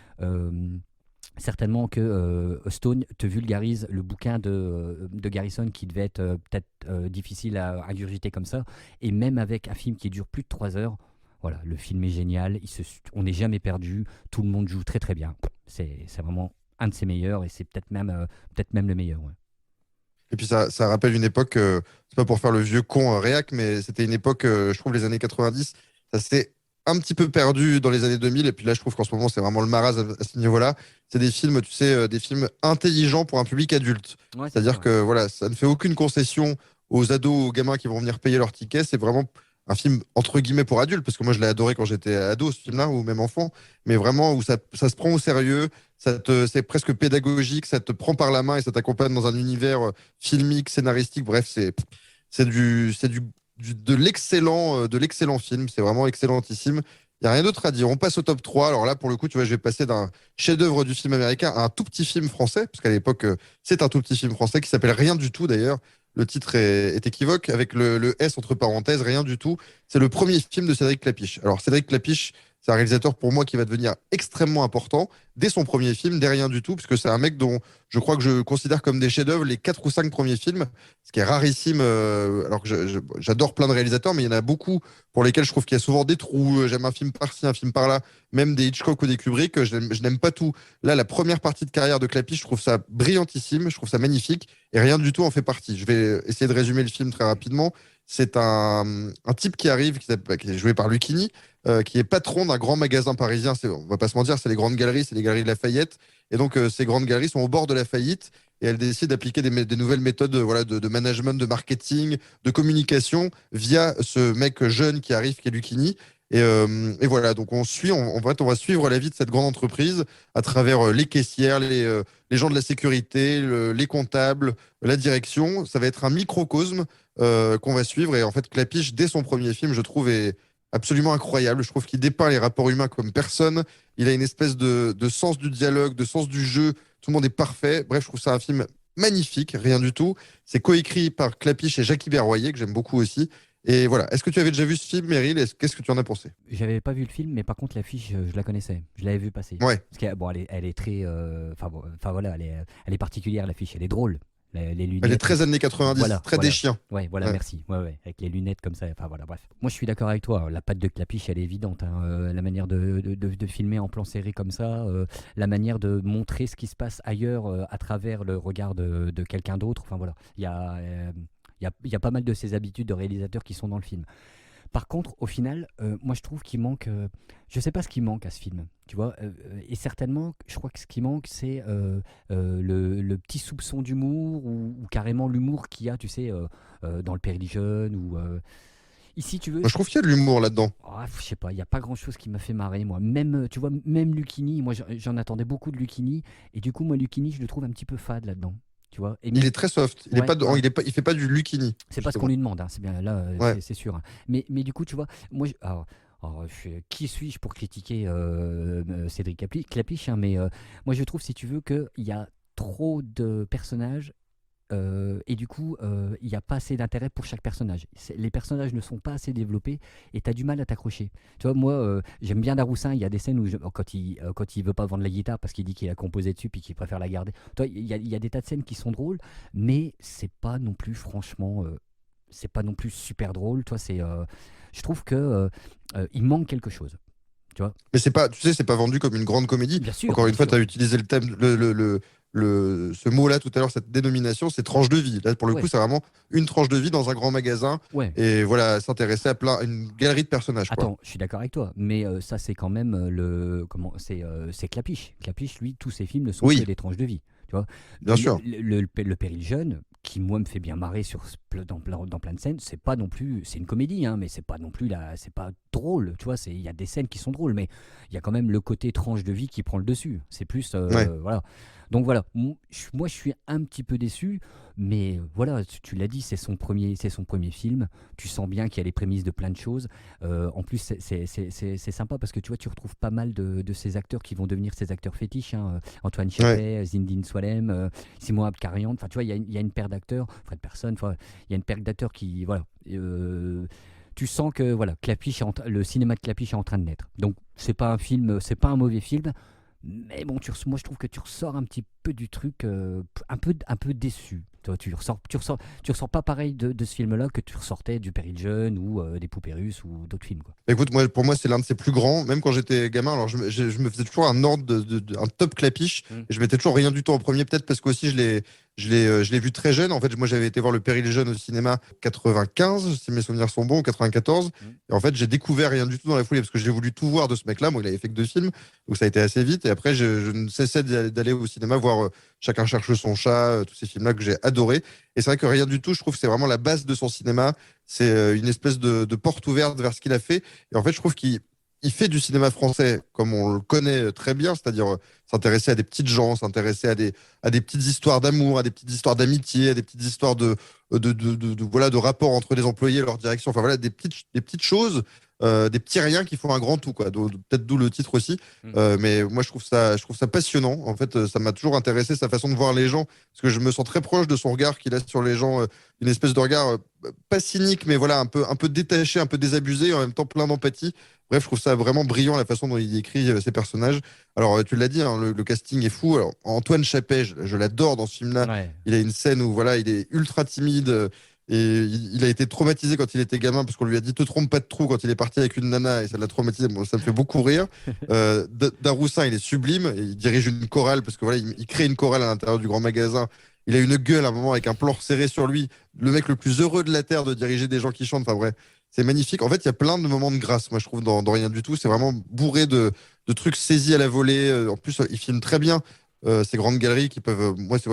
certainement que Stone te vulgarise le bouquin de Garrison qui devait être peut-être difficile à ingurgiter comme ça. Et même avec un film qui dure plus de 3 heures, voilà, le film est génial, on n'est jamais perdu, tout le monde joue très très bien. C'est vraiment un de ses meilleurs et c'est peut-être même le meilleur. Ouais. Et puis ça rappelle une époque, c'est pas pour faire le vieux con réac, mais c'était une époque, je trouve, les années 90, ça s'est un petit peu perdu dans les années 2000. Et puis là, je trouve qu'en ce moment, c'est vraiment le marasme à ce niveau-là. C'est des films, tu sais, des films intelligents pour un public adulte. Ouais, C'est-à-dire ça, ouais. que voilà, ça ne fait aucune concession aux ados, aux gamins qui vont venir payer leur ticket. C'est vraiment un film entre guillemets pour adultes, parce que moi je l'ai adoré quand j'étais ado, ce film-là, ou même enfant, mais vraiment où ça se prend au sérieux, c'est presque pédagogique, ça te prend par la main et ça t'accompagne dans un univers filmique, scénaristique, bref, de l'excellent film, c'est vraiment excellentissime. Il n'y a rien d'autre à dire. On passe au top 3. Alors là, pour le coup, tu vois, je vais passer d'un chef-d'œuvre du film américain à un tout petit film français, parce qu'à l'époque, c'est un tout petit film français qui s'appelle Rien du tout d'ailleurs. Le titre est équivoque, avec le S entre parenthèses, Rien du tout. C'est le premier film de Cédric Clapiche. Alors, Cédric Clapiche, c'est un réalisateur pour moi qui va devenir extrêmement important dès son premier film, dès Rien du tout, parce que c'est un mec dont je crois que je considère comme des chefs-d'œuvre les 4 ou 5 premiers films, ce qui est rarissime. Alors que j'adore plein de réalisateurs, mais il y en a beaucoup pour lesquels je trouve qu'il y a souvent des trous. J'aime un film par-ci, un film par-là, même des Hitchcock ou des Kubrick. Je n'aime pas tout. Là, la première partie de carrière de Clapiche, je trouve ça brillantissime, je trouve ça magnifique, et Rien du tout en fait partie. Je vais essayer de résumer le film très rapidement. C'est un type qui arrive, qui est joué par Lucchini, qui est patron d'un grand magasin parisien. On va pas se mentir, c'est les grandes galeries, c'est les galeries de Lafayette. Et donc, ces grandes galeries sont au bord de la faillite et elles décident d'appliquer des nouvelles méthodes voilà, de management, de marketing, de communication via ce mec jeune qui arrive, qui est Lucchini. Et voilà, donc on va suivre la vie de cette grande entreprise à travers les caissières, les gens de la sécurité, les comptables, la direction. Ça va être un microcosme qu'on va suivre. Et en fait, Clapiche, dès son premier film, je trouve, est absolument incroyable. Je trouve qu'il dépeint les rapports humains comme personne. Il a une espèce de sens du dialogue, de sens du jeu. Tout le monde est parfait. Bref, je trouve ça un film magnifique, Rien du tout. C'est coécrit par Clapiche et Jackie Berroyer, que j'aime beaucoup aussi. Et voilà. Est-ce que tu avais déjà vu ce film, Meryl? Qu'est-ce que tu en as pensé? J'avais pas vu le film, mais par contre l'affiche, je la connaissais. Je l'avais vu passer. Ouais. Parce qu'elle bon, elle est très, enfin voilà, elle est particulière l'affiche. Elle est drôle. Les lunettes. Elle est très années 90, très des chiens. Ouais, voilà, merci. Ouais, avec les lunettes comme ça. Enfin voilà, bref. Moi, je suis d'accord avec toi. La patte de Clapiche, elle est évidente. La manière de filmer en plan serré comme ça, la manière de montrer ce qui se passe ailleurs à travers le regard de quelqu'un d'autre. Enfin voilà, il y a pas mal de ces habitudes de réalisateurs qui sont dans le film. Par contre, au final, moi je trouve qu'il manque. Je sais pas ce qui manque à ce film, tu vois. Et certainement, je crois que ce qui manque, c'est le petit soupçon d'humour ou carrément l'humour qu'il y a, tu sais, dans le Père Jeune ou. Ici, tu veux. Moi, je trouve qu'il y a de l'humour là-dedans. Je sais pas, il n'y a pas grand-chose qui m'a fait marrer, moi. Même, tu vois, même Lucchini, moi j'en attendais beaucoup de Lucchini. Et du coup, moi, Lucchini, je le trouve un petit peu fade là-dedans. Tu vois, il est très soft. Il fait pas du Lucchini. C'est pas ce qu'on lui demande. C'est bien là, c'est sûr. Mais du coup, tu vois, moi, qui suis-je pour critiquer Cédric Clapiche, mais moi, je trouve, si tu veux, qu'il y a trop de personnages. Et du coup, il n'y a pas assez d'intérêt pour chaque personnage. Les personnages ne sont pas assez développés et tu as du mal à t'accrocher. Tu vois, moi, j'aime bien Daroussin. Il y a des scènes où, quand il veut pas vendre la guitare parce qu'il dit qu'il a composé dessus puis qu'il préfère la garder. Tu vois, il y a des tas de scènes qui sont drôles, mais c'est pas non plus, franchement, c'est pas non plus super drôle. Tu vois, je trouve que il manque quelque chose. Tu vois. Mais c'est pas, tu sais, c'est pas vendu comme une grande comédie. Bien sûr, Encore une fois, tu as utilisé le thème, ce mot-là tout à l'heure, cette dénomination, c'est tranche de vie. Là, pour le coup, c'est vraiment une tranche de vie dans un grand magasin. Ouais. Et voilà, s'intéresser à une galerie de personnages. Attends, je suis d'accord avec toi, mais ça, c'est quand même c'est Clapiche. Clapiche, lui, tous ses films ne sont que des tranches de vie. Tu vois. Bien sûr. Le Péril Jeune, qui moi me fait bien marrer dans plein de scènes, c'est pas non plus, c'est une comédie, mais c'est pas non plus c'est pas drôle, tu vois. Il y a des scènes qui sont drôles, mais il y a quand même le côté tranche de vie qui prend le dessus. C'est plus, voilà. Donc voilà, moi je suis un petit peu déçu, mais voilà, tu l'as dit, c'est son premier film. Tu sens bien qu'il y a les prémices de plein de choses. En plus, c'est sympa parce que tu vois, tu retrouves pas mal de ces acteurs qui vont devenir ces acteurs fétiches. Antoine Chapet, Zindine Swalem, Simon Abkarian. Enfin, tu vois, il y a une paire d'acteurs, Fred Persson. Il y a une paire d'acteurs qui, voilà. Tu sens que voilà, le cinéma de Clapiche est en train de naître. Donc c'est pas un mauvais film. Mais bon, moi je trouve que tu ressors un petit peu du truc, un peu déçu. Tu ressors pas pareil de ce film-là que tu ressortais du Péril Jeune ou des Poupées Russes ou d'autres films. Quoi. Écoute, pour moi, c'est l'un de ses plus grands. Même quand j'étais gamin, alors je me faisais toujours un ordre, un top Clapiche. Et je mettais toujours rien du tout en premier, peut-être parce qu'aussi je l'ai vu très jeune. En fait, moi, j'avais été voir le Péril Jeune au cinéma 95, si mes souvenirs sont bons, 94. Et en fait, j'ai découvert rien du tout dans la foulée parce que j'ai voulu tout voir de ce mec-là. Moi, il avait fait que 2 films, donc ça a été assez vite. Et après, je ne cessais d'aller au cinéma voir Chacun cherche son chat, tous ces films-là que j'ai adorés. Et c'est vrai que rien du tout, je trouve que c'est vraiment la base de son cinéma. C'est une espèce de porte ouverte vers ce qu'il a fait. Et en fait, je trouve qu'il fait du cinéma français comme on le connaît très bien, c'est-à-dire s'intéresser à des petites gens, s'intéresser à des petites histoires d'amour, à des petites histoires d'amitié, à des petites histoires de rapport entre les employés et leur direction. Enfin voilà, des petites choses, des petits riens qui font un grand tout, quoi. Peut-être d'où le titre aussi. Mais moi, je trouve ça passionnant. En fait, ça m'a toujours intéressé sa façon de voir les gens, parce que je me sens très proche de son regard qu'il a sur les gens, une espèce de regard pas cynique, mais voilà, un peu détaché, un peu désabusé, en même temps plein d'empathie. Bref, je trouve ça vraiment brillant la façon dont il écrit ses personnages. Alors, tu l'as dit, le casting est fou. Alors, Antoine Chapet, je l'adore dans ce film-là. Ouais. Il a une scène où voilà, il est ultra timide et il a été traumatisé quand il était gamin parce qu'on lui a dit te trompe pas de trou quand il est parti avec une nana et ça l'a traumatisé. Bon, ça me fait beaucoup rire. Daroussin, il est sublime. Et il dirige une chorale parce que voilà, il crée une chorale à l'intérieur du grand magasin. Il a une gueule à un moment avec un plan serré sur lui. Le mec le plus heureux de la terre de diriger des gens qui chantent. Enfin bref, c'est magnifique. En fait, il y a plein de moments de grâce, moi je trouve, dans Rien du tout. C'est vraiment bourré de trucs saisis à la volée. En plus, il filme très bien ces grandes galeries qui peuvent... moi, c'est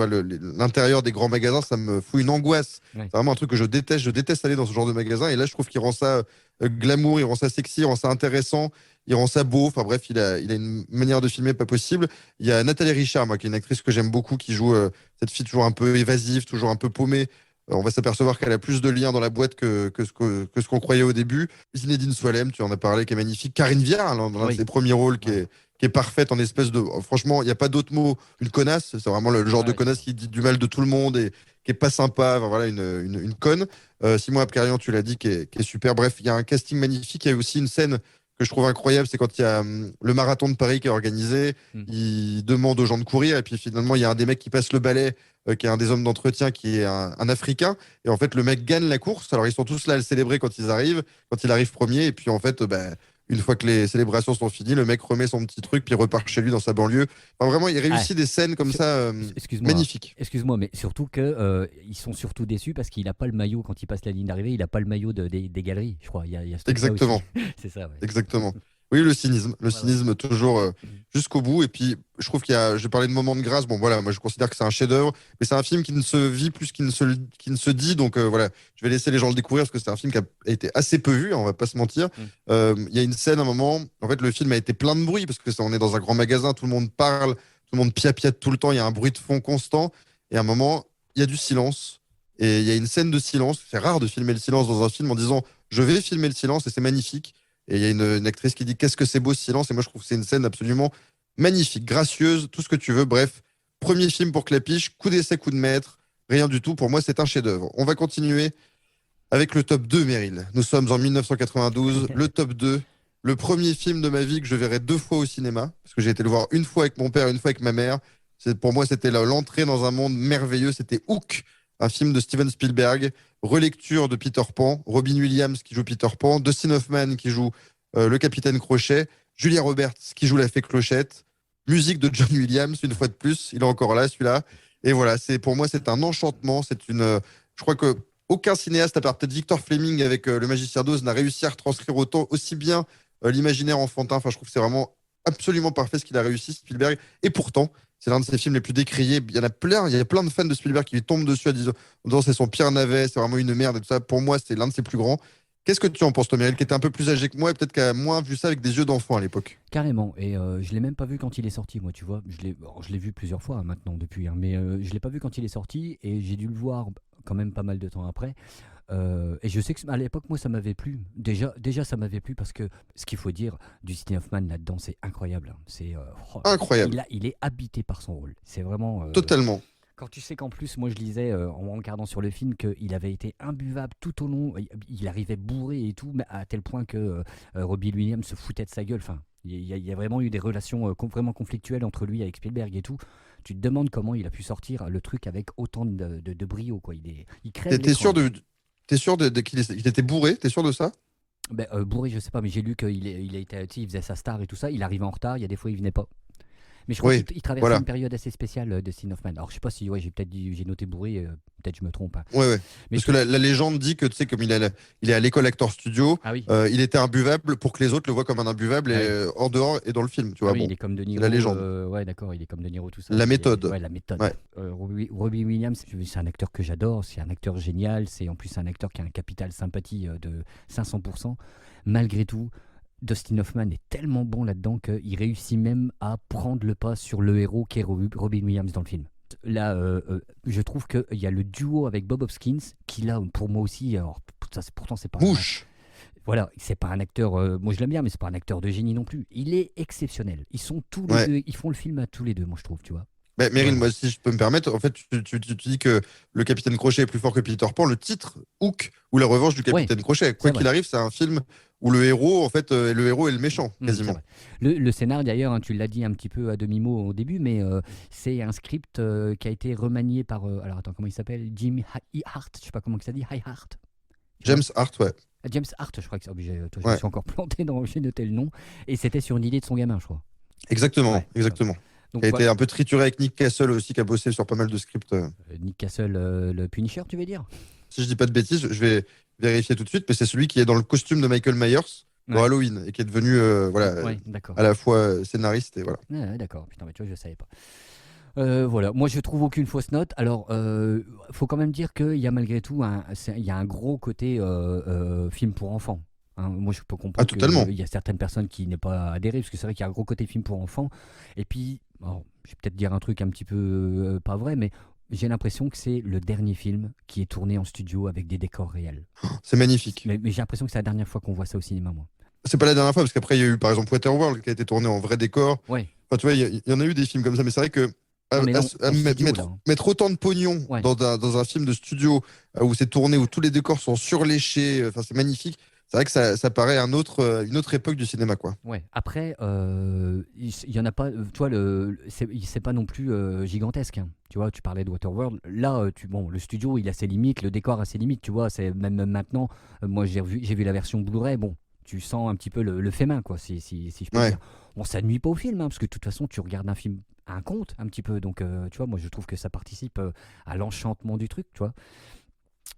l'intérieur des grands magasins, ça me fout une angoisse. Ouais. C'est vraiment un truc que je déteste. Je déteste aller dans ce genre de magasin. Et là, je trouve qu'il rend ça glamour, il rend ça sexy, il rend ça intéressant. Il rend ça beau. Enfin bref, il a une manière de filmer pas possible. Il y a Nathalie Richard, moi, qui est une actrice que j'aime beaucoup, qui joue cette fille toujours un peu évasive, toujours un peu paumée. On va s'apercevoir qu'elle a plus de liens dans la boîte que ce qu'on croyait au début. Zinedine Swalem, tu en as parlé, qui est magnifique. Karine Viard, dans l'un de ses premiers rôles, qui est parfaite en espèce de... Franchement, il n'y a pas d'autre mot. Une connasse, c'est vraiment le genre de connasse qui dit du mal de tout le monde et qui est pas sympa. Enfin, voilà, une conne. Simon Abkarian, tu l'as dit, qui est super. Bref, il y a un casting magnifique. Il y a aussi une scène que je trouve incroyable, c'est quand il y a le marathon de Paris qui est organisé, il demande aux gens de courir, et puis finalement, il y a un des mecs qui passe le balai, qui est un des hommes d'entretien, qui est un Africain, et en fait, le mec gagne la course. Alors, ils sont tous là à le célébrer quand ils arrivent, quand il arrive premier, et puis en fait, une fois que les célébrations sont finies, le mec remet son petit truc, puis repart chez lui dans sa banlieue. Enfin, vraiment, il réussit des scènes comme ça, magnifiques. Excuse-moi, mais surtout que ils sont surtout déçus parce qu'il n'a pas le maillot quand il passe la ligne d'arrivée, il n'a pas le maillot des galeries, je crois. Il y a ce truc-là Exactement. aussi. C'est ça, ouais. Exactement. Oui, le cynisme toujours jusqu'au bout. Et puis, je trouve j'ai parlé de moments de grâce. Bon, voilà, moi, je considère que c'est un chef-d'œuvre, mais c'est un film qui ne se vit plus qu'il ne se dit. Donc, voilà, je vais laisser les gens le découvrir parce que c'est un film qui a été assez peu vu, hein, on va pas se mentir. Il y a une scène, à un moment, en fait, le film a été plein de bruit parce que on est dans un grand magasin, tout le monde parle, tout le monde piapiate tout le temps, il y a un bruit de fond constant. Et à un moment, il y a du silence. Et il y a une scène de silence. C'est rare de filmer le silence dans un film en disant je vais filmer le silence et c'est magnifique. Et il y a une actrice qui dit qu'est-ce que c'est beau ce silence. Et moi, je trouve que c'est une scène absolument magnifique, gracieuse, tout ce que tu veux. Bref, premier film pour Clapiche, coup d'essai, coup de maître, rien du tout. Pour moi, c'est un chef-d'œuvre. On va continuer avec le top 2, Meryl. Nous sommes en 1992, le top 2. Le premier film de ma vie que je verrai 2 fois au cinéma, parce que j'ai été le voir une fois avec mon père, une fois avec ma mère. Pour moi, c'était l'entrée dans un monde merveilleux. C'était Hook, un film de Steven Spielberg, relecture de Peter Pan, Robin Williams qui joue Peter Pan, Dustin Hoffman qui joue le capitaine Crochet, Julia Roberts qui joue la fée Clochette, musique de John Williams, une fois de plus, il est encore là celui-là. Et voilà, pour moi c'est un enchantement, je crois que aucun cinéaste, à part peut-être Victor Fleming avec Le Magicien d'Oz, n'a réussi à retranscrire aussi bien l'imaginaire enfantin. Enfin, je trouve que c'est vraiment absolument parfait ce qu'il a réussi, Spielberg. Et pourtant, c'est l'un de ses films les plus décriés. Il y a plein de fans de Spielberg qui lui tombent dessus en disant c'est son pire navet, c'est vraiment une merde et tout ça. Pour moi, c'est l'un de ses plus grands. Qu'est-ce que tu en penses, toi, Meryl, qui était un peu plus âgé que moi et peut-être qui a moins vu ça avec des yeux d'enfant à l'époque? Carrément. Et je l'ai même pas vu quand il est sorti, moi, tu vois. Je l'ai vu plusieurs fois maintenant depuis, hein, mais je l'ai pas vu quand il est sorti et j'ai dû le voir quand même pas mal de temps après. Et je sais qu'à l'époque, moi, ça m'avait plu. Déjà, ça m'avait plu parce que ce qu'il faut dire, Dustin Hoffman là-dedans, c'est incroyable. C'est incroyable. Il est habité par son rôle. C'est vraiment totalement. Quand tu sais qu'en plus, moi je lisais en regardant sur le film qu'il avait été imbuvable tout au long, il arrivait bourré et tout, mais à tel point que Robbie Williams se foutait de sa gueule. Enfin, il y a vraiment eu des relations vraiment conflictuelles entre lui avec Spielberg et tout. Tu te demandes comment il a pu sortir le truc avec autant de brio, quoi. Il crève. T'es sûr qu'il était bourré? T'es sûr de ça? Bourré, je sais pas, mais j'ai lu il faisait sa star et tout ça. Il arrivait en retard, il y a des fois il venait pas. Mais je crois qu'il traversait une période assez spéciale de Dustin Hoffman. Alors je sais pas si j'ai noté bourré, peut-être je me trompe. Hein. Ouais. Mais parce que la légende dit que tu sais comme il est à l'école Actor Studio, il était imbuvable pour que les autres le voient comme un imbuvable et en dehors et dans le film, tu vois. Il est comme De Niro. La légende. Ouais, d'accord, il est comme De Niro tout ça. La méthode. La méthode. Ouais. Robbie Williams, c'est un acteur que j'adore, c'est un acteur génial, c'est en plus un acteur qui a un capital sympathie de 500%. Malgré tout, Dustin Hoffman est tellement bon là-dedans qu'il réussit même à prendre le pas sur le héros qui est Robin Williams dans le film. Là, je trouve qu'il y a le duo avec Bob Hoskins qui là, pour moi aussi, alors, pourtant c'est pas... Mouche. Voilà, c'est pas un acteur, moi je l'aime bien, mais c'est pas un acteur de génie non plus. Il est exceptionnel. Ils sont tous les deux, ils font le film à tous les deux, moi je trouve, tu vois. Meryl, moi si je peux me permettre, en fait, tu dis que le capitaine Crochet est plus fort que Peter Pan. Le titre, Hook, ou la revanche du capitaine Crochet. Quoi qu'il arrive, c'est un film où le héros, en fait, est le méchant, quasiment. Le scénar, d'ailleurs, hein, tu l'as dit un petit peu à demi-mot au début, mais c'est un script qui a été remanié par, alors attends, comment il s'appelle? Jim Hart, je sais pas comment ça dit, Hart. James Hart, ouais. James Hart, je crois que c'est obligé. Je me suis encore planté, j'ai noté le nom. Et c'était sur une idée de son gamin, je crois. Exactement. Donc, qui a été un peu trituré avec Nick Castle aussi, qui a bossé sur pas mal de scripts. Nick Castle, le Punisher, tu veux dire? Si je dis pas de bêtises, je vais vérifier tout de suite, mais c'est celui qui est dans le costume de Michael Myers dans Halloween et qui est devenu à la fois scénariste et voilà. D'accord, putain, mais tu vois, je savais pas. Voilà, moi je trouve aucune fausse note. Alors, faut quand même dire qu'il y a malgré tout il y a un gros côté film pour enfants. Hein, moi, je peux comprendre qu'il y a certaines personnes qui n'est pas adhérées, parce que c'est vrai qu'il y a un gros côté film pour enfants. Et puis, je vais peut-être dire un truc un petit peu pas vrai, mais j'ai l'impression que c'est le dernier film qui est tourné en studio avec des décors réels. C'est magnifique. Mais j'ai l'impression que c'est la dernière fois qu'on voit ça au cinéma, moi. C'est pas la dernière fois, parce qu'après, il y a eu par exemple Waterworld qui a été tourné en vrai décor. Ouais. Enfin, tu vois, il y en a eu des films comme ça, mais c'est vrai que mettre autant de pognon dans un film de studio où c'est tourné, où tous les décors sont surléchés, c'est magnifique. c'est vrai que ça paraît une autre époque du cinéma, quoi. Ouais. Après, il y en a pas. Tu vois, c'est pas non plus gigantesque, hein. Tu vois, tu parlais de Waterworld. Là, bon, le studio, il a ses limites, le décor a ses limites. Tu vois, c'est même maintenant. Moi, j'ai vu la version Blu-ray. Bon, tu sens un petit peu le fait main, quoi, si je peux dire. Bon, ça nuit pas au film, hein, parce que de toute façon, tu regardes un film, un conte, un petit peu. Donc, tu vois, moi, je trouve que ça participe à l'enchantement du truc, tu vois.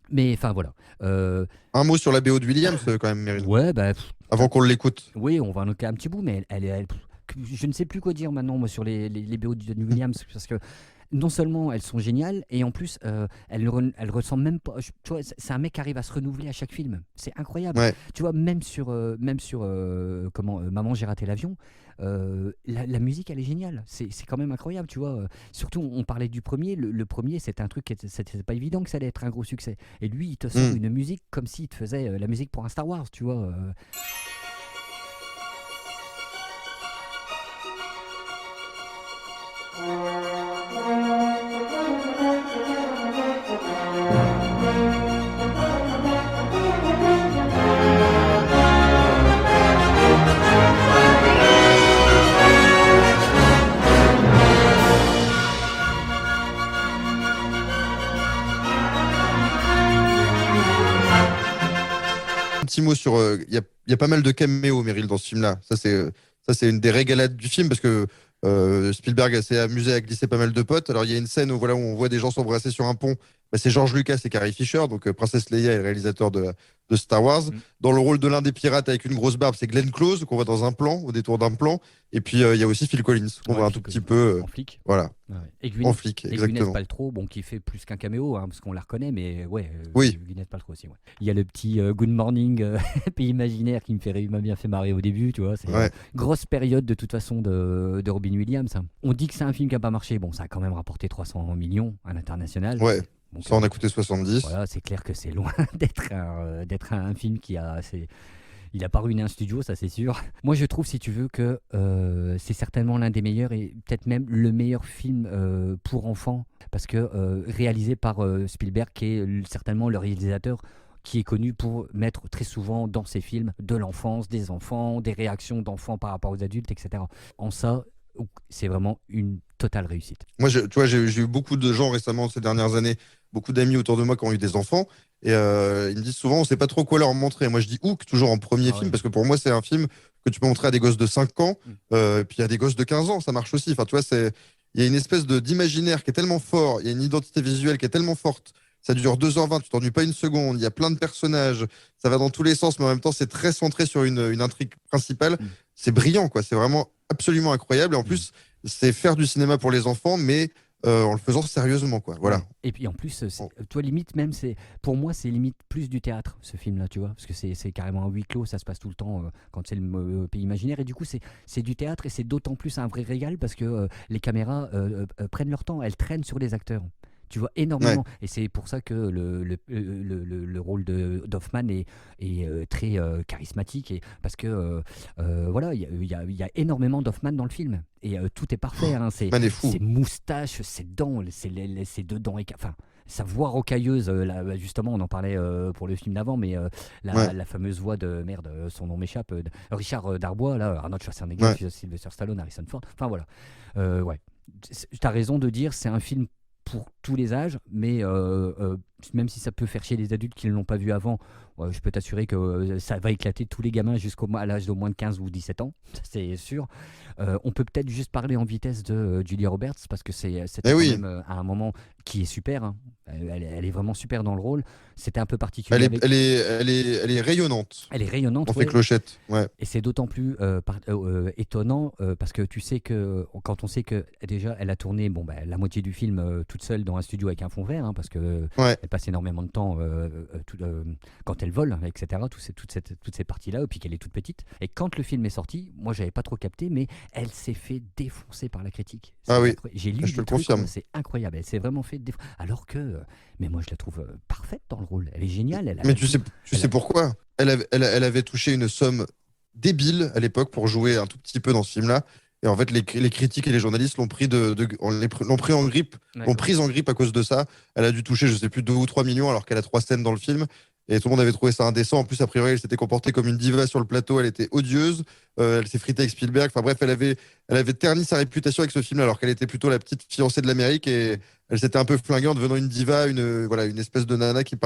Mais enfin voilà. Un mot sur la BO de Williams, quand même, Meryl. Ouais, bah. Avant qu'on l'écoute. Oui, on va en écouter un petit bout, mais je ne sais plus quoi dire maintenant, moi, sur les BO de Williams, parce que non seulement elles sont géniales, et en plus, elles ressemblent même pas. Tu vois, c'est un mec qui arrive à se renouveler à chaque film. C'est incroyable. Ouais. Tu vois, même sur Maman, j'ai raté l'avion, la musique, elle est géniale. C'est quand même incroyable, tu vois. Surtout, on parlait du premier. Le premier, c'était un truc, c'était pas évident que ça allait être un gros succès. Et lui, il te sort une musique comme s'il te faisait la musique pour un Star Wars, tu vois. Petit mot sur. Il y a pas mal de caméos, Meryl, dans ce film-là. Ça, c'est une des régalades du film parce que Spielberg s'est amusé à glisser pas mal de potes. Alors, il y a une scène où, voilà, où on voit des gens s'embrasser sur un pont. Bah, c'est George Lucas et Carrie Fisher, donc Princesse Leia et le réalisateur de Star Wars. Dans le rôle de l'un des pirates avec une grosse barbe, c'est Glenn Close, qu'on voit dans un plan, au détour d'un plan. Et puis, il y a aussi Phil Collins, qu'on voit un tout petit peu. En flic. Voilà. Ouais. Et En flic, exactement. Gwyneth Paltrow, bon, qui fait plus qu'un caméo, hein, parce qu'on la reconnaît, mais ouais, Oui. Gwyneth Paltrow aussi. Ouais. Il y a le petit Good Morning Pays Imaginaire qui m'a bien fait marrer au début, tu vois. C'est Ouais. grosse période de toute façon de Robin Williams, hein. On dit que c'est un film qui n'a pas marché. Bon, ça a quand même rapporté 300 millions à l'international. Ouais. Donc, Ça en a coûté 70. voilà, c'est clair que c'est loin d'être un film qui a. Il a pas ruiné un studio, ça c'est sûr. Moi je trouve, si tu veux, que c'est certainement l'un des meilleurs et peut-être même le meilleur film pour enfants, parce que réalisé par Spielberg, qui est certainement le réalisateur qui est connu pour mettre très souvent dans ses films de l'enfance, des enfants, des réactions d'enfants par rapport aux adultes, etc. En ça, c'est vraiment une totale réussite. Moi, tu vois, j'ai eu beaucoup de gens récemment ces dernières années, beaucoup d'amis autour de moi qui ont eu des enfants, et ils me disent souvent, on sait pas trop quoi leur montrer. Moi, je dis Hook, toujours en premier film, parce que pour moi, c'est un film que tu peux montrer à des gosses de 5 ans, puis à des gosses de 15 ans, ça marche aussi. Enfin, tu vois, il y a une espèce d'imaginaire qui est tellement fort, il y a une identité visuelle qui est tellement forte. Ça dure 2h20, tu t'ennuies pas une seconde, il y a plein de personnages, ça va dans tous les sens, mais en même temps, c'est très centré sur une intrigue principale. C'est brillant, quoi. C'est vraiment absolument incroyable. Et en plus, c'est faire du cinéma pour les enfants, mais en le faisant sérieusement, quoi. Voilà. Et puis en plus, toi, limite, même, pour moi, c'est limite plus du théâtre, ce film-là, tu vois, parce que c'est carrément un huis clos, ça se passe tout le temps quand c'est le pays imaginaire. Et du coup, c'est du théâtre, et c'est d'autant plus un vrai régal parce que les caméras prennent leur temps, elles traînent sur les acteurs. Tu vois énormément, et c'est pour ça que le rôle d'Hoffman est très charismatique, et parce que voilà, il y a énormément d'Hoffman dans le film, et tout est parfait, hein, ses moustaches, ses dents, ses deux dents, enfin sa voix rocailleuse, justement on en parlait pour le film d'avant, mais la fameuse voix de merde, son nom m'échappe, Richard Darbois, là, Arnold Schwarzenegger, Sylvester Stallone, Harrison Ford, enfin voilà, ouais, t'as raison de dire c'est un film pour tous les âges, mais même si ça peut faire chier les adultes qui ne l'ont pas vu avant, je peux t'assurer que ça va éclater tous les gamins à l'âge d'au moins de 15 ou 17 ans, c'est sûr. On peut peut-être juste parler en vitesse de Julia Roberts, parce que c'est quand même à un moment qui est super, hein. Elle est vraiment super dans le rôle. C'était un peu particulier. Elle est rayonnante. Elle est rayonnante. On fait clochette. Ouais. Et c'est d'autant plus étonnant parce que tu sais que quand on sait que déjà elle a tourné la moitié du film toute seule dans un studio avec un fond vert, hein, parce que elle passe énormément de temps quand elle vole, etc. Toutes ces parties-là, et puis qu'elle est toute petite. Et quand le film est sorti, moi j'avais pas trop capté, mais elle s'est fait défoncer par la critique. Ah oui. J'ai lu je te le trucs, confirme. c'est incroyable. Elle s'est vraiment fait défoncer. Alors que, mais moi je la trouve parfaite dans le rôle. Elle est géniale. Mais tu sais pourquoi elle avait touché une somme débile à l'époque pour jouer un tout petit peu dans ce film-là. Et en fait, les critiques et les journalistes l'ont pris en grippe, l'ont prise en grippe à cause de ça. Elle a dû toucher, je sais plus, 2 ou 3 millions alors qu'elle a 3 scènes dans le film. Et tout le monde avait trouvé ça indécent. En plus, a priori, elle s'était comportée comme une diva sur le plateau. Elle était odieuse. Elle s'est fritée avec Spielberg. Enfin bref, elle avait terni sa réputation avec ce film alors qu'elle était plutôt la petite fiancée de l'Amérique et elle s'était un peu flinguée en devenant une diva, une espèce de nana qui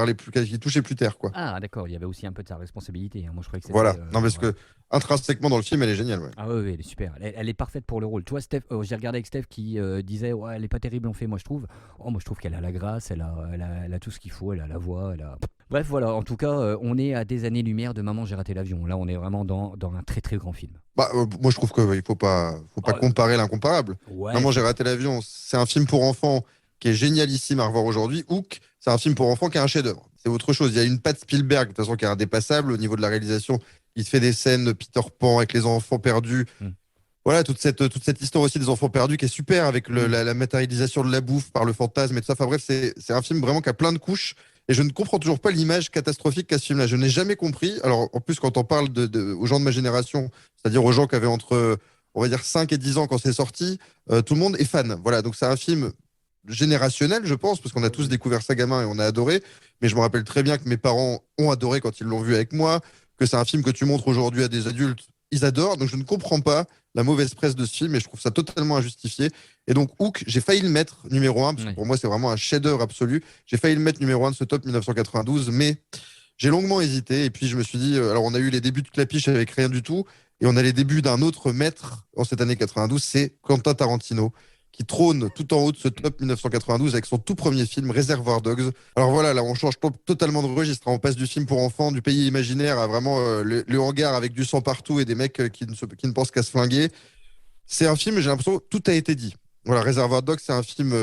touchait plus terre, quoi. Ah, d'accord, il y avait aussi un peu de sa responsabilité. Moi, je croyais que c'était. Voilà. Non, parce que intrinsèquement dans le film, elle est géniale. Ouais. Ah oui, elle est super. Elle est parfaite pour le rôle. Toi, Steph, j'ai regardé avec Steph qui disait ouais, elle est pas terrible en fait. Moi, je trouve. Moi, je trouve qu'elle a la grâce, elle a tout ce qu'il faut, elle a la voix, elle a. Bref, voilà. En tout cas, on est à des années-lumière de Maman, j'ai raté l'avion. Là, on est vraiment dans un très très grand film. Moi, je trouve qu'il faut pas comparer l'incomparable. Ouais. Maman, j'ai raté l'avion. C'est un film pour enfants qui est génialissime à revoir aujourd'hui. Hook, c'est un film pour enfants qui est un chef-d'œuvre. C'est autre chose. Il y a une patte Spielberg, de toute façon, qui est indépassable au niveau de la réalisation. Il fait des scènes de Peter Pan avec les enfants perdus. Voilà, toute cette histoire aussi des enfants perdus qui est super avec la matérialisation de la bouffe par le fantasme et tout ça. Enfin bref, c'est un film vraiment qui a plein de couches. Et je ne comprends toujours pas l'image catastrophique qu'a ce film-là. Je n'ai jamais compris. Alors, en plus, quand on parle aux gens de ma génération, c'est-à-dire aux gens qui avaient entre, on va dire, 5 et 10 ans quand c'est sorti, tout le monde est fan. Voilà, donc c'est un film générationnel, je pense, parce qu'on a tous découvert ça gamin et on a adoré. Mais je me rappelle très bien que mes parents ont adoré quand ils l'ont vu avec moi, que c'est un film que tu montres aujourd'hui à des adultes. Ils adorent, donc je ne comprends pas la mauvaise presse de ce film et je trouve ça totalement injustifié. Et donc, Hook, j'ai failli le mettre numéro 1, parce que pour moi, c'est vraiment un chef-d'œuvre absolu. J'ai failli le mettre numéro 1 de ce top 1992, mais j'ai longuement hésité. Et puis, je me suis dit, alors, on a eu les débuts de Clapiche avec Rien du tout, et on a les débuts d'un autre maître en cette année 92, c'est Quentin Tarantino, qui trône tout en haut de ce top 1992 avec son tout premier film, Reservoir Dogs. Alors voilà, là, on change totalement de registre. On passe du film pour enfants, du pays imaginaire, à vraiment le hangar avec du sang partout et des mecs qui ne pensent qu'à se flinguer. C'est un film, j'ai l'impression, tout a été dit. Voilà, Reservoir Dogs, c'est un film,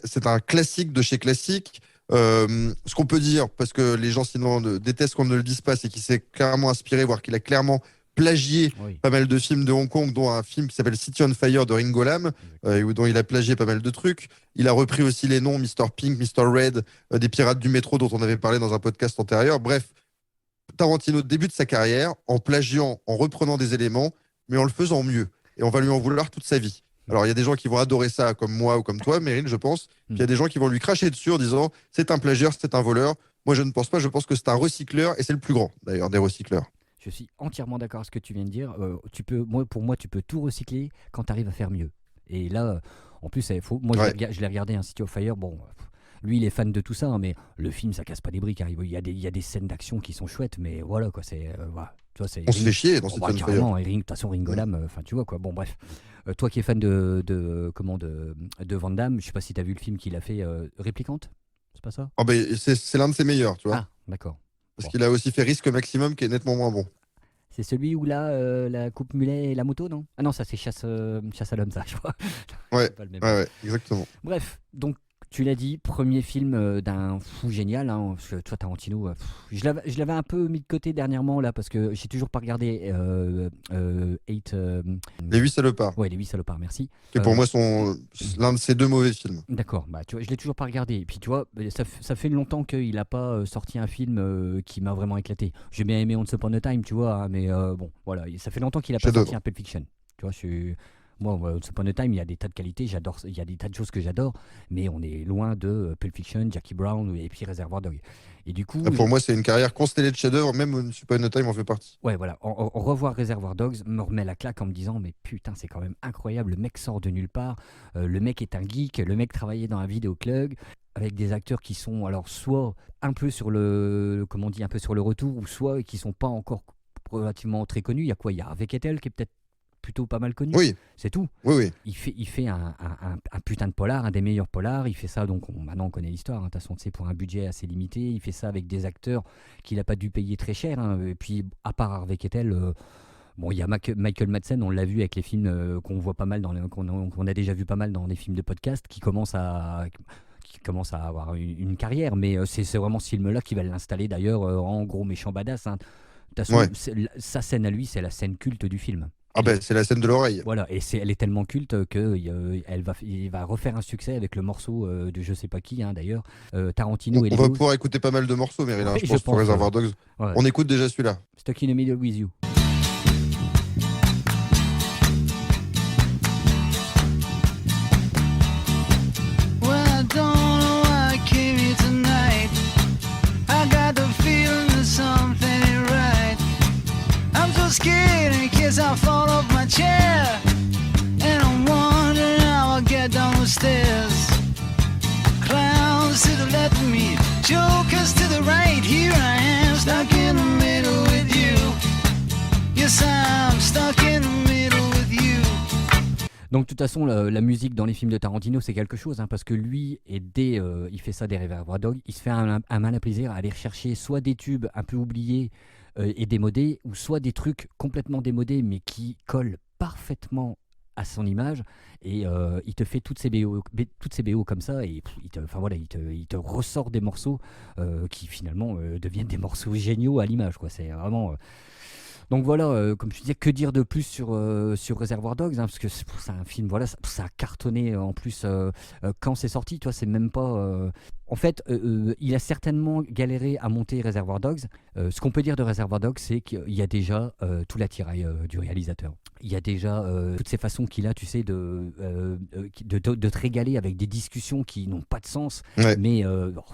c'est un classique de chez classique. Ce qu'on peut dire, parce que les gens sinon détestent qu'on ne le dise pas, c'est qu'il s'est clairement inspiré, voire qu'il a clairement plagié pas mal de films de Hong Kong, dont un film qui s'appelle City on Fire de Ringo Lam, dont il a plagié pas mal de trucs. Il a repris aussi les noms Mr. Pink, Mr. Red, des pirates du métro dont on avait parlé dans un podcast antérieur. Bref, Tarantino débute sa carrière en plagiant, en reprenant des éléments, mais en le faisant mieux. Et on va lui en vouloir toute sa vie. Alors, il y a des gens qui vont adorer ça, comme moi ou comme toi, Meryl, je pense. Puis il y a des gens qui vont lui cracher dessus en disant c'est un plagieur, c'est un voleur. Moi, je ne pense pas. Je pense que c'est un recycleur et c'est le plus grand, d'ailleurs, des recycleurs. Je suis entièrement d'accord avec ce que tu viens de dire. Pour moi, tu peux tout recycler quand tu arrives à faire mieux. Et là, en plus, moi, je l'ai regardé, un City of Fire. Bon, lui, il est fan de tout ça, hein, mais le film, ça casse pas des briques. Hein. Il y a des scènes d'action qui sont chouettes, mais voilà, quoi. Voilà. On se fait chier dans cette scène. Carrément, de toute façon, Ringo Lam, tu vois, quoi. Bon, bref. Toi qui es fan de Van Damme, je sais pas si tu as vu le film qu'il a fait, Réplicante, c'est pas ça? C'est l'un de ses meilleurs, tu vois. Ah, d'accord. Parce qu'il a aussi fait Risque Maximum, qui est nettement moins bon. C'est celui où là, la coupe mulet et la moto, non? Ah non, ça c'est chasse à l'homme, ça, je crois. Ouais, exactement. Bref, donc tu l'as dit, premier film d'un fou génial. Hein, parce que toi, Tarantino, je l'avais un peu mis de côté dernièrement, là, parce que j'ai toujours pas regardé Les 8 salopards. Ouais, Les 8 salopards, merci. Qui pour moi sont l'un de ses deux mauvais films. D'accord, tu vois, je l'ai toujours pas regardé. Et puis tu vois, ça fait longtemps qu'il a pas sorti un film qui m'a vraiment éclaté. J'ai bien aimé Once Upon a Time, tu vois, hein, mais bon, voilà, ça fait longtemps qu'il a pas sorti un Pulp Fiction. Tu vois, moi, Once Upon a Time, il y a des tas de qualités, il y a des tas de choses que j'adore, mais on est loin de Pulp Fiction, Jackie Brown et puis Reservoir Dogs. Et du coup, pour moi, c'est une carrière constellée de chefs-d'œuvre, même Once Upon a Time en fait partie. Ouais, voilà. En revoir Reservoir Dogs me remet la claque en me disant, mais putain, c'est quand même incroyable. Le mec sort de nulle part. Le mec est un geek. Le mec travaillait dans un vidéoclub avec des acteurs qui sont alors soit un peu sur le, comment on dit, un peu sur le retour, ou soit qui sont pas encore relativement très connus. Il y a quoi? Il y a Harvey Keitel qui est peut-être plutôt pas mal connu. Oui. C'est tout. Oui. Il fait un putain de polar, un des meilleurs polars. Il fait ça, donc maintenant on connaît l'histoire. De toute façon, c'est pour un budget assez limité. Il fait ça avec des acteurs qu'il n'a pas dû payer très cher. Hein. Et puis, à part Harvey Keitel, bon, il y a Michael Madsen, on l'a vu avec les films qu'on voit pas mal, qu'on a déjà vu pas mal dans des films de podcast, qui commence à avoir une carrière. Mais c'est vraiment ce film-là qui va l'installer d'ailleurs en gros méchant badass. Hein. De toute façon, sa scène à lui, c'est la scène culte du film. C'est la scène de l'oreille. Voilà, et elle est tellement culte qu'il va refaire un succès avec le morceau de je sais pas qui, hein, d'ailleurs. Tarantino et on va pouvoir écouter pas mal de morceaux, Meryl, je pense, pour Reservoir Dogs. Ouais. On écoute déjà celui-là. Stuck in the Middle with You. Well, I don't know why I came here tonight. I got the feeling Donc, de toute façon, la musique dans les films de Tarantino, c'est quelque chose, parce que lui, il fait ça des Reservoir Dogs, il se fait un malin plaisir à aller rechercher soit des tubes un peu oubliés et démodés, ou soit des trucs complètement démodés, mais qui collent parfaitement à son image, et il te fait toutes ces BO comme ça, et il te ressort des morceaux qui finalement deviennent des morceaux géniaux à l'image, quoi. C'est vraiment... Donc voilà, comme je disais, que dire de plus sur Reservoir Dogs, parce que c'est un film, voilà, ça a cartonné en plus quand c'est sorti, toi, c'est même pas... En fait, il a certainement galéré à monter Reservoir Dogs. Ce qu'on peut dire de Reservoir Dogs, c'est qu'il y a déjà tout l'attirail du réalisateur. Il y a déjà toutes ces façons qu'il a, tu sais, de te régaler avec des discussions qui n'ont pas de sens. Ouais. Mais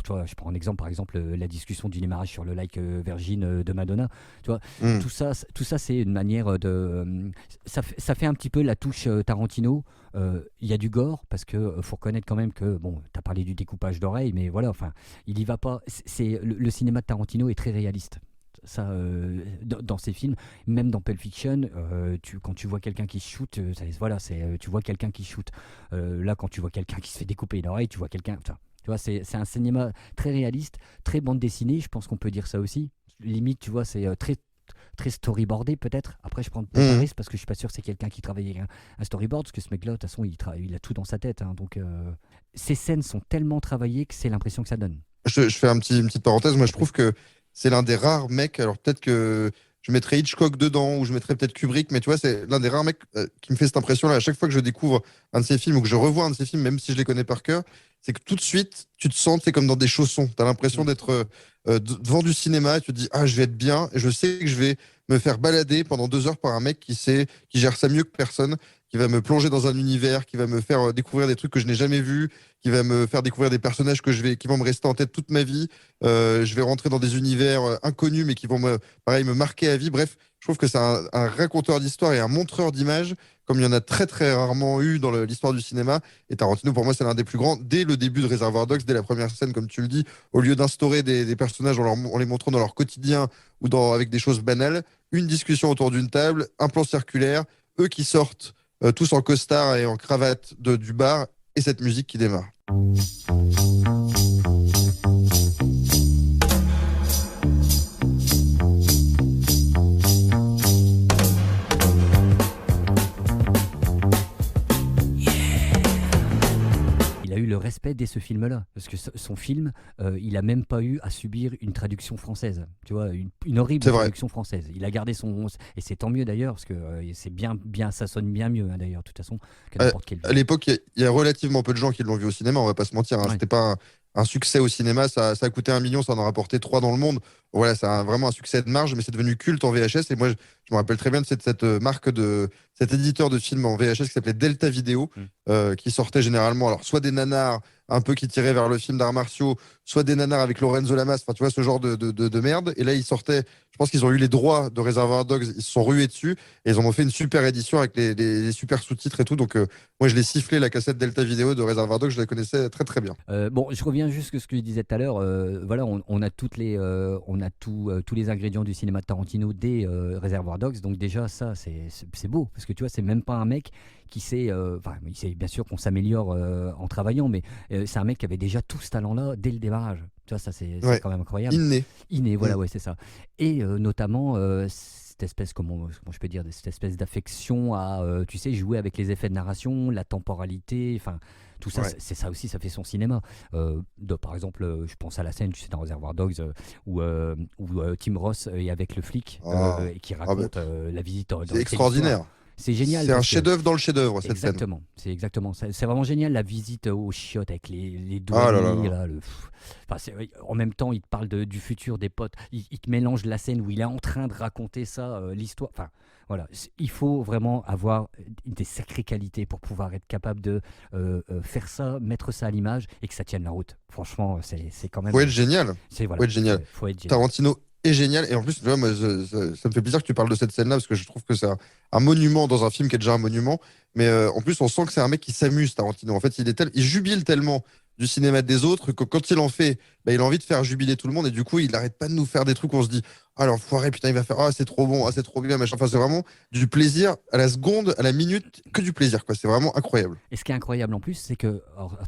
tu vois, je prends un exemple, par exemple, la discussion du démarrage sur le Like Virgin de Madonna. Tu vois, tout ça, c'est une manière de... ça fait un petit peu la touche Tarantino. Il y a du gore, parce que faut reconnaître quand même que, bon, tu as parlé du découpage d'oreilles, mais voilà, enfin, il y va pas. Le cinéma de Tarantino est très réaliste. Ça, dans ses films, même dans Pulp Fiction, quand tu vois quelqu'un qui shoot, tu vois quelqu'un qui shoot. Là, quand tu vois quelqu'un qui se fait découper une oreille, tu vois quelqu'un. Tu vois, c'est un cinéma très réaliste, très bande dessinée. Je pense qu'on peut dire ça aussi. Limite, tu vois, c'est très storyboardé peut-être. Après, je prends pas de risque parce que je suis pas sûr que c'est quelqu'un qui travaille avec un storyboard, parce que ce mec-là, de toute façon, il a tout dans sa tête. Donc, ces scènes sont tellement travaillées que c'est l'impression que ça donne. Je fais une petite parenthèse. Moi, je trouve que c'est l'un des rares mecs. Alors, peut-être que je mettrais Hitchcock dedans ou je mettrais peut-être Kubrick, mais tu vois, c'est l'un des rares mecs qui me fait cette impression-là. À chaque fois que je découvre un de ses films ou que je revois un de ses films, même si je les connais par cœur, c'est que tout de suite, tu te sens, c'est comme dans des chaussons. Tu as l'impression d'être devant du cinéma et tu te dis, ah, je vais être bien et je sais que je vais me faire balader pendant 2 heures par un mec qui gère ça mieux que personne, qui va me plonger dans un univers, qui va me faire découvrir des trucs que je n'ai jamais vus, qui va me faire découvrir des personnages qui vont me rester en tête toute ma vie. Je vais rentrer dans des univers inconnus, mais qui vont me marquer à vie. Bref, je trouve que c'est un raconteur d'histoire et un montreur d'images, comme il y en a très très rarement eu dans l'histoire du cinéma. Et Tarantino, pour moi, c'est l'un des plus grands. Dès le début de Reservoir Dogs, dès la première scène, comme tu le dis, au lieu d'instaurer des personnages en les montrant dans leur quotidien ou avec des choses banales, une discussion autour d'une table, un plan circulaire, eux qui sortent tous en costard et en cravate du bar, et cette musique qui démarre. Le respect dès ce film-là, parce que son film, il a même pas eu à subir une traduction française, tu vois, une horrible traduction française. Il a gardé et c'est tant mieux d'ailleurs, parce que c'est bien, ça sonne bien mieux d'ailleurs, de toute façon, que n'importe quel. À l'époque, il y a relativement peu de gens qui l'ont vu au cinéma, on va pas se mentir. Ouais. C'était pas un succès au cinéma, ça a coûté 1 million, ça en a rapporté 3 dans le monde. Voilà, c'est vraiment un succès de marge, mais c'est devenu culte en VHS. Et moi, je me rappelle très bien de cette marque cet éditeur de films en VHS qui s'appelait Delta Video, qui sortait généralement, alors soit des nanars un peu qui tiraient vers le film d'arts martiaux, soit des nanars avec Lorenzo Lamas, enfin tu vois, ce genre de merde. Et là, ils sortaient, je pense qu'ils ont eu les droits de Reservoir Dogs, ils se sont rués dessus, et ils en ont fait une super édition avec les super sous-titres et tout. Donc moi, je l'ai sifflé, la cassette Delta Video de Reservoir Dogs, je la connaissais très très bien. Bon, je reviens juste à ce que je disais tout à l'heure. Voilà, on a tous les ingrédients du cinéma de Tarantino des Reservoir Dogs. Donc déjà, ça, c'est beau, parce que tu vois, c'est même pas un mec qui sait, il sait bien sûr qu'on s'améliore en travaillant, mais c'est un mec qui avait déjà tout ce talent-là dès le démarrage. Tu vois, ça c'est quand même incroyable. Inné, voilà, ouais, c'est ça. Et notamment cette espèce, comment je peux dire, cette espèce d'affection à, tu sais, jouer avec les effets de narration, la temporalité, enfin. Tout ça, c'est ça aussi, ça fait son cinéma. Par exemple, je pense à la scène, tu sais, dans Reservoir Dogs, où Tim Ross est avec le flic et qui raconte la visite. C'est extraordinaire. C'est génial. C'est un chef-d'œuvre dans le chef-d'œuvre, cette exactement, scène. C'est exactement. C'est vraiment génial, la visite aux chiottes avec les doigts. En même temps, il te parle du futur des potes. Il te mélange la scène où il est en train de raconter ça, l'histoire. Enfin, voilà. Il faut vraiment avoir des sacrées qualités pour pouvoir être capable de faire ça, mettre ça à l'image et que ça tienne la route. Franchement, c'est quand même. Faut être génial. Faut être génial. Tarantino est génial. Et en plus, tu vois, moi, ça me fait plaisir que tu parles de cette scène-là, parce que je trouve que c'est un monument dans un film qui est déjà un monument. Mais en plus, on sent que c'est un mec qui s'amuse, Tarantino. En fait, il jubile tellement du cinéma des autres que quand il en fait bah, il a envie de faire jubiler tout le monde et du coup, il n'arrête pas de nous faire des trucs où on se dit ah l'enfoiré, putain, il va faire ah c'est trop bon, ah c'est trop bien, machin. Enfin, c'est vraiment du plaisir à la seconde, à la minute, que du plaisir, quoi. C'est vraiment incroyable. Et ce qui est incroyable en plus, c'est que,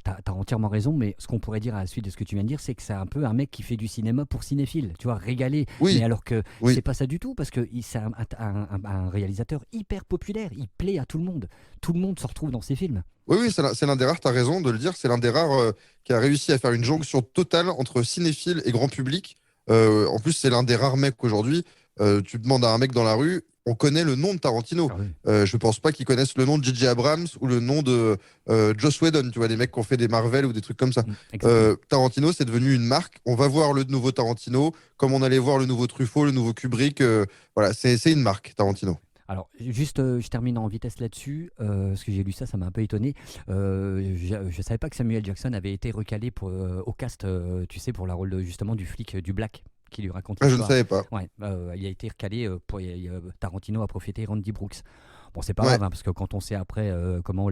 tu as entièrement raison, mais ce qu'on pourrait dire à la suite de ce que tu viens de dire, c'est que c'est un peu un mec qui fait du cinéma pour cinéphiles, tu vois, régaler. Oui, Mais alors que oui. c'est pas ça du tout, parce que c'est un réalisateur hyper populaire, il plaît à tout le monde. Tout le monde se retrouve dans ses films. Oui, oui, c'est l'un des rares, tu as raison de le dire, c'est l'un des rares qui a réussi à faire une jonction totale entre cinéphile et grand public. En plus, c'est l'un des rares mecs aujourd'hui. Tu demandes à un mec dans la rue, on connaît le nom de Tarantino. Ah oui. Je pense pas qu'ils connaissent le nom de J.J. Abrams ou le nom de Joss Whedon, tu vois, les mecs qui ont fait des Marvel ou des trucs comme ça. Exactement. Tarantino, c'est devenu une marque. On va voir le nouveau Tarantino, comme on allait voir le nouveau Truffaut, le nouveau Kubrick. Voilà, c'est une marque, Tarantino. Alors, juste, je termine en vitesse là-dessus, parce que j'ai lu ça, ça m'a un peu étonné. Je savais pas que Samuel Jackson avait été recalé au cast, tu sais, pour la rôle justement du flic du Black qui lui raconte Ah, je ne l'histoire. savais pas. Ouais, il a été recalé pour Tarantino a profité Randy Brooks. Bon, c'est pas Ouais. grave, hein, parce que quand on sait après comment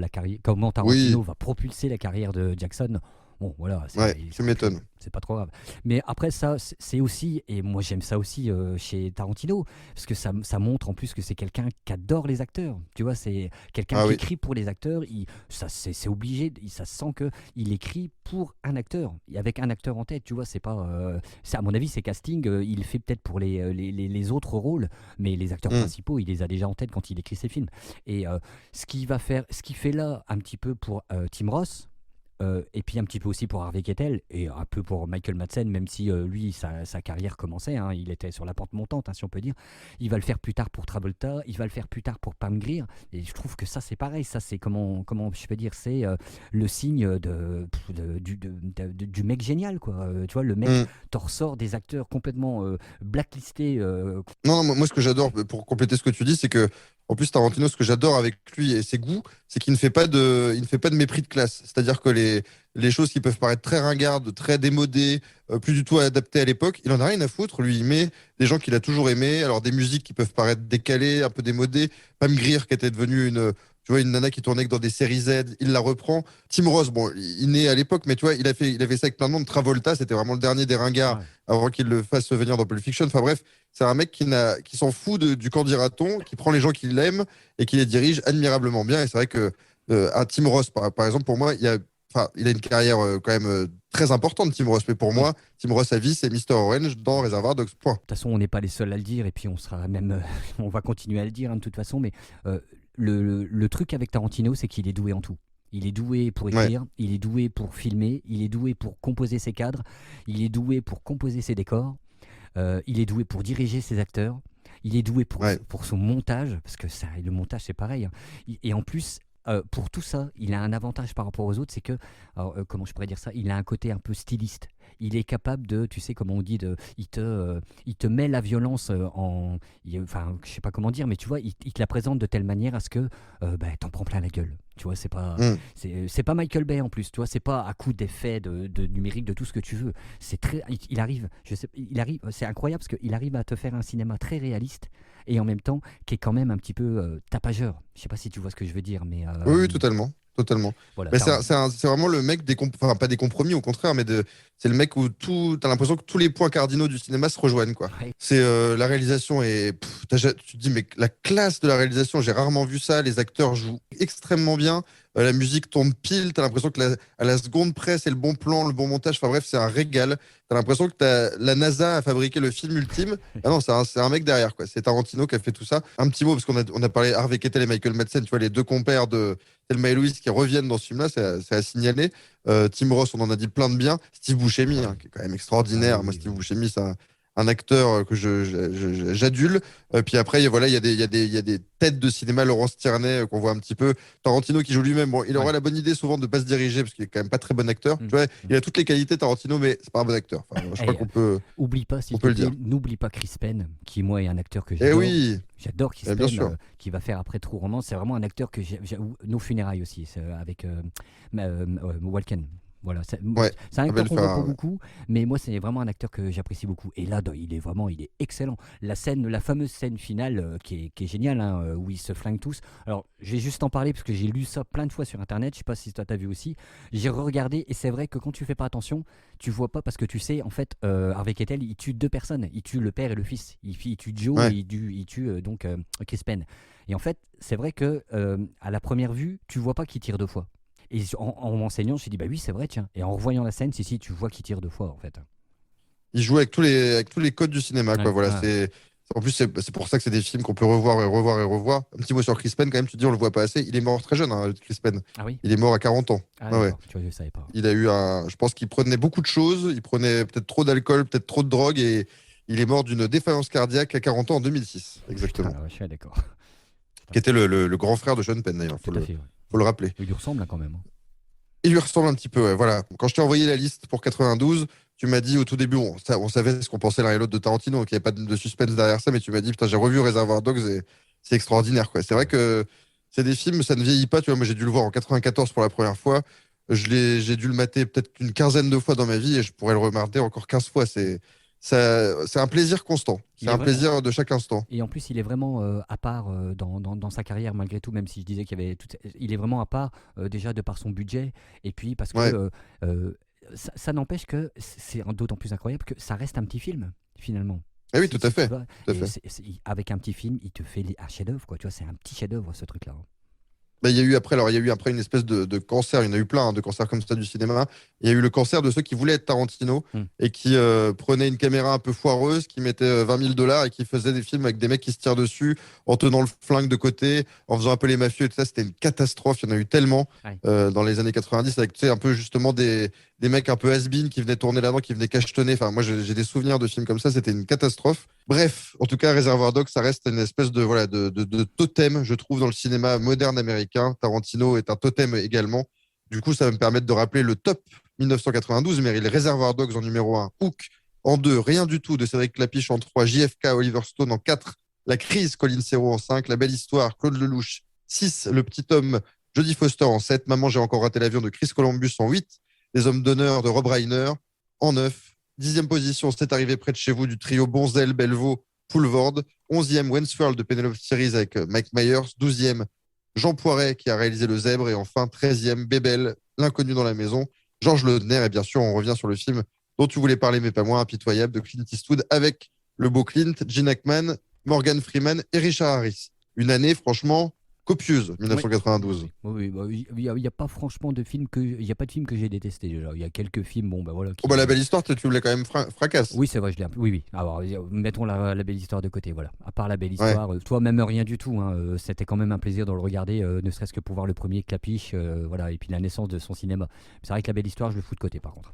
Tarantino va propulser la carrière de Jackson, bon, voilà, Ouais, ça m'étonne. c'est pas trop grave. Mais après ça, c'est aussi, et moi j'aime ça aussi chez Tarantino, parce que ça montre en plus que c'est quelqu'un qui adore les acteurs. Tu vois, c'est quelqu'un Ah qui oui. écrit pour les acteurs. C'est obligé, ça se sent qu'il écrit pour un acteur, et avec un acteur en tête. Tu vois, c'est pas. À mon avis, ses castings, il fait peut-être pour les autres rôles, mais les acteurs principaux, il les a déjà en tête quand il écrit ses films. Et ce qu'il fait là, un petit peu pour Tim Roth. Et puis un petit peu aussi pour Harvey Keitel et un peu pour Michael Madsen, même si lui sa carrière commençait, hein, il était sur la pente montante, hein, si on peut dire. Il va le faire plus tard pour Travolta, il va le faire plus tard pour Pam Grier, et je trouve que ça c'est pareil, ça c'est comment je peux dire, c'est le signe du mec génial, quoi. Tu vois, le mec te ressort des acteurs complètement blacklistés. Non, moi, ce que j'adore, pour compléter ce que tu dis, c'est que, en plus, Tarantino, ce que j'adore avec lui et ses goûts, c'est qu'il ne fait pas de mépris de classe. C'est-à-dire que les choses qui peuvent paraître très ringardes, très démodées, plus du tout adaptées à l'époque, il en a rien à foutre. Lui, il met des gens qu'il a toujours aimés, alors des musiques qui peuvent paraître décalées, un peu démodées. Pam Grier, qui était devenue une nana qui tournait que dans des séries Z, il la reprend. Tim Roth, bon, il naît à l'époque, mais tu vois, il a fait ça avec plein de monde. Travolta, c'était vraiment le dernier des ringards avant qu'il le fasse venir dans Pulp Fiction. Enfin bref, c'est un mec qui s'en fout du camp dira-t-on, qui prend les gens qu'il aime et qui les dirige admirablement bien. Et c'est vrai que un Tim Roth, par exemple, pour moi, il a une carrière quand même très importante, Tim Roth. Mais pour moi, Tim Roth, sa vie, c'est Mr. Orange dans Reservoir Dogs. Point. De toute façon, on n'est pas les seuls à le dire, et puis on sera même, on va continuer à le dire, hein, de toute façon. Mais le truc avec Tarantino, c'est qu'il est doué en tout. Il est doué pour écrire, il est doué pour filmer, il est doué pour composer ses cadres, il est doué pour composer ses décors, il est doué pour diriger ses acteurs, il est doué pour son montage, parce que le montage c'est pareil, hein. Et en plus, pour tout ça, il a un avantage par rapport aux autres, c'est que, comment je pourrais dire ça, il a un côté un peu styliste. Il est capable de, tu sais comment on dit, il te met la violence enfin, je sais pas comment dire, mais tu vois, il te la présente de telle manière à ce que t'en prends plein la gueule. Tu vois, c'est pas Michael Bay en plus, tu vois, c'est pas à coup d'effets, de numérique, de tout ce que tu veux. C'est il arrive, c'est incroyable parce qu'il arrive à te faire un cinéma très réaliste et en même temps qui est quand même un petit peu tapageur. Je sais pas si tu vois ce que je veux dire, mais Oui, totalement. Voilà, Mais c'est vraiment le mec enfin, pas des compromis, au contraire, mais c'est le mec où t'as l'impression que tous les points cardinaux du cinéma se rejoignent, quoi. Ouais. C'est la réalisation tu te dis, mais la classe de la réalisation, j'ai rarement vu ça. Les acteurs jouent extrêmement bien. La musique tombe pile. T'as l'impression que à la seconde près, c'est le bon plan, le bon montage. Enfin bref, c'est un régal. T'as l'impression que la NASA a fabriqué le film ultime. Ah non, c'est un mec derrière, quoi. C'est Tarantino qui a fait tout ça. Un petit mot, parce qu'on a parlé Harvey Keitel et Michael Madsen, tu vois, les deux compères de Thelma et Louise qui reviennent dans ce film-là, c'est à signaler. Tim Roth, on en a dit plein de bien. Steve Buscemi, hein, qui est quand même extraordinaire. Moi, Steve Buscemi, c'est un acteur que j'adule. Puis après, il y a des têtes de cinéma, Laurence Tierney, qu'on voit un petit peu. Tarantino qui joue lui-même. Bon, il aura la bonne idée souvent de ne pas se diriger, parce qu'il est quand même pas très bon acteur. Tu vois, il a toutes les qualités, Tarantino, mais c'est pas un bon acteur. Enfin, je crois qu'on peut. Oublie pas, s'il on te peut le plaît, dire. n'oublie pas Chris Penn, qui moi est un acteur que Eh j'adore. oui, J'adore Chris bien Penn, sûr. qui va faire après True Romance. C'est vraiment un acteur que Nos funérailles aussi, c'est avec Walken. Voilà, c'est un va acteur le qu'on faire, voit pas ouais. beaucoup, mais moi c'est vraiment un acteur que j'apprécie beaucoup. Et là, il est excellent. La fameuse scène finale qui est géniale, hein, où ils se flinguent tous. Alors, je vais juste en parler parce que j'ai lu ça plein de fois sur Internet. Je sais pas si toi t'as vu aussi. J'ai regardé et c'est vrai que quand tu fais pas attention, tu vois pas parce que tu sais en fait, Harvey Keitel, il tue deux personnes. Il tue le père et le fils. Il tue Joe Ouais. et il tue donc Chris Penn. Et en fait, c'est vrai que à la première vue, tu vois pas qu'il tire deux fois. Et en m'enseignant, je me suis dit, bah oui, c'est vrai, tiens. Et en revoyant la scène, si, tu vois qu'il tire deux fois, en fait. Il joue avec tous les codes du cinéma, quoi. Ouais, Voilà, ouais. en plus, c'est pour ça que c'est des films qu'on peut revoir et revoir et revoir. Un petit mot sur Chris Penn, quand même, tu te dis, on le voit pas assez. Il est mort très jeune, hein, Chris Penn. Ah oui. Il est mort à 40 ans. Ah Ouais, ouais. d'accord, tu vois, je savais pas. Il a eu je pense qu'il prenait beaucoup de choses. Il prenait peut-être trop d'alcool, peut-être trop de drogue, et il est mort d'une défaillance cardiaque à 40 ans en 2006, exactement. Putain, je suis d'accord. Qui était le grand frère de Sean Penn, d'ailleurs. Tout à fait, ouais. Faut le rappeler. Il lui ressemble hein, quand même. Hein. Il lui ressemble un petit peu, ouais, voilà. Quand je t'ai envoyé la liste pour 92, tu m'as dit au tout début, on savait ce qu'on pensait l'un et l'autre de Tarantino, donc il n'y avait pas de suspense derrière ça, mais tu m'as dit, putain, j'ai revu Reservoir Dogs et c'est extraordinaire, quoi. C'est vrai que c'est des films, ça ne vieillit pas, tu vois. Moi, j'ai dû le voir en 94 pour la première fois. J'ai dû le mater peut-être une quinzaine de fois dans ma vie et je pourrais le remater encore 15 fois. C'est un plaisir constant. C'est un plaisir de chaque instant. Et en plus, il est vraiment à part dans sa carrière, malgré tout, même si je disais qu'il y avait tout. Il est vraiment à part, déjà de par son budget, et puis parce que ça n'empêche que c'est d'autant plus incroyable que ça reste un petit film, finalement. Ah oui, tout à fait. Avec un petit film, il te fait un chef-d'œuvre, quoi. Tu vois, c'est un petit chef-d'œuvre, ce truc-là. Bah, il y a eu après une espèce de cancer. Il y en a eu plein, hein, de cancers comme ça du cinéma. Il y a eu le cancer de ceux qui voulaient être Tarantino et qui prenaient une caméra un peu foireuse, qui mettaient $20,000 et qui faisaient des films avec des mecs qui se tirent dessus en tenant le flingue de côté, en faisant un peu les mafieux et tout ça. C'était une catastrophe. Il y en a eu tellement dans les années 90 avec, tu sais, un peu justement des mecs un peu has-been qui venaient tourner là-dedans, qui venaient cachetonner. Enfin, moi, j'ai des souvenirs de films comme ça. C'était une catastrophe. Bref, en tout cas, Reservoir Dogs, ça reste une espèce de totem, je trouve, dans le cinéma moderne américain. Tarantino est un totem également. Du coup, ça va me permettre de rappeler le top 1992, Meryl. Reservoir Dogs en numéro 1, Hook en 2, Rien du tout de Cédric Clapiche en 3, JFK, Oliver Stone en 4, La crise, Colin Serrault en 5, La belle histoire, Claude Lelouch 6, Le petit homme, Jodie Foster en 7, Maman, j'ai encore raté l'avion de Chris Columbus en 8, Les hommes d'honneur de Rob Reiner en 9, 10e position, C'est arrivé près de chez vous du trio Bonzel, Belvaux, Poulvord, 11e, Wensford de Penelope Series avec Mike Myers, 12e, Jean Poiret qui a réalisé Le Zèbre et enfin 13e, Bébel, L'inconnu dans la maison, Georges Laudner et bien sûr on revient sur le film dont tu voulais parler mais pas moi, Impitoyable de Clint Eastwood avec le beau Clint, Gene Hackman, Morgan Freeman et Richard Harris. Une année franchement copieuse, 1992. Oui, il n'y a pas franchement de film il y a pas de film que j'ai détesté déjà. Il y a quelques films, bon, bah voilà. La belle histoire, tu voulais quand même fracasse. Oui, c'est vrai, je l'ai un peu. Oui. Alors, mettons la belle histoire de côté, voilà. À part la belle histoire, toi, même rien du tout. Hein, c'était quand même un plaisir de le regarder, ne serait-ce que pour voir le premier Clapiche, voilà, et puis la naissance de son cinéma. C'est vrai que la belle histoire, je le fous de côté, par contre.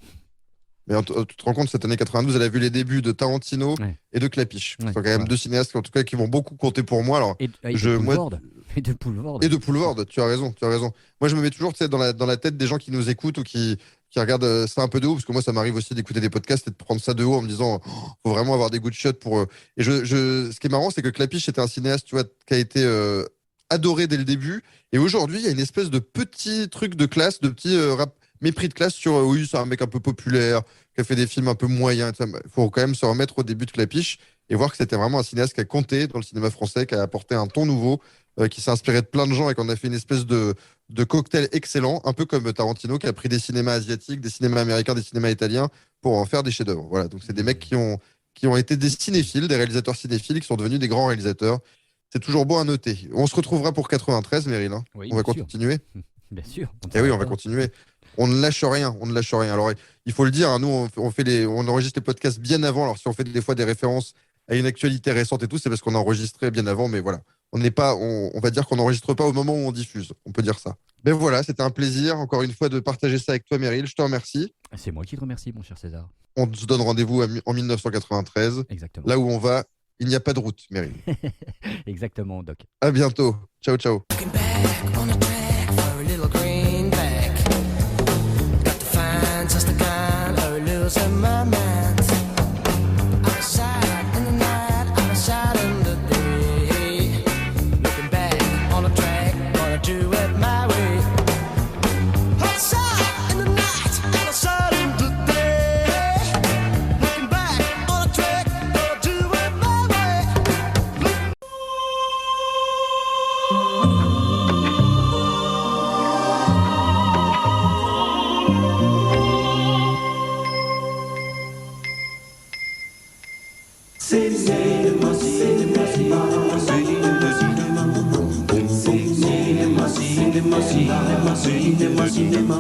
Mais tu te rends compte, cette année 92, elle a vu les débuts de Tarantino et de Clapiche. Ce sont quand même deux cinéastes en tout cas, qui vont beaucoup compter pour moi. Alors, et de Poulvord. Et de Poulvord, tu as raison. Moi, je me mets toujours dans la tête des gens qui nous écoutent ou qui regardent ça un peu de haut, parce que moi, ça m'arrive aussi d'écouter des podcasts et de prendre ça de haut en me disant faut vraiment avoir des good shots pour. Et ce qui est marrant, c'est que Clapiche était un cinéaste, tu vois, qui a été adoré dès le début. Et aujourd'hui, il y a une espèce de petit truc de classe, de petit mépris de classe sur oui, c'est un mec un peu populaire, qui a fait des films un peu moyens. Il faut quand même se remettre au début de Clapiche et voir que c'était vraiment un cinéaste qui a compté dans le cinéma français, qui a apporté un ton nouveau, qui s'est inspiré de plein de gens et qu'on a fait une espèce de cocktail excellent, un peu comme Tarantino qui a pris des cinémas asiatiques, des cinémas américains, des cinémas italiens pour en faire des chefs-d'œuvre. Voilà, donc c'est des mecs qui ont été des cinéphiles, des réalisateurs cinéphiles qui sont devenus des grands réalisateurs. C'est toujours beau à noter. On se retrouvera pour 93, Meryl. Hein. Oui, on va continuer. Bien sûr. Et oui, on va continuer. On ne lâche rien. Alors, il faut le dire, hein, nous, on enregistre les podcasts bien avant. Alors, si on fait des fois des références à une actualité récente et tout, c'est parce qu'on a enregistré bien avant. Mais voilà, on va dire qu'on n'enregistre pas au moment où on diffuse. On peut dire ça. Mais voilà, c'était un plaisir, encore une fois, de partager ça avec toi, Meryl. Je te remercie. C'est moi qui te remercie, mon cher César. On se donne rendez-vous en 1993. Exactement. Là où on va, il n'y a pas de route, Meryl. Exactement, Doc. À bientôt. Ciao, ciao. Do it my way. Outside in the night. cinéma.